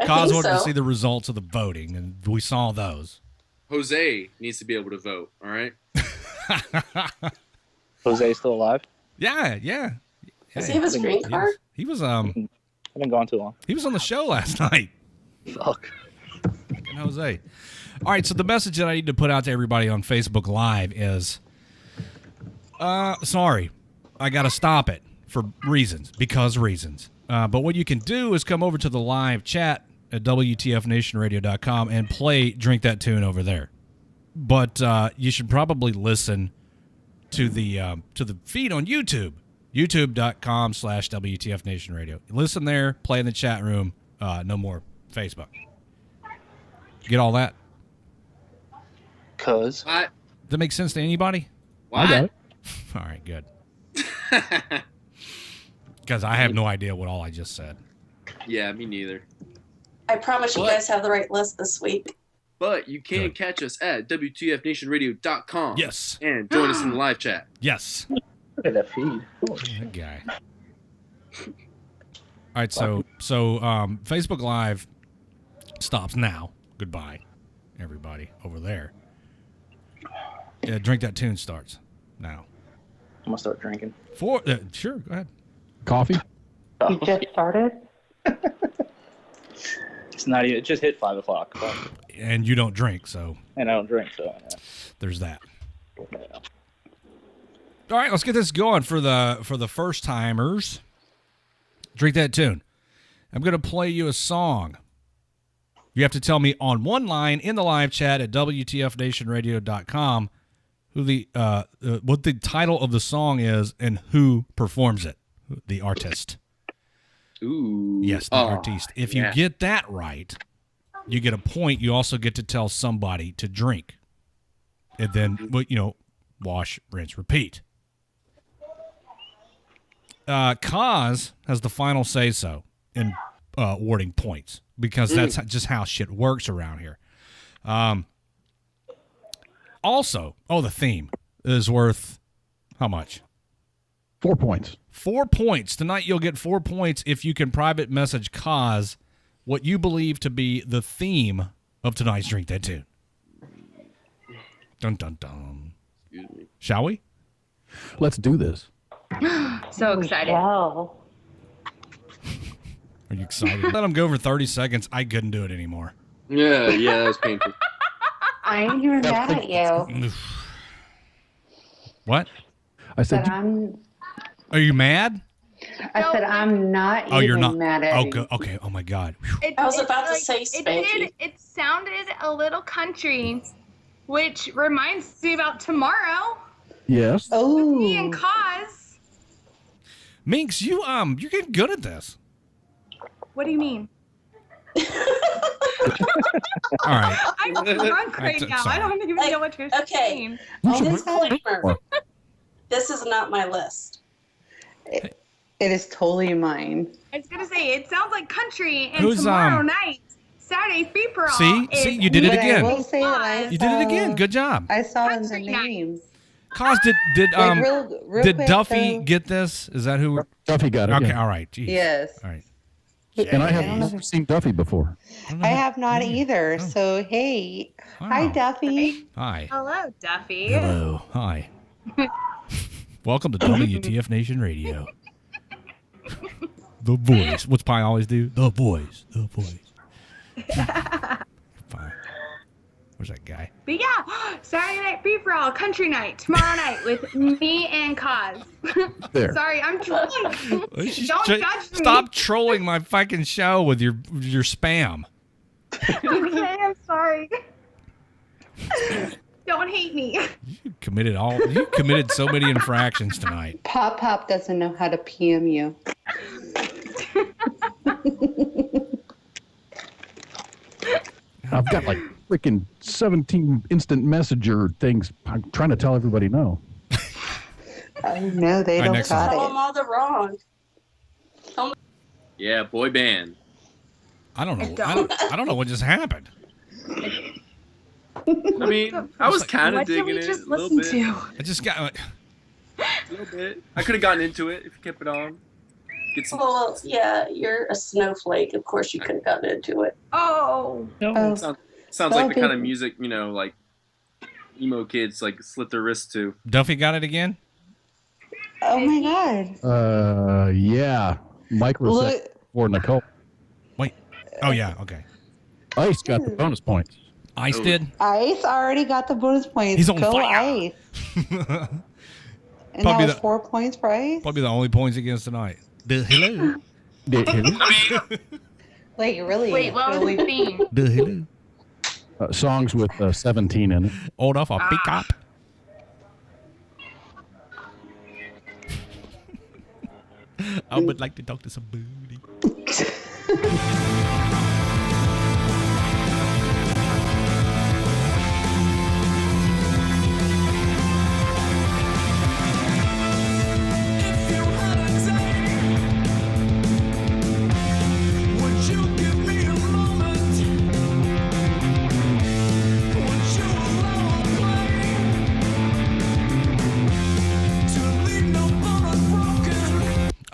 Cause wanted to see the results of the voting, and we saw those. Jose needs to be able to vote. All right. Jose still alive? Yeah. Does he have his green card? He was I've been gone too long. He was on the show last night. Fuck. Fucking Jose. All right, so the message that I need to put out to everybody on Facebook Live is, sorry, I got to stop it for reasons. But what you can do is come over to the live chat at WTFNationRadio.com and play Drink That Tune over there. But you should probably listen to the feed on YouTube. YouTube.com/WTFNationRadio. Listen there, play in the chat room. No more Facebook. Get all that? Cause. What? Does that make sense to anybody? What? I got it. All right, good. Because I have no idea what all I just said. Yeah, me neither. I promise you guys have the right list this week. But you can catch us at WTFNationRadio.com. Yes. And join us in the live chat. Yes. Look at that feed. That guy. All right, so Facebook Live stops now. Goodbye, everybody over there. Yeah, Drink That Tune starts now. gonna start drinking. Sure, go ahead. Coffee? You just started? It's not even. It just hit 5 o'clock. And you don't drink, so. And I don't drink, so. Yeah. There's that. Yeah. All right, let's get this going for the first timers. Drink that tune. I'm going to play you a song. You have to tell me on one line in the live chat at WTFNationRadio.com what the title of the song is and who performs it, the artist. Ooh. Yes, the artiste. If you get that right, you get a point. You also get to tell somebody to drink. And then, wash, rinse, repeat. Kaz has the final say-so in awarding points because that's just how shit works around here. Also, the theme is worth how much? 4 points. 4 points. Tonight you'll get 4 points if you can private message Kaz what you believe to be the theme of tonight's Drink That Tune. Dun, dun, dun. Excuse me. Shall we? Let's do this. So excited. Are you excited? Let him go for 30 seconds. I couldn't do it anymore. Yeah, that was painful. I ain't even mad at you. What? I said, are you mad? I said I'm not you're not mad at you. Okay. Oh my God. I was about to say Spanky. It sounded a little country, which reminds me about tomorrow. Yes. Oh. Me and Kaz. Minx, you're getting good at this. What do you mean? All right. I'm drunk right now. Sorry. I don't even know what you're saying. Disclaimer. This is not my list. It is totally mine. I was gonna say it sounds like country, and Who's, tomorrow night, Saturday free for all. See, you did it again. I will say that You did it again. Good job. I saw it in the names. Cause did real did quick, Duffy though. get this? Is that who? Duffy got it. Okay, yeah. all right. Jeez. Yes. All right. And I have never seen Duffy before. I have not either. So hey, hi Duffy. Hi. Hello, Duffy. Hello. Hi. Welcome to WTF Nation Radio. The voice. What's Pi always do? The voice. The voice. Fine. Where's that guy? But yeah, Saturday night free for all, country night tomorrow night with me and Kaz. There. Sorry, I'm drunk. Don't judge me. Stop trolling my fucking show with your spam. Okay, I'm sorry. Don't hate me. You committed so many infractions tonight. Pop doesn't know how to PM you. I've got like freaking 17 instant messenger things. I'm trying to tell everybody no. I know they All right, don't next got one. Tell them all the wrong. Yeah, boy band. I don't know. I don't know what just happened. I mean, I was kind of What did digging we it just a little listen bit. to? I just got. A little bit. I could have gotten into it if you kept it on. Get some. Well, yeah, you're a snowflake. Of course you could have gotten into it. Oh. Sounds like the kind of music, like emo kids like slit their wrists to. Duffy got it again? Oh my God. Yeah. Micro for Nicole. Wait. Oh yeah. Okay. Ice got the bonus points. Ice did. Ice already got the bonus points. He's on Go fire. Ice. And Probably that was 4 points for Ice? Probably the only points against tonight. Hello. Like, really? Wait, what was the theme? Hello. Songs with 17 in it. Old off a pickup. I would like to talk to some booty.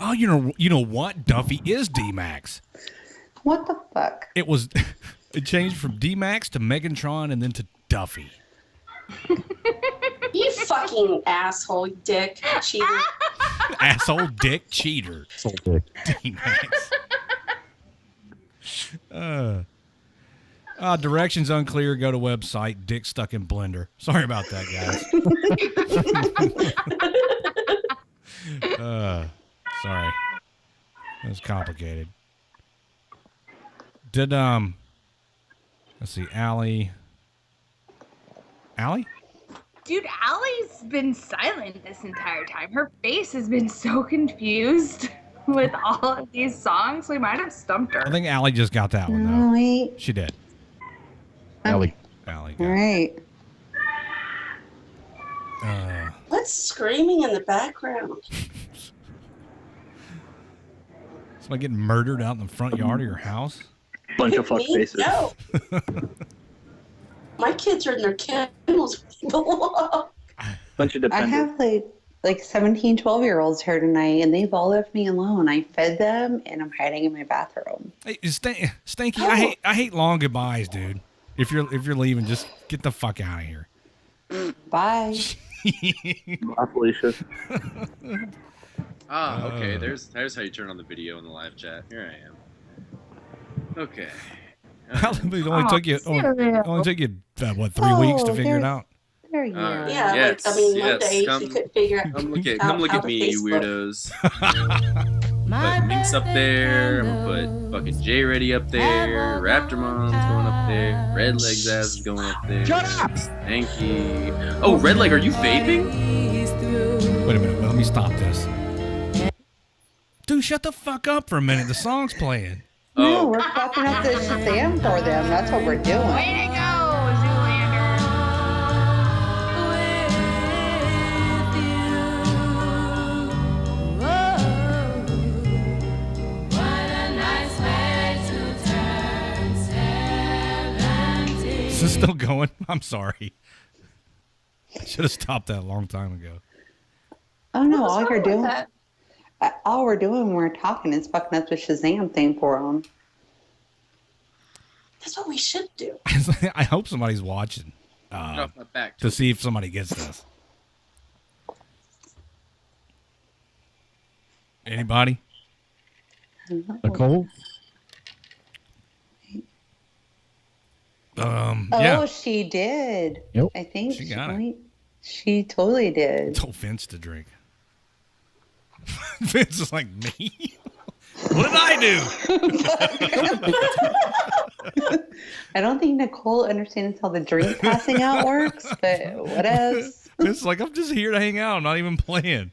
Oh, you know what? Duffy is D-Max. What the fuck? It was. It changed from D-Max to Megantron and then to Duffy. You fucking asshole, dick, cheater. Asshole, dick, cheater. Asshole, dick. Directions unclear. Go to website. Dick stuck in blender. Sorry about that, guys. Sorry. It was complicated. Did let's see, Allie? Dude, Allie's been silent this entire time. Her face has been so confused with all of these songs. We might have stumped her. I think Allie just got that one, though. Wait. She did. Allie. Allie. All right. What's screaming in the background? Somebody getting murdered out in the front yard of your house? Bunch of fuck Me? faces. No. My kids are in their kennels. Bunch of I dependents. have like 17, 12-year-olds here tonight, and they've all left me alone. I fed them, and I'm hiding in my bathroom. Hey, Stinky, I hate long goodbyes, dude. If you're leaving, just get the fuck out of here. Bye. Bye, Felicia. Okay. There's how you turn on the video in the live chat. Here I am. Okay. It only took you 3 weeks to figure it out? There you go. Yeah, Yes, Monday come- she couldn't figure out. Come look how at to me, you Facebook. weirdos. Put Minx up there. I'm gonna put fucking J Ready up there. Raptor Mom's going up there. Redleg's ass is going up there. Shut up! Stanky. Oh, Redleg, are you vaping? Wait a minute. Let me stop this. Dude, shut the fuck up for a minute. The song's playing. No, we're fucking up the Shazam for them. That's what we're doing. Way to go, Zoolander. Is this still going? I'm sorry. I should have stopped that a long time ago. Oh no, What's all wrong you're with doing, that? all we're doing when we're talking is fucking up the Shazam thing for them. That's what we should do. I hope somebody's watching Off my back. to see if somebody gets this. Anybody? Nicole? Yeah. Oh, she did. Yep. I think She got it. She totally did. Told Vince to drink. Vince is like, me? What did I do? I don't think Nicole understands how the drink passing out works, but what else? Vince is like, I'm just here to hang out. I'm not even playing.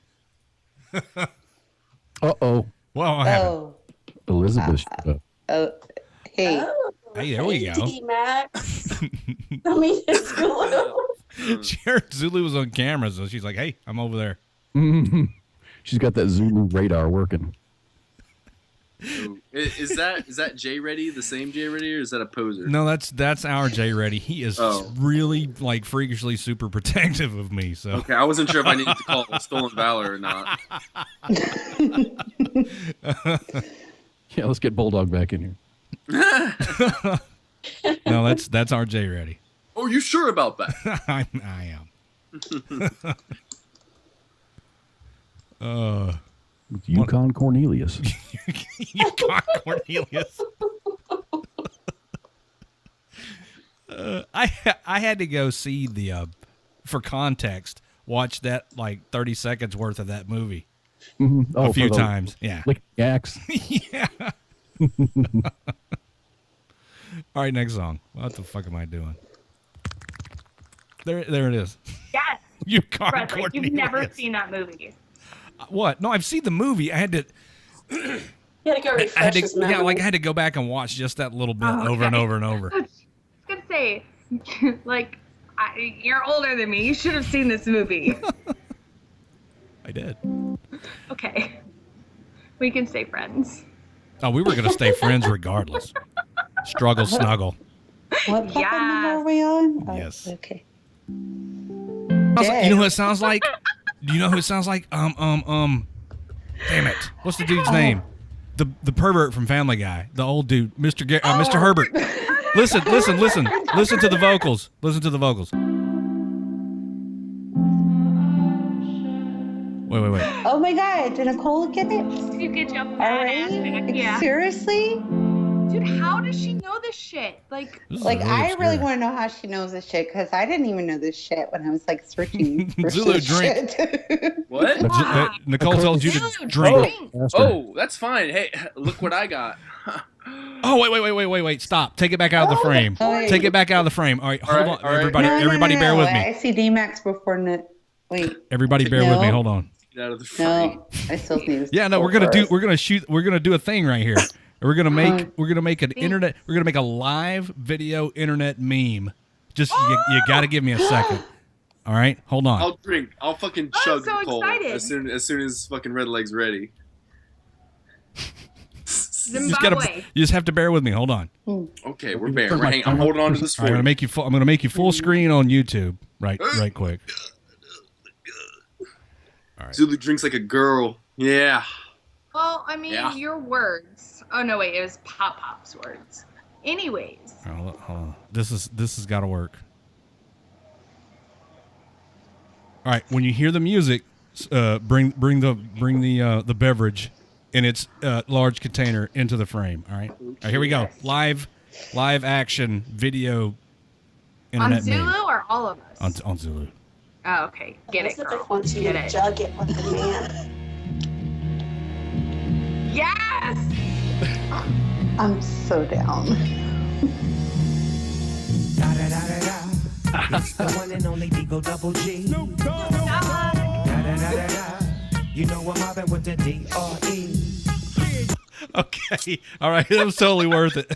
Uh-oh. Well, what happened? Oh, Elizabeth showed up. oh, hey. Oh, Hey, there we go. Max. I mean, it's Zulu. She heard Zulu was on camera, so she's like, hey, I'm over there. She's got that Zulu radar working. Ooh. Is that J Ready the same J Ready, or is that a poser? No, that's our J Ready. He is really like freakishly super protective of me. So Okay, I wasn't sure if I needed to call it Stolen Valor or not. Yeah, let's get Bulldog back in here. No, that's our J Ready. Oh, you sure about that? I am. Yukon Cornelius. Yukon Cornelius. I had to go see the for context, watch that like 30 seconds worth of that movie a few times. Yeah. Lick axe. Yeah. All right, next song. What the fuck am I doing? There it is. Yes. Yukon Redleg, Cornelius. you've never seen that movie. What? No, I've seen the movie. I had to. You had to go refresh his memory. Yeah, like I had to go back and watch just that little bit over and over and over. I was gonna say, like, you're older than me. You should have seen this movie. I did. Okay, we can stay friends. Oh, we were gonna stay friends regardless. Struggle, snuggle. What fucking number are we on? Oh, Yes. Okay. You know who it sounds like? Do you know who it sounds like? Damn it. What's the dude's name? The pervert from Family Guy. The old dude, Mr. Herbert. Listen to the vocals. Listen to the vocals. Wait. Oh my God, did Nicole get it? You get your fat All ass right. back, yeah. Seriously? Dude, how does she know this shit? Like I really want to know how she knows this shit because I didn't even know this shit when I was like searching for Zulu, this drink. shit. What? Nicole tells you to drink. Oh, that's fine. Hey, look what I got. Oh, wait. Stop. Take it back out of the frame. Take it back out of the frame. All right, hold on. Everybody bear with me. I see D-Max before. Wait. Everybody bear with me. Hold on. Get out of the frame. No, I still need to. Yeah, no, we're gonna do a thing right here. We're gonna make a live video internet meme. Just you got to give me a second. All right, hold on. I'll drink. I'll fucking chug so Nicole excited. as soon as fucking Redleg's ready. Zimbabwe. You just have to bear with me. Hold on. Okay, we're bearing. I'm holding on to this for I'm you. gonna make you full screen on YouTube. Right quick. All right. Zulu drinks like a girl. Yeah. Well, I mean, your words. Oh no, wait, it was Pop's words. Anyways. Hold on. This has got to work. All right. When you hear the music, bring the beverage in its large container into the frame. All right. All right, here we go. Live action video. Internet On Zulu meme. or all of us? On Zulu. Oh, okay. Get it, girl. I want you Get to it. jug it like a man. Yes! I'm so down. It's the one and only Digo Double G. You know I'm mobbing with the D-R-E. Okay. All right. That was totally worth it.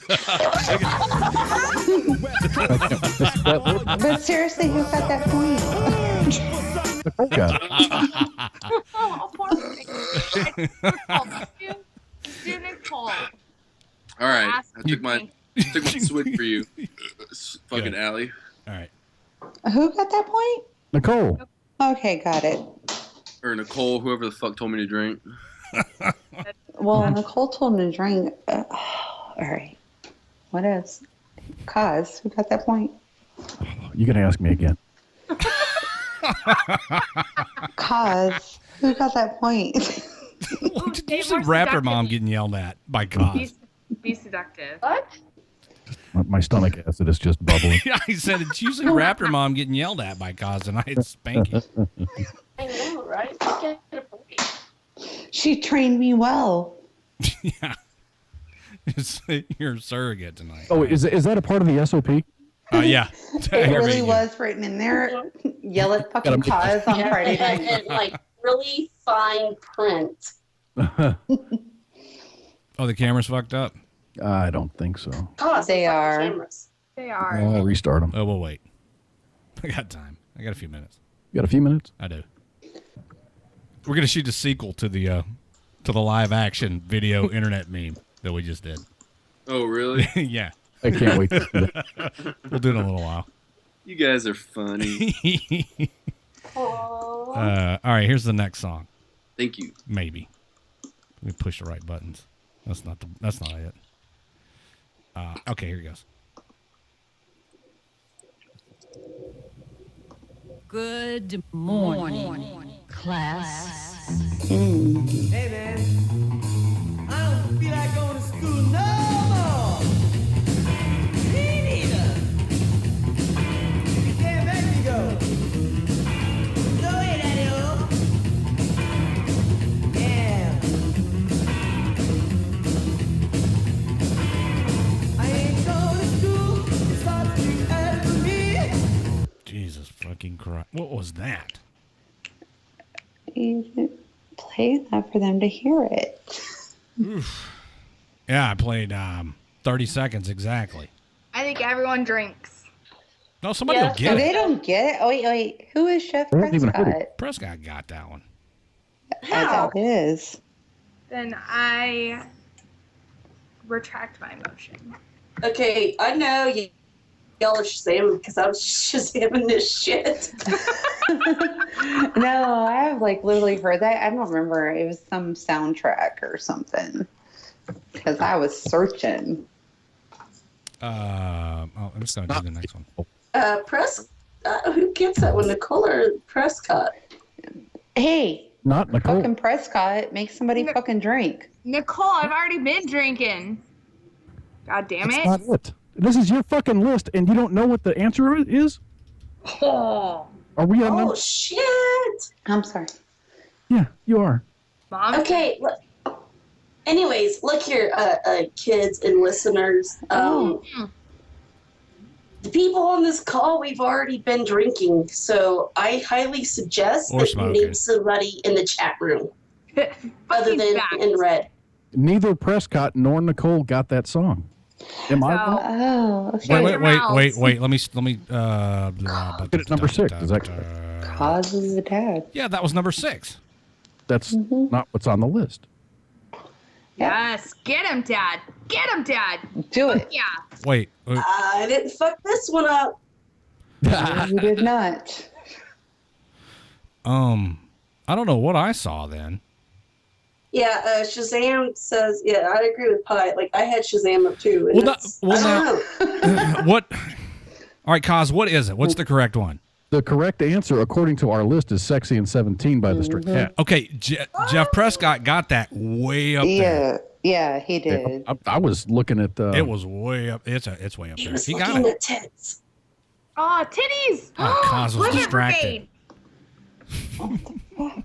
But seriously, who got that point? Oh, poor thing. Do Nicole. All right. I took my swig for you, fucking Allie. All right. Who got that point? Nicole. Okay, got it. Or Nicole, whoever the fuck told me to drink. Well, Nicole told me to drink. All right. What else? Cause, who got that point? You can ask me again. Cause, who got that point? Did you see Raptor Mom getting yelled at by Cos? Be seductive. What? My stomach acid is just bubbling. Yeah, I said it's usually Raptor Mom getting yelled at by Cos, and it's Spanky. I know, right? Get a point. She trained me well. Yeah. You're a surrogate tonight. Oh, is that a part of the SOP? Yeah. It really was written in there. Yell at fucking Cause on Friday night. And like really fine print. Oh, the camera's fucked up? I don't think so. Cause They are. Cameras. They are. I'll restart them. Oh, we'll wait. I got time. I got a few minutes. You got a few minutes? I do. We're gonna shoot a sequel to the live action video internet meme that we just did. Oh, really? Yeah. I can't wait. We'll do it in a little while. You guys are funny. All right, here's the next song. Thank you. Maybe. Let me push the right buttons. That's not it. Okay, here it goes. Good morning, class. Hey man, I don't feel like going to school no more. Me neither. You can't make me go. Go ahead, Daddy-o. Yeah. I ain't going to school. It starts too early for me. Jesus fucking Christ. What was that? You didn't play that for them to hear it. Oof. Yeah, I played 30 seconds exactly. I think everyone drinks. No, somebody will get They it. don't get it. Oh, wait. Who is Chef They haven't even heard Prescott? Prescott got that one. That is. Then I retract my motion. Okay, I know y'all are Shazamming because I was Shazamming this shit. No, I have like literally heard that. I don't remember. It was some soundtrack or something. Because I was searching. I'm just going to do the next one. Who gets that one? Nicole or Prescott? Hey, Not Nicole. Fucking Prescott. Make somebody fucking drink. Nicole, I've already been drinking. God damn it. That's not it. This is your fucking list, and you don't know what the answer is? Oh. Are we on Oh, shit. I'm sorry. Yeah, you are. Mom? Okay. Anyways, look here, kids and listeners. The people on this call, we've already been drinking, so I highly suggest that you name somebody in the chat room other than in red. Neither Prescott nor Nicole got that song. Am I wrong? Oh, okay. Wait. Let me. Get it number 6. Is that correct? Cause is the dad. Yeah, that was number 6. That's not what's on the list. Yes, get him, Dad. Get him, Dad. Do it. Yeah. Wait. I didn't fuck this one up. No, you did not. I don't know what I saw then. Yeah, Shazam says, yeah, I agree with Pi. Like, I had Shazam up too. And I don't know. What? All right, Kaz, what is it? What's the correct one? The correct answer, according to our list, is Sexy and 17 by the Stray Cats. Okay, Jeff Prescott got that way up there. Yeah, he did. I was looking at the... It was way up. It's way up there. He got looking it. at tits. Oh, titties. Oh, Kaz was Limit distracted. Brigade.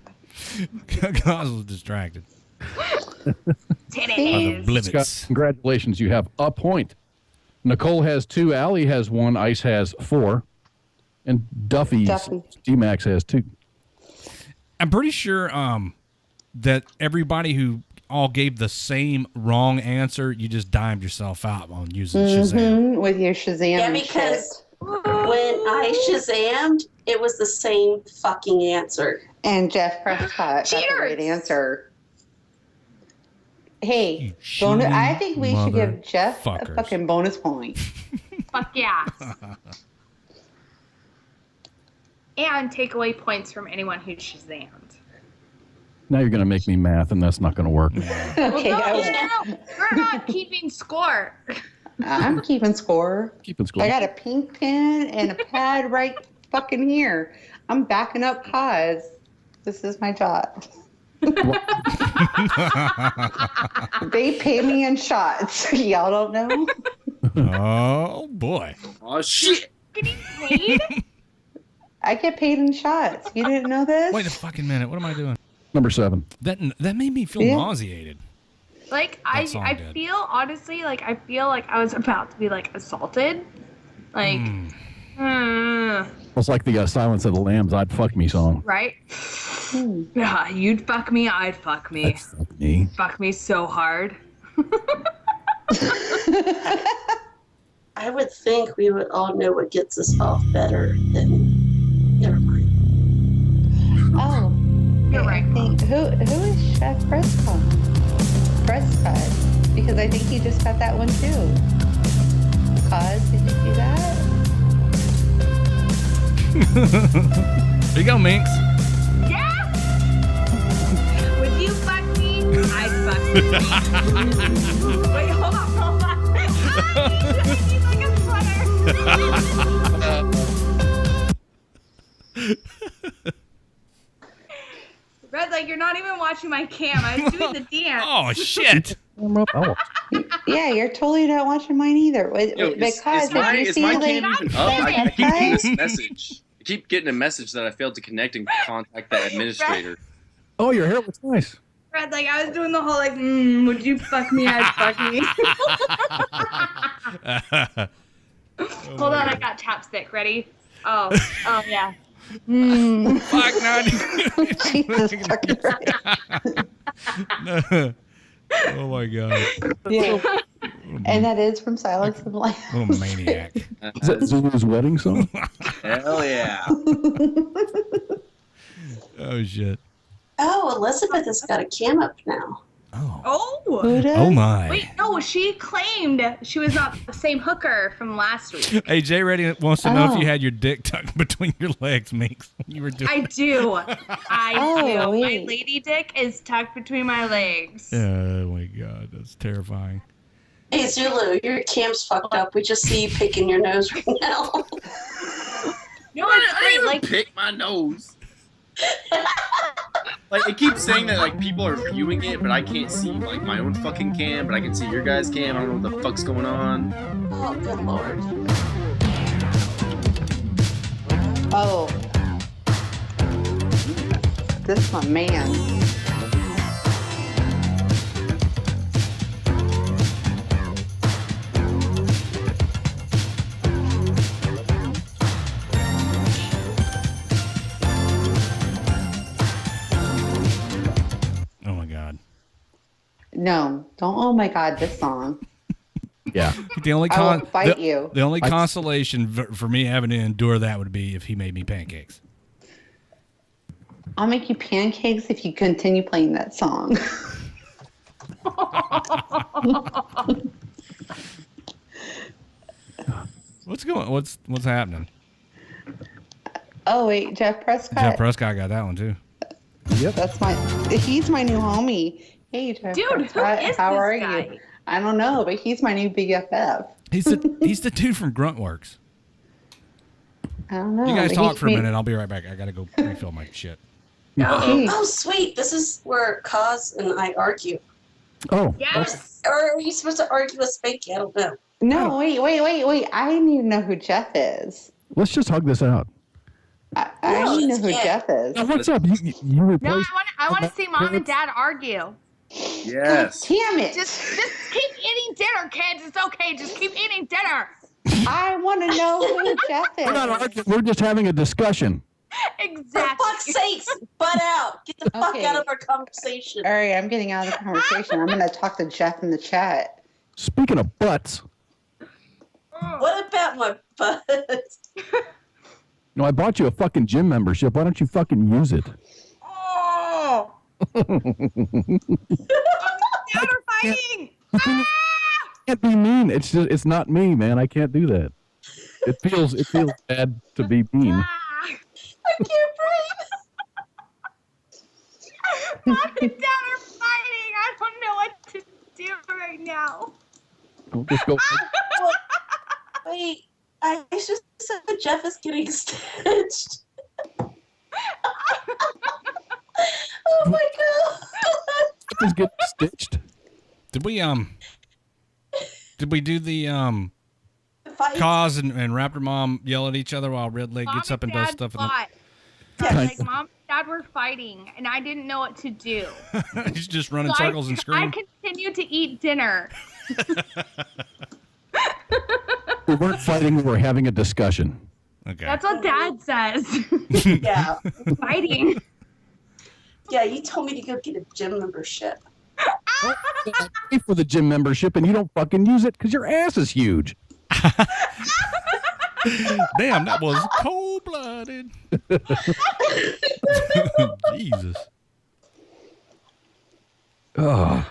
Kaz was distracted. Titties. Scott, congratulations, you have a point. Nicole has 2, Allie has 1, Ice has 4, and Duffy. D-Max has 2. I'm pretty sure that everybody who all gave the same wrong answer, you just dimed yourself out on using Shazam. With your Shazam. Yeah, because when I Shazammed, it was the same fucking answer. And Jeff Prescott got the right answer. Hey, I think we should give Jeff a fucking bonus point. Fuck yeah. And take away points from anyone who Shazammed. Now you're going to make me math, and that's not going to work. Okay, no, we're not keeping score. I'm keeping score. Keeping score. I got a pink pen and a pad right fucking here. I'm backing up Kaz. This is my job. They pay me in shots. Y'all don't know? Oh, boy. Oh, shit. Getting paid? I get paid in shots. You didn't know this? Wait a fucking minute. What am I doing? Number 7. That made me feel nauseated. Like, I feel, honestly, like, I feel like I was about to be, like, assaulted. Like, It's like the Silence of the Lambs, I'd fuck me song. right? Yeah, you'd fuck me, I'd fuck me. I'd fuck me. Fuck me so hard. I would think we would all know what gets us off better than. Never mind. Oh. You're right. I think, who is Chef Prescott? Because I think he just got that one too. Cause, did you see that? There you go, Minx. Yeah! Would you fuck me? I'd fuck me. Wait, hold on. He's like a sweater. Red, like, you're not even watching my cam. I was doing the dance. Oh, shit. Yeah, you're totally not watching mine either. Yo, is my cam even up? I keep getting this message. I keep getting a message that I failed to connect and contact the administrator. Oh, your hair looks nice. Red, like, I was doing the whole, like, would you fuck me? I'd fuck me. Hold on, I got chapstick. Ready? Oh, yeah. Fuck, no. Jesus fucking Christ. No. Oh, my God. Yeah. And that is from Silence of the Lambs. What a maniac. Is that Zulu's wedding song? Hell yeah. Oh, shit. Oh, Elizabeth has got a cam up now. Oh. Who does? Oh, my. Wait, no, she claimed she was not the same hooker from last week. Hey, Jay Reddy wants to know if you had your dick tucked between your legs, Minx, when you were doing I do. I do. wait. My lady dick is tucked between my legs. Oh, my God. That's terrifying. Hey, Zulu, your cam's fucked up. We just see you picking your nose right now. No, it's great. Like, pick my nose. Like, it keeps saying that, like, people are viewing it, but I can't see, like, my own fucking cam, but I can see your guys' cam. I don't know what the fuck's going on. Oh, good lord. Oh. This my man. Oh my God. No, don't. Oh my God, this song. Yeah. The only I will fight you. The only consolation for me having to endure that would be if he made me pancakes. I'll make you pancakes if you continue playing that song. What's happening? Oh wait, Jeff Prescott. Jeff Prescott got that one too. Yep. He's my new homie. Hey Jeff Dude, Prescott, who is how this are guy? you? I don't know, but he's my new BFF. He's the dude from Gruntworks. I don't know. You guys but talk he- for a minute. I'll be right back. I gotta go refill my shit. Oh, sweet. This is where Kaz and I argue. Oh. Yes. Or are you supposed to argue with Spanky? I don't know. No, wait. I didn't even know who Jeff is. Let's just hug this out. I don't even know who Jeff is. Now, what's up? You No, replaced. I want to see mom and dad argue. Yes. Damn it. Just keep eating dinner, kids. It's okay. Just keep eating dinner. I want to know who Jeff is. We're not arguing. We're just having a discussion. Exactly. For fuck's sakes, butt out. Get the fuck Okay. out of our conversation. All right, I'm getting out of the conversation. I'm going to talk to Jeff in the chat. Speaking of butts, What about my butt? no, I bought you a fucking gym membership. Why don't you fucking use it? Oh. Dad are fighting. Can't be mean. It's not me, man. I can't do that. It feels bad to be mean. I can't breathe. Mom and dad are fighting. I don't know what to do right now. We'll just go. Wait, I just said that Jeff is getting stitched. Oh my god. Just get stitched. Did we do the Fight. Kaz and Raptor Mom yell at each other while Redleg gets up and does stuff? Fought. Like mom and dad were fighting, and I didn't know what to do. He's just running So circles and I screaming. continued to eat dinner. We weren't fighting. We were having a discussion. Okay. That's what dad says. Yeah. Fighting. Yeah, you told me to go get a gym membership. I pay for the gym membership and you don't fucking use it because your ass is huge. Damn, that was cold-blooded. Jesus. Oh. All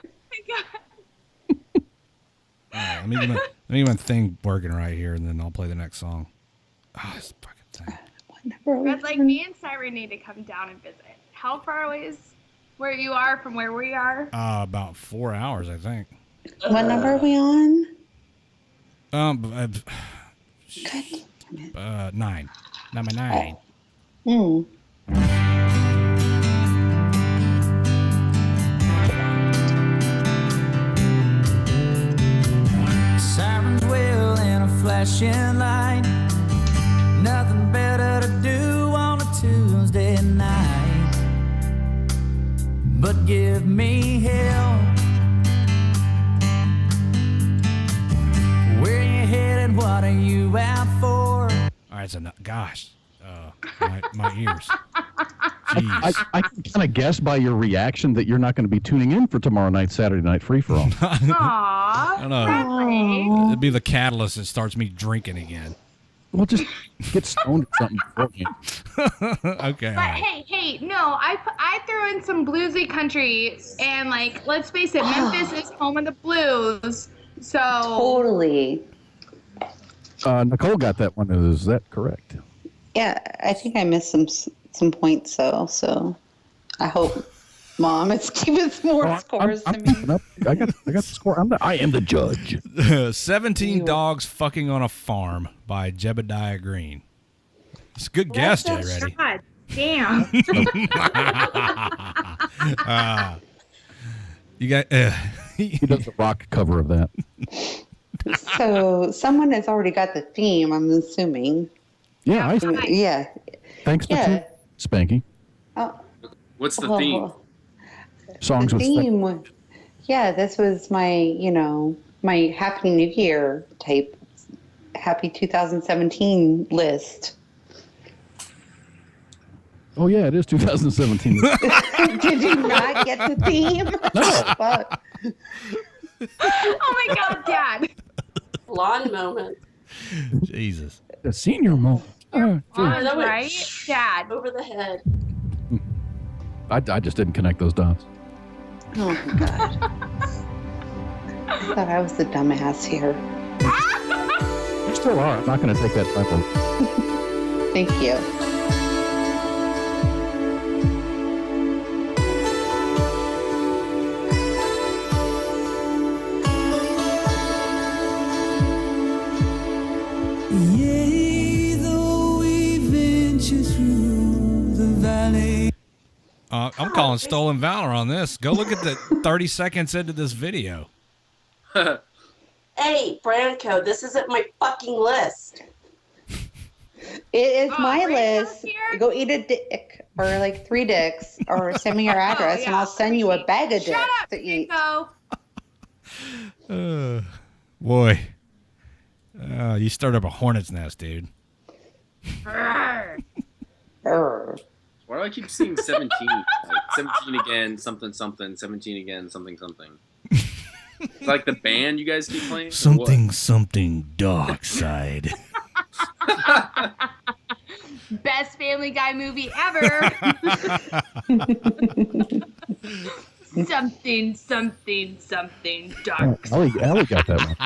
right, let me get my thing working right here, and then I'll play the next song. Oh, this fucking thing. That's like me and Siren need to come down and visit. How far away is where you are from where we are? About 4 hours, I think. What number are we on? 9. Number 9. Hmm. Sirens wail in a flashing light. Nothing better to do on a Tuesday night but give me hell. Where you headed? What are you out for? All right, so gosh, my ears. I can kind of guess by your reaction that you're not going to be tuning in for tomorrow night, Saturday Night Free for All. Aww, don't know. Bradley. It'd be the catalyst that starts me drinking again. Well, just get stoned or something beforehand. Okay. But hey, no, I threw in some bluesy country, and like, let's face it, Memphis is home of the blues, so. Totally. Nicole got that one. Is that correct? Yeah, I think I missed some points, so I hope Mom is keeping more scores than me. I got the score. I am the judge. 17 Dogs Fucking on a Farm by Jebediah Green. It's a good guess, Jay Reddy. God damn. You got. He does the rock cover of that. So someone has already got the theme, I'm assuming. Yeah, Yeah. Thanks to Spanky. Oh, What's the theme? Songs the with theme. Yeah, this was my, my Happy New Year type, Happy 2017 list. Oh yeah, it is 2017. Did you not get the theme? No. Fuck. Oh my God, Dad. Lawn moment. Jesus. The senior moment. On, that went right? Dad. over the head. I just didn't connect those dots. Oh my God. I thought I was the dumbass here. You still are. I'm not going to take that title. Thank you. Yea, though we venture through the valley. I'm calling Stolen Valor on this. Go look at the 30 seconds into this video. Hey, Branco, this isn't my fucking list. It is my list. Go eat a dick or like 3 dicks or send me your address and I'll send you a bag of dicks to eat. Boy. You started up a hornet's nest, dude. Why do I keep seeing 17? Like 17 again, something, something, 17 again, something, something. It's like the band you guys keep playing? Something dark side. Best Family Guy movie ever. something dark. Allie got that one.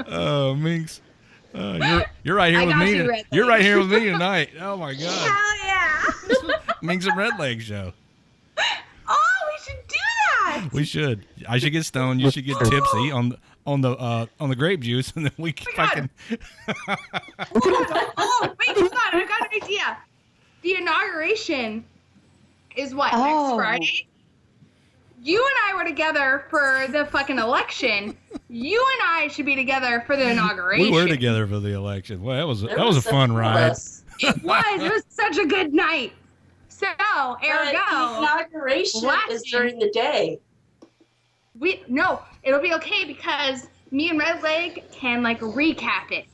Oh, Minx. You're right here I with got me. you, Redleg. You're right here with me tonight. Oh my God. Hell yeah. Minx and Redleg show. Oh, we should do that. We should. I should get stoned. You should get tipsy on the grape juice, and then we can fucking. Oh, wait, hold on. I got an idea. The inauguration is what, next Friday? You and I were together for the fucking election. You and I should be together for the inauguration. We were together for the election. Well, that was a fun ride. It was such a good night. So, ergo, the inauguration is during the day. No, it'll be okay because me and Redleg can like recap it.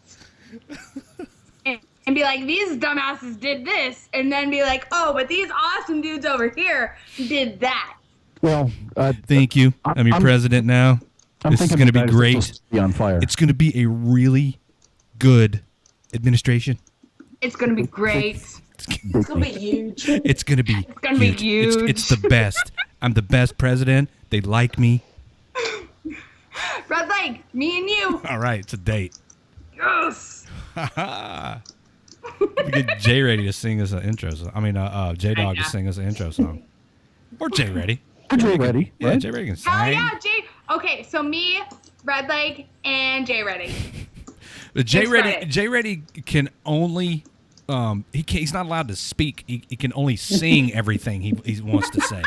And be like, these dumbasses did this, and then be like, oh, but these awesome dudes over here did that. Well, thank you. I'm your president now. This is going to be great. Be on fire. It's going to be a really good administration. It's going to be great. It's going to be huge. It's going to be It's going to be huge. It's the best. I'm the best president. They like me. Redleg, me and you. All right, it's a date. Yes. We get Jay ready to sing us an intro song. I mean, J Dog to sing us an intro song. Or Jay ready. Jay ready. Yeah, right? Jay ready can sing. Oh yeah, Jay. Okay, so me, Redleg, and Jay ready. But Jay ready can only he's not allowed to speak. He can only sing everything he wants to say.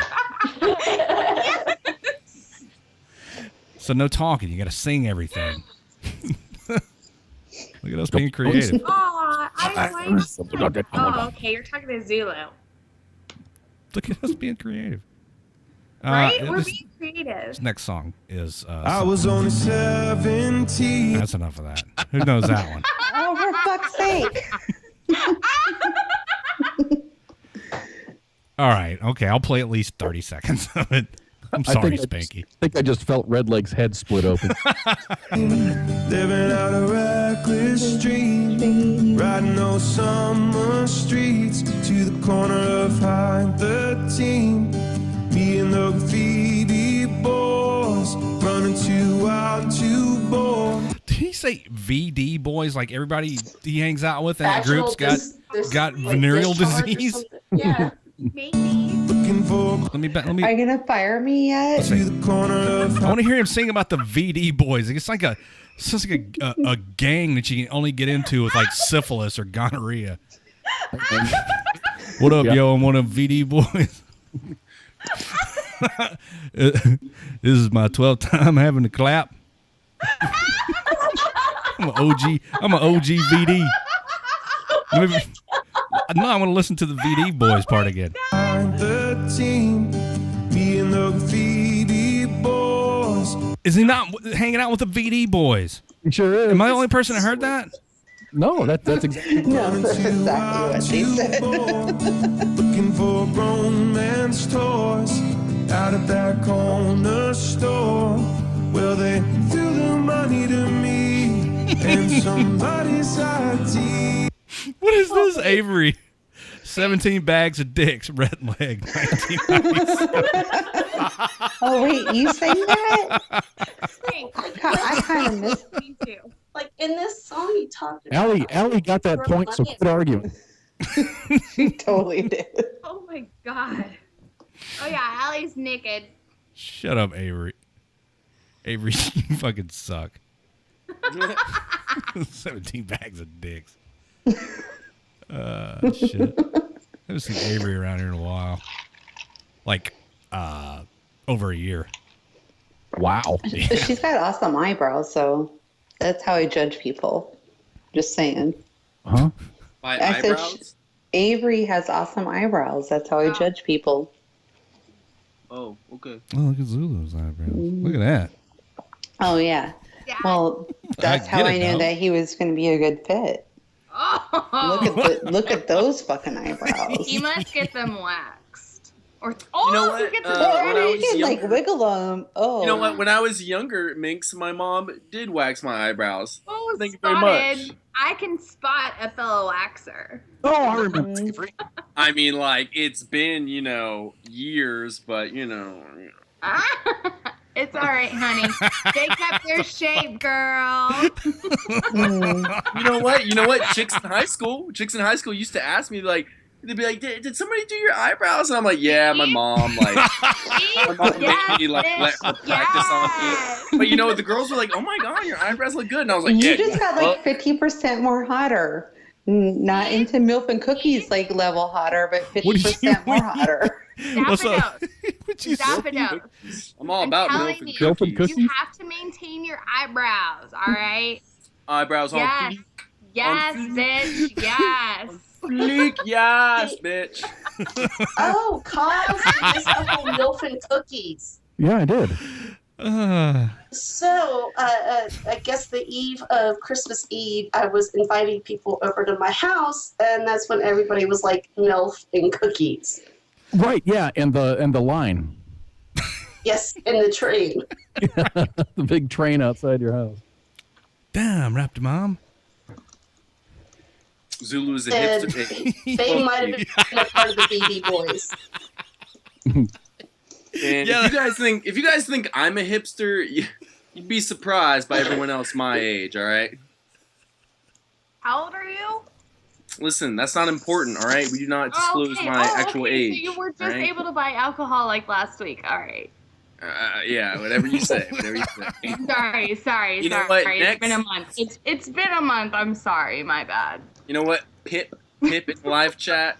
So no talking. You got to sing everything. Look at us being creative. Oh, Oh, okay. You're talking to Zulu. Look at us being creative. Right? We're being creative. This next song is. I was only 17. That's enough of that. Who knows that one? Oh, for fuck's sake. All right. Okay. I'll play at least 30 seconds of it. I'm sorry, Spanky. I think I just felt Redleg's head split open. Living out a reckless dream, riding those summer streets to the corner of High 13. Me and the graffiti boys running too wild, too bored. Did he say VD boys? Like everybody he hangs out with in that group's got venereal disease? Yeah. Let me. Are you gonna fire me yet? I want to hear him sing about the VD boys. It's like a gang that you can only get into with like syphilis or gonorrhea. What up, yo? I'm one of VD boys. This is my 12th time having a clap. I'm an OG VD. No, I want to listen to the VD boys part again. The team, me and the VD boys. Is he not hanging out with the VD boys? He sure is. Am I the only person that heard that? No, that's exactly. No, that's exactly what she said. Looking for grown men's toys out of that corner store. Well, they threw the money to me and somebody's ID. What is this, Avery? 17 bags of dicks, Redleg, 1997. Oh, wait, you sang that? I kind of missed it. Me too. Like in this song, he talked about. Allie got that point, so quit arguing. She totally did. Oh my god. Oh yeah, Allie's naked. Shut up, Avery. Avery, you fucking suck. 17 bags of dicks. Shit. I haven't seen Avery around here in a while. Like, over a year. Wow. But she's got awesome eyebrows, so that's how I judge people. Just saying. Huh? My I said eyebrows? Avery has awesome eyebrows. That's how I judge people. Oh, okay. Oh, look at Zulu's eyebrows. Look at that. Oh, yeah. Well, that's how I knew that he was going to be a good fit. Oh. Look at those fucking eyebrows. He must get them waxed. Or You know he what? gets When them I You was can younger, wiggle them. Oh. You know what? When I was younger, Minx, my mom did wax my eyebrows. Oh, Thank you very much. spotted. I can spot a fellow waxer. Oh, I remember. I mean, like, it's been, years, but, It's all right, honey. They kept their shape, girl. You know what? Chicks in high school used to ask me, like, they'd be like, did somebody do your eyebrows? And I'm like, yeah, my mom. Like, my mom made me, like, let her practice on it. But, the girls were like, oh, my God, your eyebrows look good. And I was like, You yeah. just got like 50% more hotter. Not into milk and cookies like level hotter, but 50% more hotter. Daffodils. I'm all about milk and cookies. You have to maintain your eyebrows, all right? Eyebrows on Yes. fleek. Yes, bitch. Yes. Fleek, yes, bitch. Oh, Kyle is up on milk and cookies. Yeah, I did. So, I guess the eve of Christmas Eve, I was inviting people over to my house, and that's when everybody was like, MILF and cookies. Right, yeah, and the line. Yes, in the train. The big train outside your house. Damn, Raptor Mom. Zulu's a And hipster. they might have been a part of the BB Boys. And if you guys think I'm a hipster, you'd be surprised by everyone else my age, all right? How old are you? Listen, that's not important, all right? We do not disclose my actual age. So you were just right? able to buy alcohol like last week. All right. Yeah, whatever you say. Sorry. You know what? It's been a month. It's been a month. I'm sorry. My bad. You know what? Pip in live chat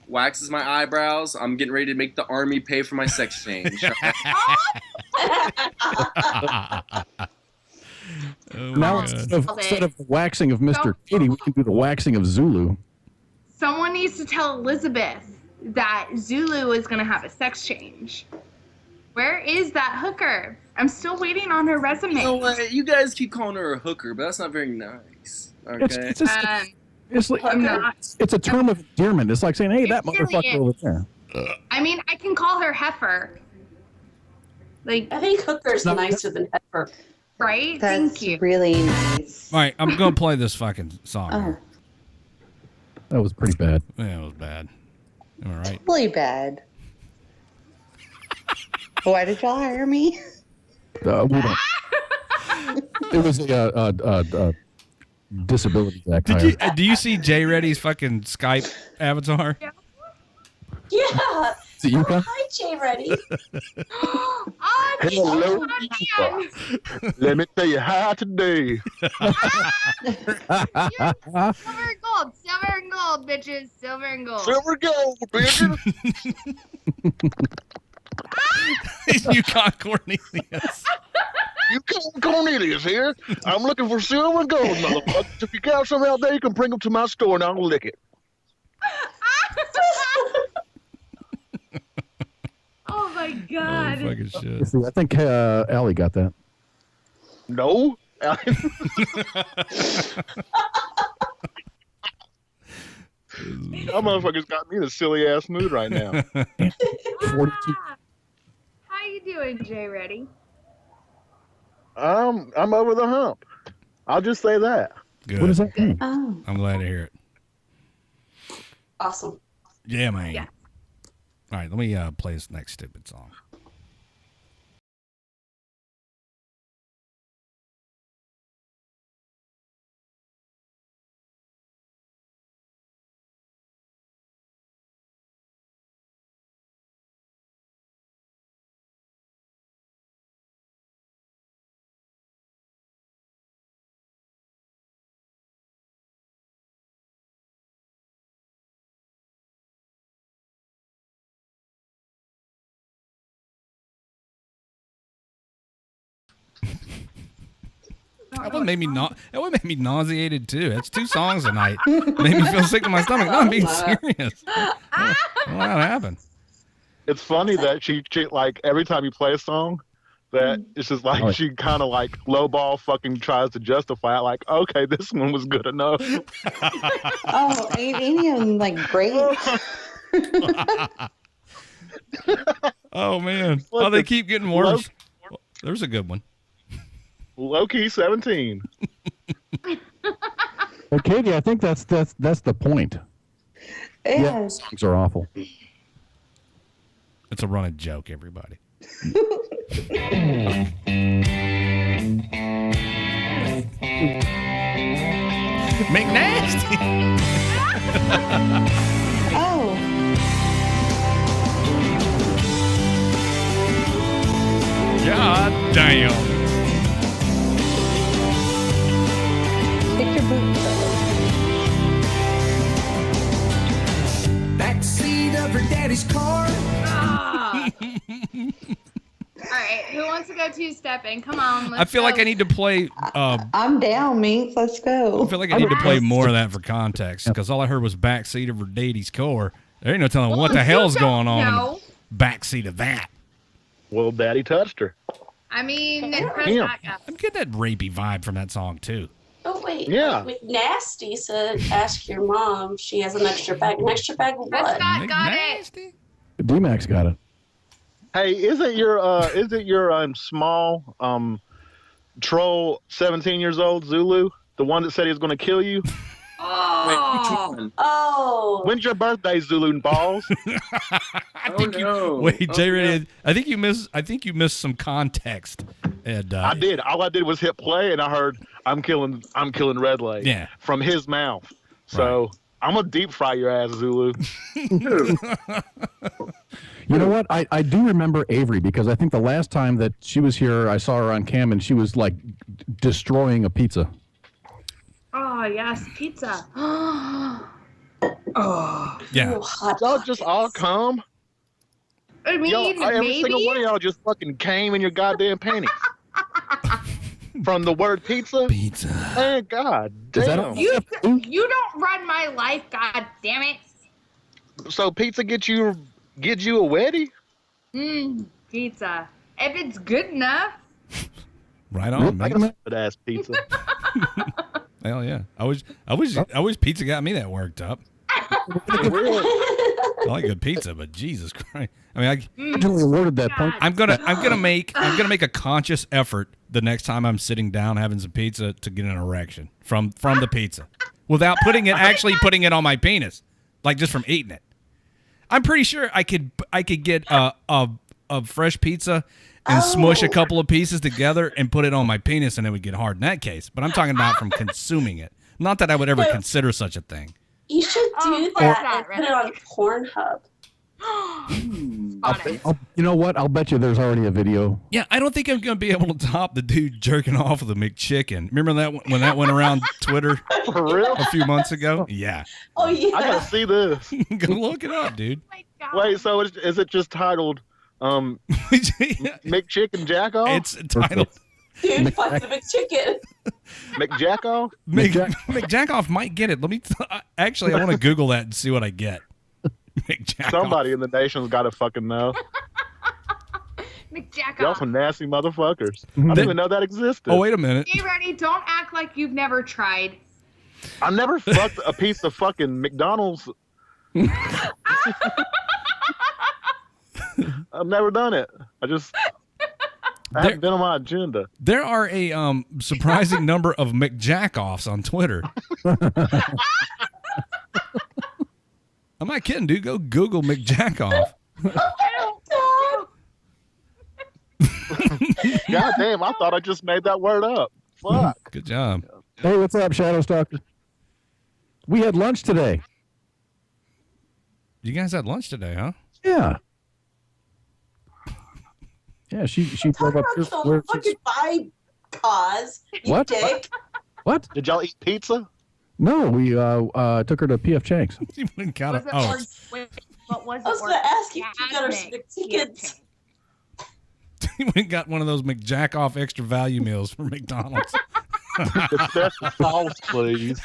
waxes my eyebrows. I'm getting ready to make the army pay for my sex change. Now instead of the waxing of Mr. Kitty, we can do the waxing of Zulu. Someone needs to tell Elizabeth that Zulu is going to have a sex change. Where is that hooker? I'm still waiting on her resume. You know what? You guys keep calling her a hooker, but that's not very nice. Okay. It's a term of endearment. It's like saying, "Hey, that motherfucker over there." I mean, I can call her heifer. Like, I think hooker's nicer than heifer. Right? That's Thank you. really nice. All right, I'm going to play this fucking song. Oh. Here. That was pretty bad. Yeah, it was bad. Am I right? Really bad. Why did y'all hire me? We don't. It was a disability act. Do you see Jay Reddy's fucking Skype avatar? Yeah. Is it you, Con? Hi, Jay Reddy. Hello. Let me tell you how today. Silver and gold. gold, bitches. Silver and gold. Silver and gold, bitches. Yukon Cornelius. Yukon Cornelius here. I'm looking for silver and gold, motherfuckers. If you got some out there, you can bring them to my store and I'll lick it. Oh my God. Oh, fucking shit. See, I think Allie got that. No. That motherfucker's got me in a silly ass mood right now. 42. How you doing, Jay Reddy? I'm over the hump. I'll just say that. Good. What does that mean? Oh, I'm glad to hear it. awesome. Yeah, man. Yeah. All right, let me play this next stupid song. That one made me nauseated too. That's 2 songs a night. Made me feel sick to my stomach. No, I'm being serious. Well, that happened. It's funny that she like every time you play a song, that it's just like she kind of like lowball fucking tries to justify it. Like, okay, this one was good enough. Oh, ain't even like great. Oh man. Oh, they keep getting worse. There's a good one. Low key 17. Well, Katie, I think that's the point. Yeah, songs are awful. It's a running joke, everybody. McNasty. Oh. God damn. Take your boots Backseat of her daddy's car. All right, who wants to go 2-stepping? Come on, let's I feel go. like I need to play. I'm down, Minx. Let's go. I feel like I need to play more of that for context, because all I heard was backseat of her daddy's car. There ain't no telling what the hell's going on in the backseat of that. Well, daddy touched her. I mean, press Damn. back up. I'm getting that rapey vibe from that song too. Oh wait. Yeah. Wait, Nasty said, "Ask your mom. She has an extra bag. An extra bag of what?" Scott got it. D-Max got it. Hey, isn't your small troll 17 years old Zulu the one that said he was going to kill you? Oh. When's your birthday, Zulu balls? Wait, Jay Reddy, I think you missed some context. And I did. All I did was hit play, and I heard I'm killing Redleg from his mouth. So I'm gonna deep fry your ass, Zulu. You know what? I do remember Avery, because I think the last time that she was here, I saw her on cam, and she was like destroying a pizza. Oh, yes, pizza. Oh. Yeah. Y'all just all come. I mean, every single one of y'all just fucking came in your goddamn panties. From the word pizza? Pizza. Thank God damn. You don't run my life, god damn it. So pizza get you a weddy? Pizza. If it's good enough. Right on, man. Good ass pizza. Hell yeah. I wish pizza got me that worked up. I like good pizza, but Jesus Christ. I mean, I awarded that point. I'm gonna make a conscious effort the next time I'm sitting down having some pizza to get an erection from the pizza, without putting it on my penis, like just from eating it. I'm pretty sure I could get a fresh pizza and smush a couple of pieces together and put it on my penis, and it would get hard in that case. But I'm talking about from consuming it. Not that I would ever consider such a thing. You should do that and put it on Pornhub. You know what? I'll bet you there's already a video. Yeah, I don't think I'm going to be able to top the dude jerking off with a McChicken. Remember that when that went around Twitter For real? a few months ago? Yeah. Oh, yeah. I gotta see this. Go look it up, dude. Wait, so is it just titled McChicken Jack Off? It's titled Dude, fight the McChicken. McJackoff? McJackoff might get it. Let me actually, I want to Google that and see what I get. McJackoff. Somebody in the nation's got to fucking know. McJackoff. Y'all some nasty motherfuckers. I didn't even know that existed. Oh, wait a minute. Get ready. Don't act like you've never tried. I never fucked a piece of fucking McDonald's. I've never done it. I haven't been on my agenda. There are a surprising number of McJackoffs on Twitter. I'm not kidding, dude. Go Google McJackoff. God damn, I thought I just made that word up. Fuck. Good job. Hey, what's up, Shadowstalker? We had lunch today. You guys had lunch today, huh? Yeah. Yeah, she drove up here. Where fucking buy cause, you What? dick. What? Did y'all eat pizza? No, we took her to P.F. Chang's. What was I was going to ask you if you got her some McChickens. He went and got one of those McJackoff extra value meals from McDonald's. It's best with sauce, please.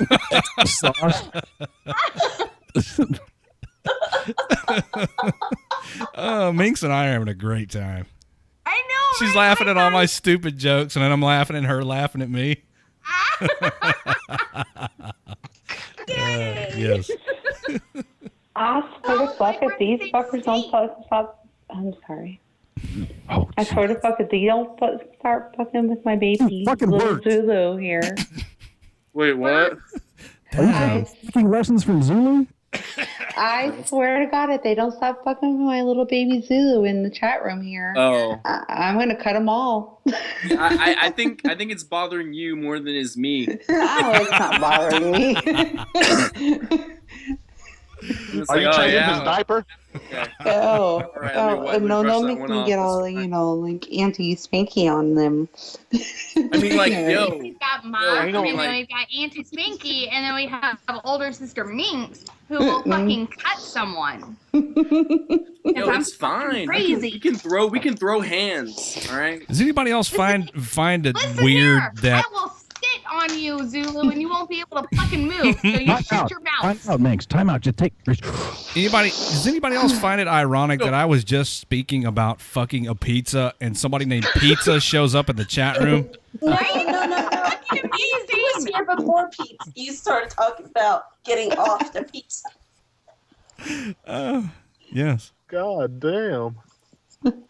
Sauce. Oh, Minx and I are having a great time. I know. She's laughing at all my stupid jokes, and then I'm laughing at her laughing at me. Yes. I swear to fuck if these fuckers don't stop. I'm sorry. Oh, I swear to fuck if they don't start fucking with my baby fucking little works. Zulu here. Wait, what? Are you taking lessons from Zulu? I swear to God, if they don't stop fucking with my little baby Zulu in the chat room here, I'm gonna cut them all. I think it's bothering you more than it's me. No, it's not bothering me. Are you changing his diaper? Okay. Oh, Right, no, don't make me get all, like anti-spanky on them. I mean, like, yo. We've got Mom, and then we've got Auntie Spanky, and then we have older sister Minx, who will fucking cut someone. Yo, it's fine. Crazy. We can throw hands. All right. Does anybody else find it Listen weird here, that I will sit on you, Zulu, and you won't be able to fucking move. So you shut your mouth. Time out, Minx. Time out. Just take. does anybody else find it ironic that I was just speaking about fucking a pizza and somebody named Pizza shows up in the chat room? No. He was here before pizza. You started talking about getting off the pizza. Yes. God damn.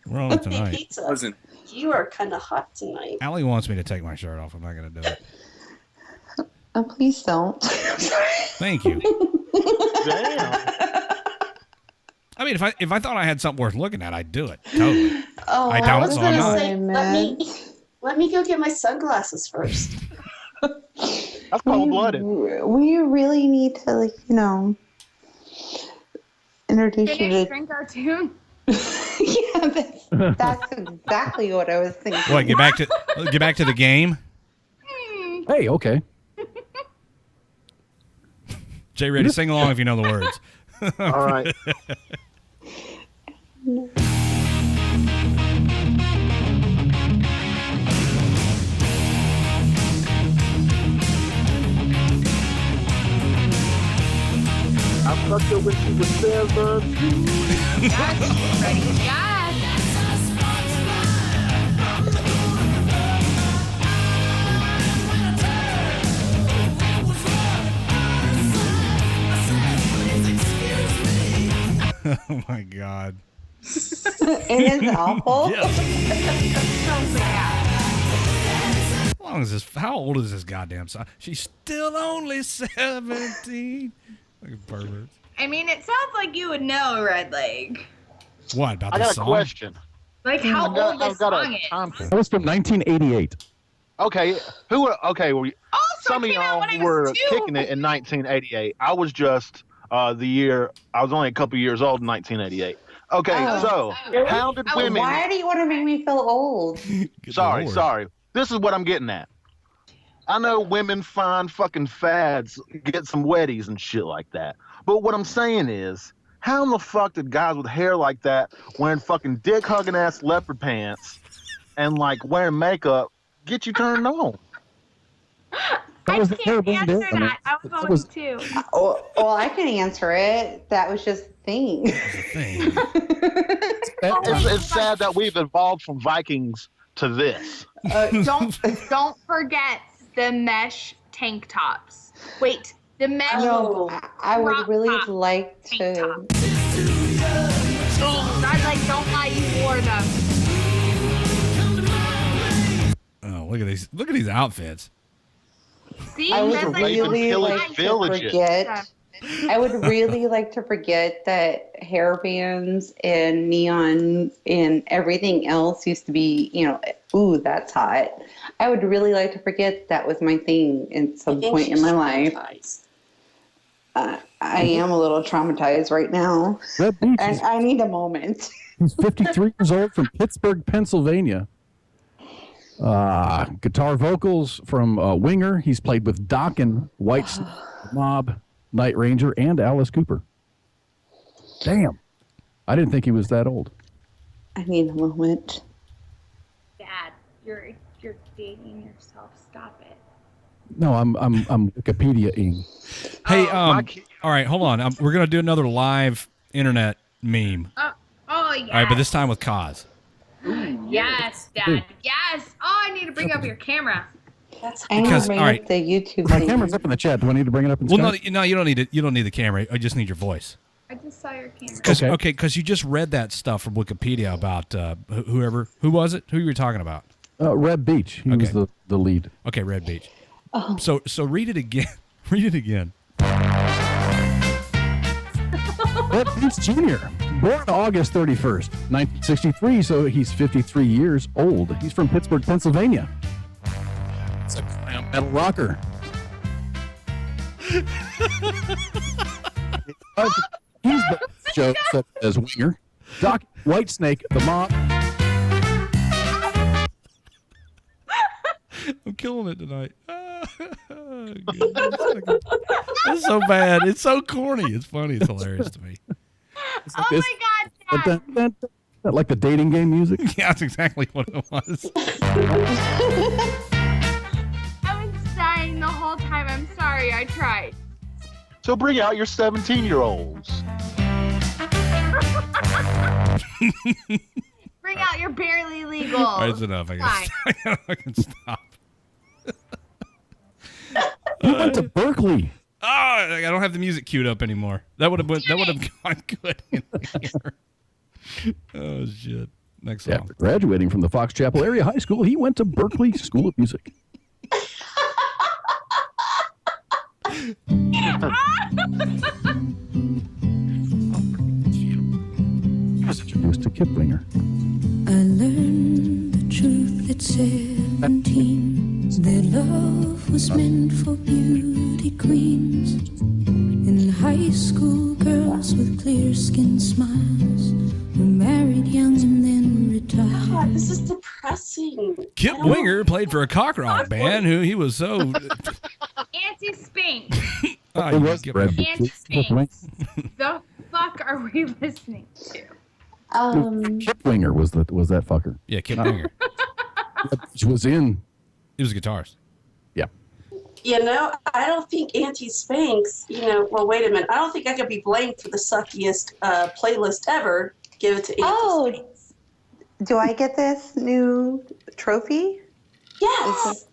We're on it tonight. Pizza. You are kind of hot tonight. Allie wants me to take my shirt off. I'm not going to do it. Oh, please don't. Thank you. Damn. I mean, if I thought I had something worth looking at, I'd do it. Totally. Oh, I don't, so I'm not. Let me go get my sunglasses first. That's cold-blooded. We really need to, introduce you Finish to. drink our tune. Yeah, that's exactly what I was thinking. What? Get back to the game. Hey, okay. Jay, ready? Sing along if you know the words. All right. I fucked her when she was 17. Yes, ready? Yes. Oh my God. It is awful. How old is this goddamn song? She's still only 17. Like perverts. I mean, it sounds like you would know, Redleg. What about I this got a song? question. Like how old this song is. That was from 1988. Okay, some of y'all were kicking it in 1988. I was just I was only a couple years old in 1988. Okay, so how did women? Why do you want to make me feel old? Sorry. This is what I'm getting at. I know women find fucking fads, get some wetties and shit like that. But what I'm saying is, how in the fuck did guys with hair like that, wearing fucking dick hugging ass leopard pants, and like wearing makeup, get you turned on? I can't answer that. I was going to. Well, I can answer it. That was just a thing. It's sad that we've evolved from Vikings to this. Don't forget the mesh tank tops. Wait, the mesh. I would really like to. I don't lie, you wore them. Oh, look at these! Look at these outfits. See, I would really like to forget. I would really like to forget that hair bands and neon and everything else used to be, ooh, that's hot. I would really like to forget that was my thing at some point in my life. I am a little traumatized right now. And I need a moment. He's 53 years old from Pittsburgh, Pennsylvania. Guitar vocals from Winger. He's played with Dokken, White Snake, Mob, Night Ranger, and Alice Cooper. Damn. I didn't think he was that old. I need a moment. Dad, you're dating yourself. Stop it. No, I'm Wikipedia-ing. Hey, all right, hold on. We're gonna do another live internet meme. Oh yeah. All right, but this time with Kaz. Yes, Dad. Yes. Oh, I need to bring up your camera. Because all right, the YouTube. My camera's up in the chat. Do I need to bring it up in Well, Skype? no, you don't need it. You don't need the camera. I just need your voice. I just saw your camera. Because you just read that stuff from Wikipedia about who was it? Who you were talking about? Red Beach. He was the lead. Okay, Red Beach. Oh. So read it again. Read it again. Red Beach Jr., born August 31st, 1963, so he's 53 years old. He's from Pittsburgh, Pennsylvania. It's a glam metal rocker. He's the show such as Winger, Doc, Whitesnake, The Mob. I'm killing it tonight. It's so bad. It's so corny. It's funny. It's hilarious to me. Oh my God, Dad. Like the dating game music? Yeah, that's exactly what it was. I was dying the whole time. I'm sorry. I tried. So bring out your 17-year-olds. Bring out your barely legal. All right, it's enough. I can stop. He went to Berkeley. Oh, I don't have the music queued up anymore. That would have gone good in here. Oh shit! Next song. After graduating from the Fox Chapel Area High School, he went to Berkeley School of Music. He was introduced to Kip Winger. I learned the truth at 17, that love was meant for beauty queens. In high school, girls with clear-skinned smiles who married young and then retired. God, this is depressing. Kip Winger played for a cock rock band who he was so... Auntie Spink. Oh, Auntie Spink. The fuck are we listening to? Kip Winger was that fucker. Yeah, Kip Winger. He was in. He was a guitarist. Yeah. I don't think Auntie Spanks, well, wait a minute. I don't think I could be blamed for the suckiest playlist ever. Give it to Auntie Spanks. Do I get this new trophy? Yes. Is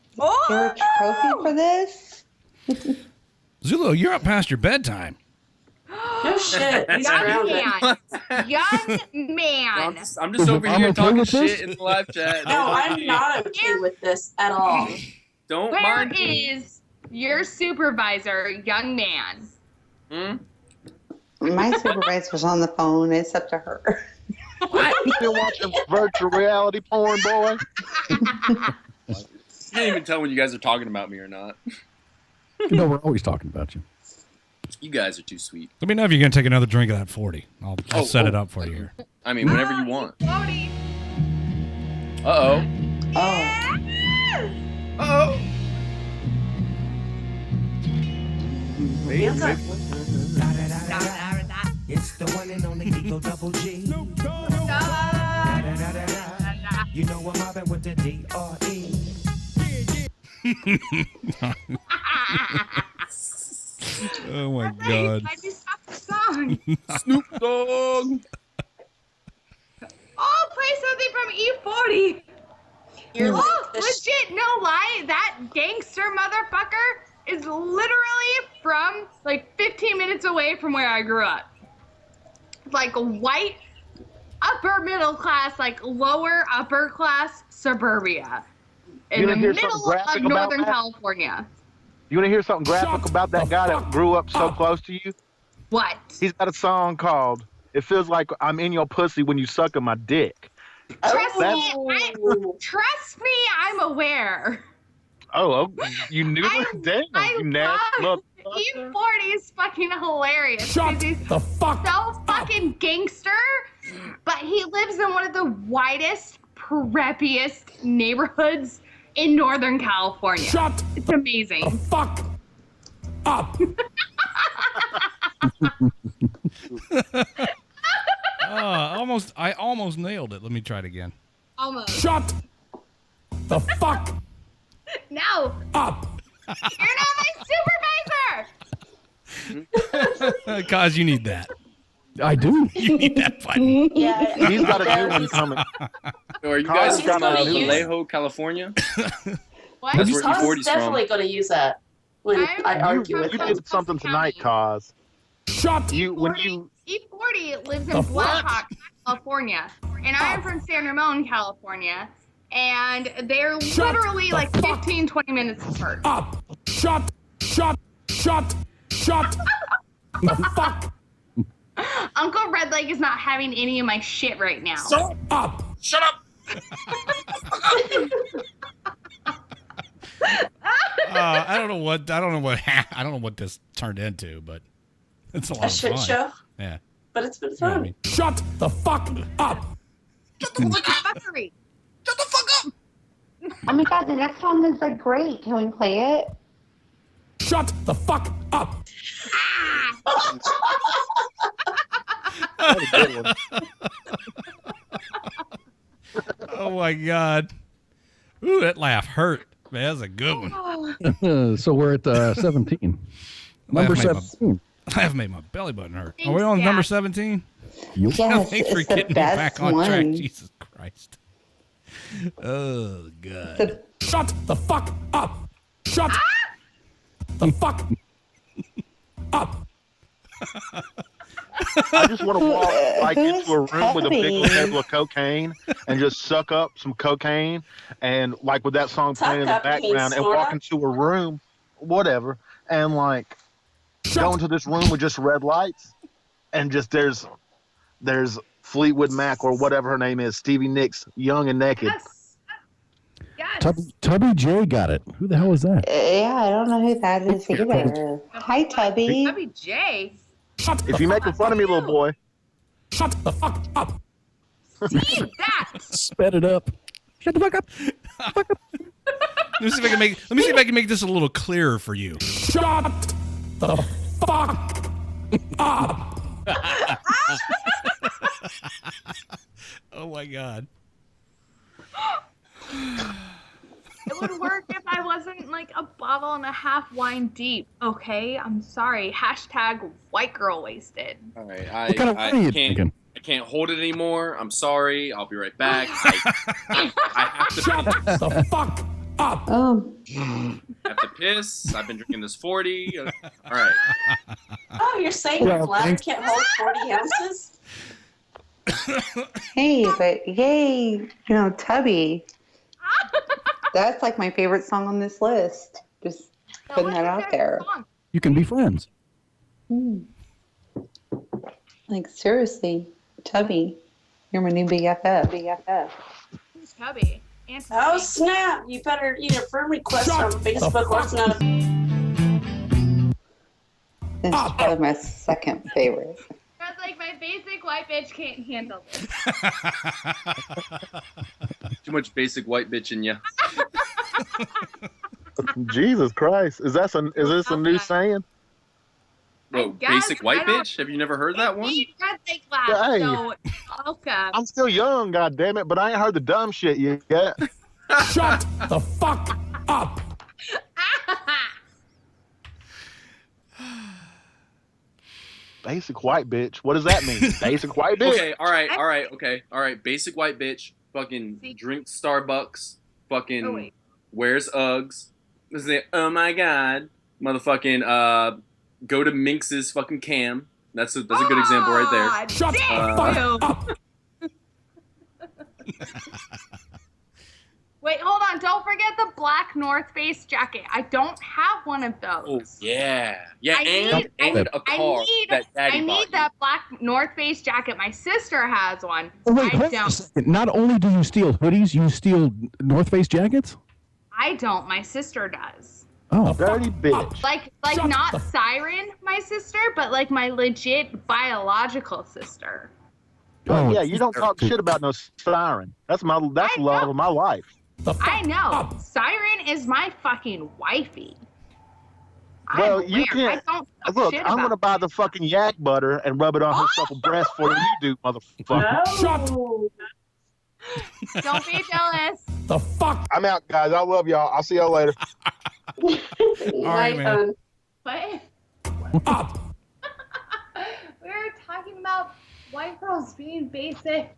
there a trophy for this? Zulu, you're up past your bedtime. No shit. Young man. I'm just over here talking shit in the live chat. No, I'm not okay with this at all. Don't Where mind me. is your supervisor, young man? My supervisor's on the phone. It's up to her. You still watching virtual reality porn, boy? I can't even tell when you guys are talking about me or not. We're always talking about you. You guys are too sweet. Let me know if you're going to take another drink of that 40. I'll set it up for you here. I mean, whenever you want. 40. Uh-oh. Yes! Uh-oh. It's the one and only Eagle Double G. You know I'm mobbing with the D.R.E. Oh my God. Why'd you stop the song? Snoop Dogg. Oh, play something from E40. Legit, no lie. That gangster motherfucker is literally from like 15 minutes away from where I grew up. Like white, upper middle class, like lower upper class suburbia in the middle of Northern California. You want to hear something graphic about that guy that grew up so close to you? What? He's got a song called "It Feels Like I'm in Your Pussy When You Suckin' My Dick." Trust me, I'm aware. Oh, you knew that? Damn, you nasty motherfucker. E40 is fucking hilarious. Shut he's the fuck so fucking gangster, but he lives in one of the widest, preppiest neighborhoods in Northern California. It's amazing. The fuck up. I almost nailed it. Let me try it again. Almost. Shut the fuck No. up. You're not my supervisor. Cause you need that. I do. You need that button. Yeah. He's got a new one coming. So are you guys He's from gonna use- Vallejo, California? What? That's where I was E40's definitely from. going to use that when I argue You with him. did something tonight, Cause. E40 lives in Blackhawk, California, and I'm from San Ramon, California, and they're literally like 15, 20 minutes apart. Up. Shut the fuck Uncle Redleg is not having any of my shit right now. up. Shut up. I don't know what this turned into, but it's a lot A of shit fun. show, Yeah. but it's been You know what I fun. mean? Shut the fuck up. Fuckery. Shut the fuck up. Oh my god, the next song is like great. Can we play it? Shut the fuck up. Oh my God. Ooh, that laugh hurt. Man, that's a good one. So we're at 17. Number 17. I have made my belly button hurt. Are we on number 17? Yes, Thanks for it's the getting me best back on track. one. Jesus Christ. Oh, God. Shut the fuck up. Shut the fuck up. I just want to walk like into a room with a big old table of cocaine and just suck up some cocaine and like with that song playing in the background and walk into a room, whatever, and like go into this room with just red lights and just there's Fleetwood Mac or whatever her name is, Stevie Nicks, young and naked. Tubby J got it. Who the hell is that? Yeah, I don't know who that is either. Hi, Tubby. Tubby J. If you're making fun of me, little boy, shut the fuck up. See that? Sped it up. Shut the fuck up. Let me see if I can make this a little clearer for you. Shut the fuck up. Oh my God. It would work if I wasn't like a bottle and a half wine deep, okay? I'm sorry. Hashtag white girl wasted. All right, What kind of wine are you drinking? I can't hold it anymore. I'm sorry. I'll be right back. I have to shut the fuck up. I have to piss. I've been drinking this 40. All right. Oh, you're saying your bladder can't hold 40 ounces? Hey, but yay, Tubby. That's like my favorite song on this list. Just putting that out there. You can be friends. Like, seriously, Tubby, you're my new BFF. Who's Tubby? Oh, snap. You better either friend request on Facebook or it's not It's probably my second favorite. That's like my basic white bitch can't handle this. Too much basic white bitch in you. Jesus Christ. Is this a new saying? Whoa, basic white bitch? Have you never heard that one? Hey, Hey. welcome. I'm still young, god damn it, but I ain't heard the dumb shit yet. Shut the fuck up. Basic white bitch. What does that mean? Basic white bitch. Okay, all right. Basic white bitch. Fucking drink Starbucks. Fucking wears Uggs. Say, oh my god, motherfucking go to Minx's fucking cam. That's a good example right there. Shut the fuck up. Wait, hold on. Don't forget the black North Face jacket. I don't have one of those. Oh, yeah. Yeah, I and a car that Daddy I need bought you. that black North Face jacket. My sister has one. Oh, wait, I don't. not only do you steal hoodies, you steal North Face jackets? I don't. My sister does. Oh, dirty bitch. Like not Siren, my sister, but like my legit biological sister. Oh, yeah, you don't talk shit about no siren. That's the love of my life. I know. Siren is my fucking wifey. Well, you can't. I don't talk Look, shit I'm about gonna buy the fucking yak butter and rub it on her supple breast for you do, motherfucker. Shut Don't be jealous. the fuck. I'm out, guys. I love y'all. I'll see y'all later. All right, man. What? Up. We were talking about white girls being basic.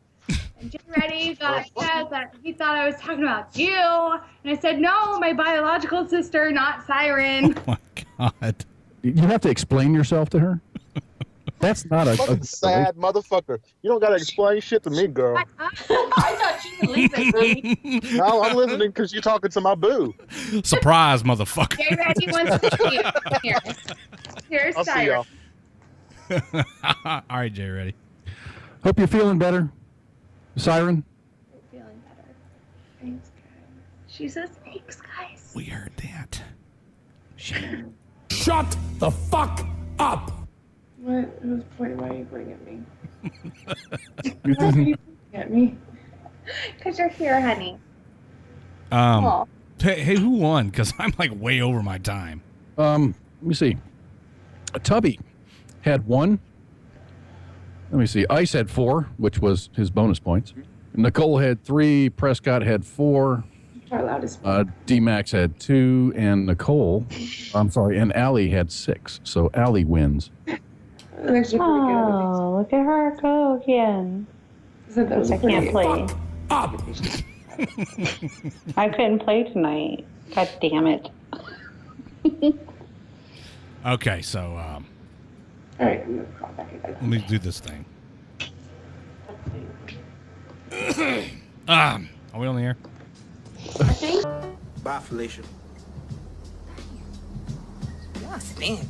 And Jim Reddy got upset that he thought I was talking about you. And I said, no, my biological sister, not Siren. Oh my god. You have to explain yourself to her? That's not a sad motherfucker. You don't gotta explain shit to me, girl. I thought you were leaving, honey. No, I'm listening because you're talking to my boo. Surprise, motherfucker. Jay Reddy wants to see you. Here. Here's I'll see Siren. y'all. All right, Jay, ready? Hope you're feeling better, Siren. Feeling better. Thanks, guys. She says thanks, guys. We heard that. Shut the fuck up. What? Whose point? Why are you bringing me? Why are you at me? Because you're here, honey. Aw. Hey, who won? Because I'm like way over my time. Let me see. Tubby had 1. Let me see. Ice had 4, which was his bonus points. Nicole had 3. Prescott had 4. Our loudest. D-Max had 2, and and Allie had 6. So Allie wins. Oh, look at her go again. I can't play. Up. I couldn't play tonight. God damn it. Okay, so All right, I'm gonna call back again. let me do this thing. Are we on the air? I think. Bye, Felicia. Y'all stink.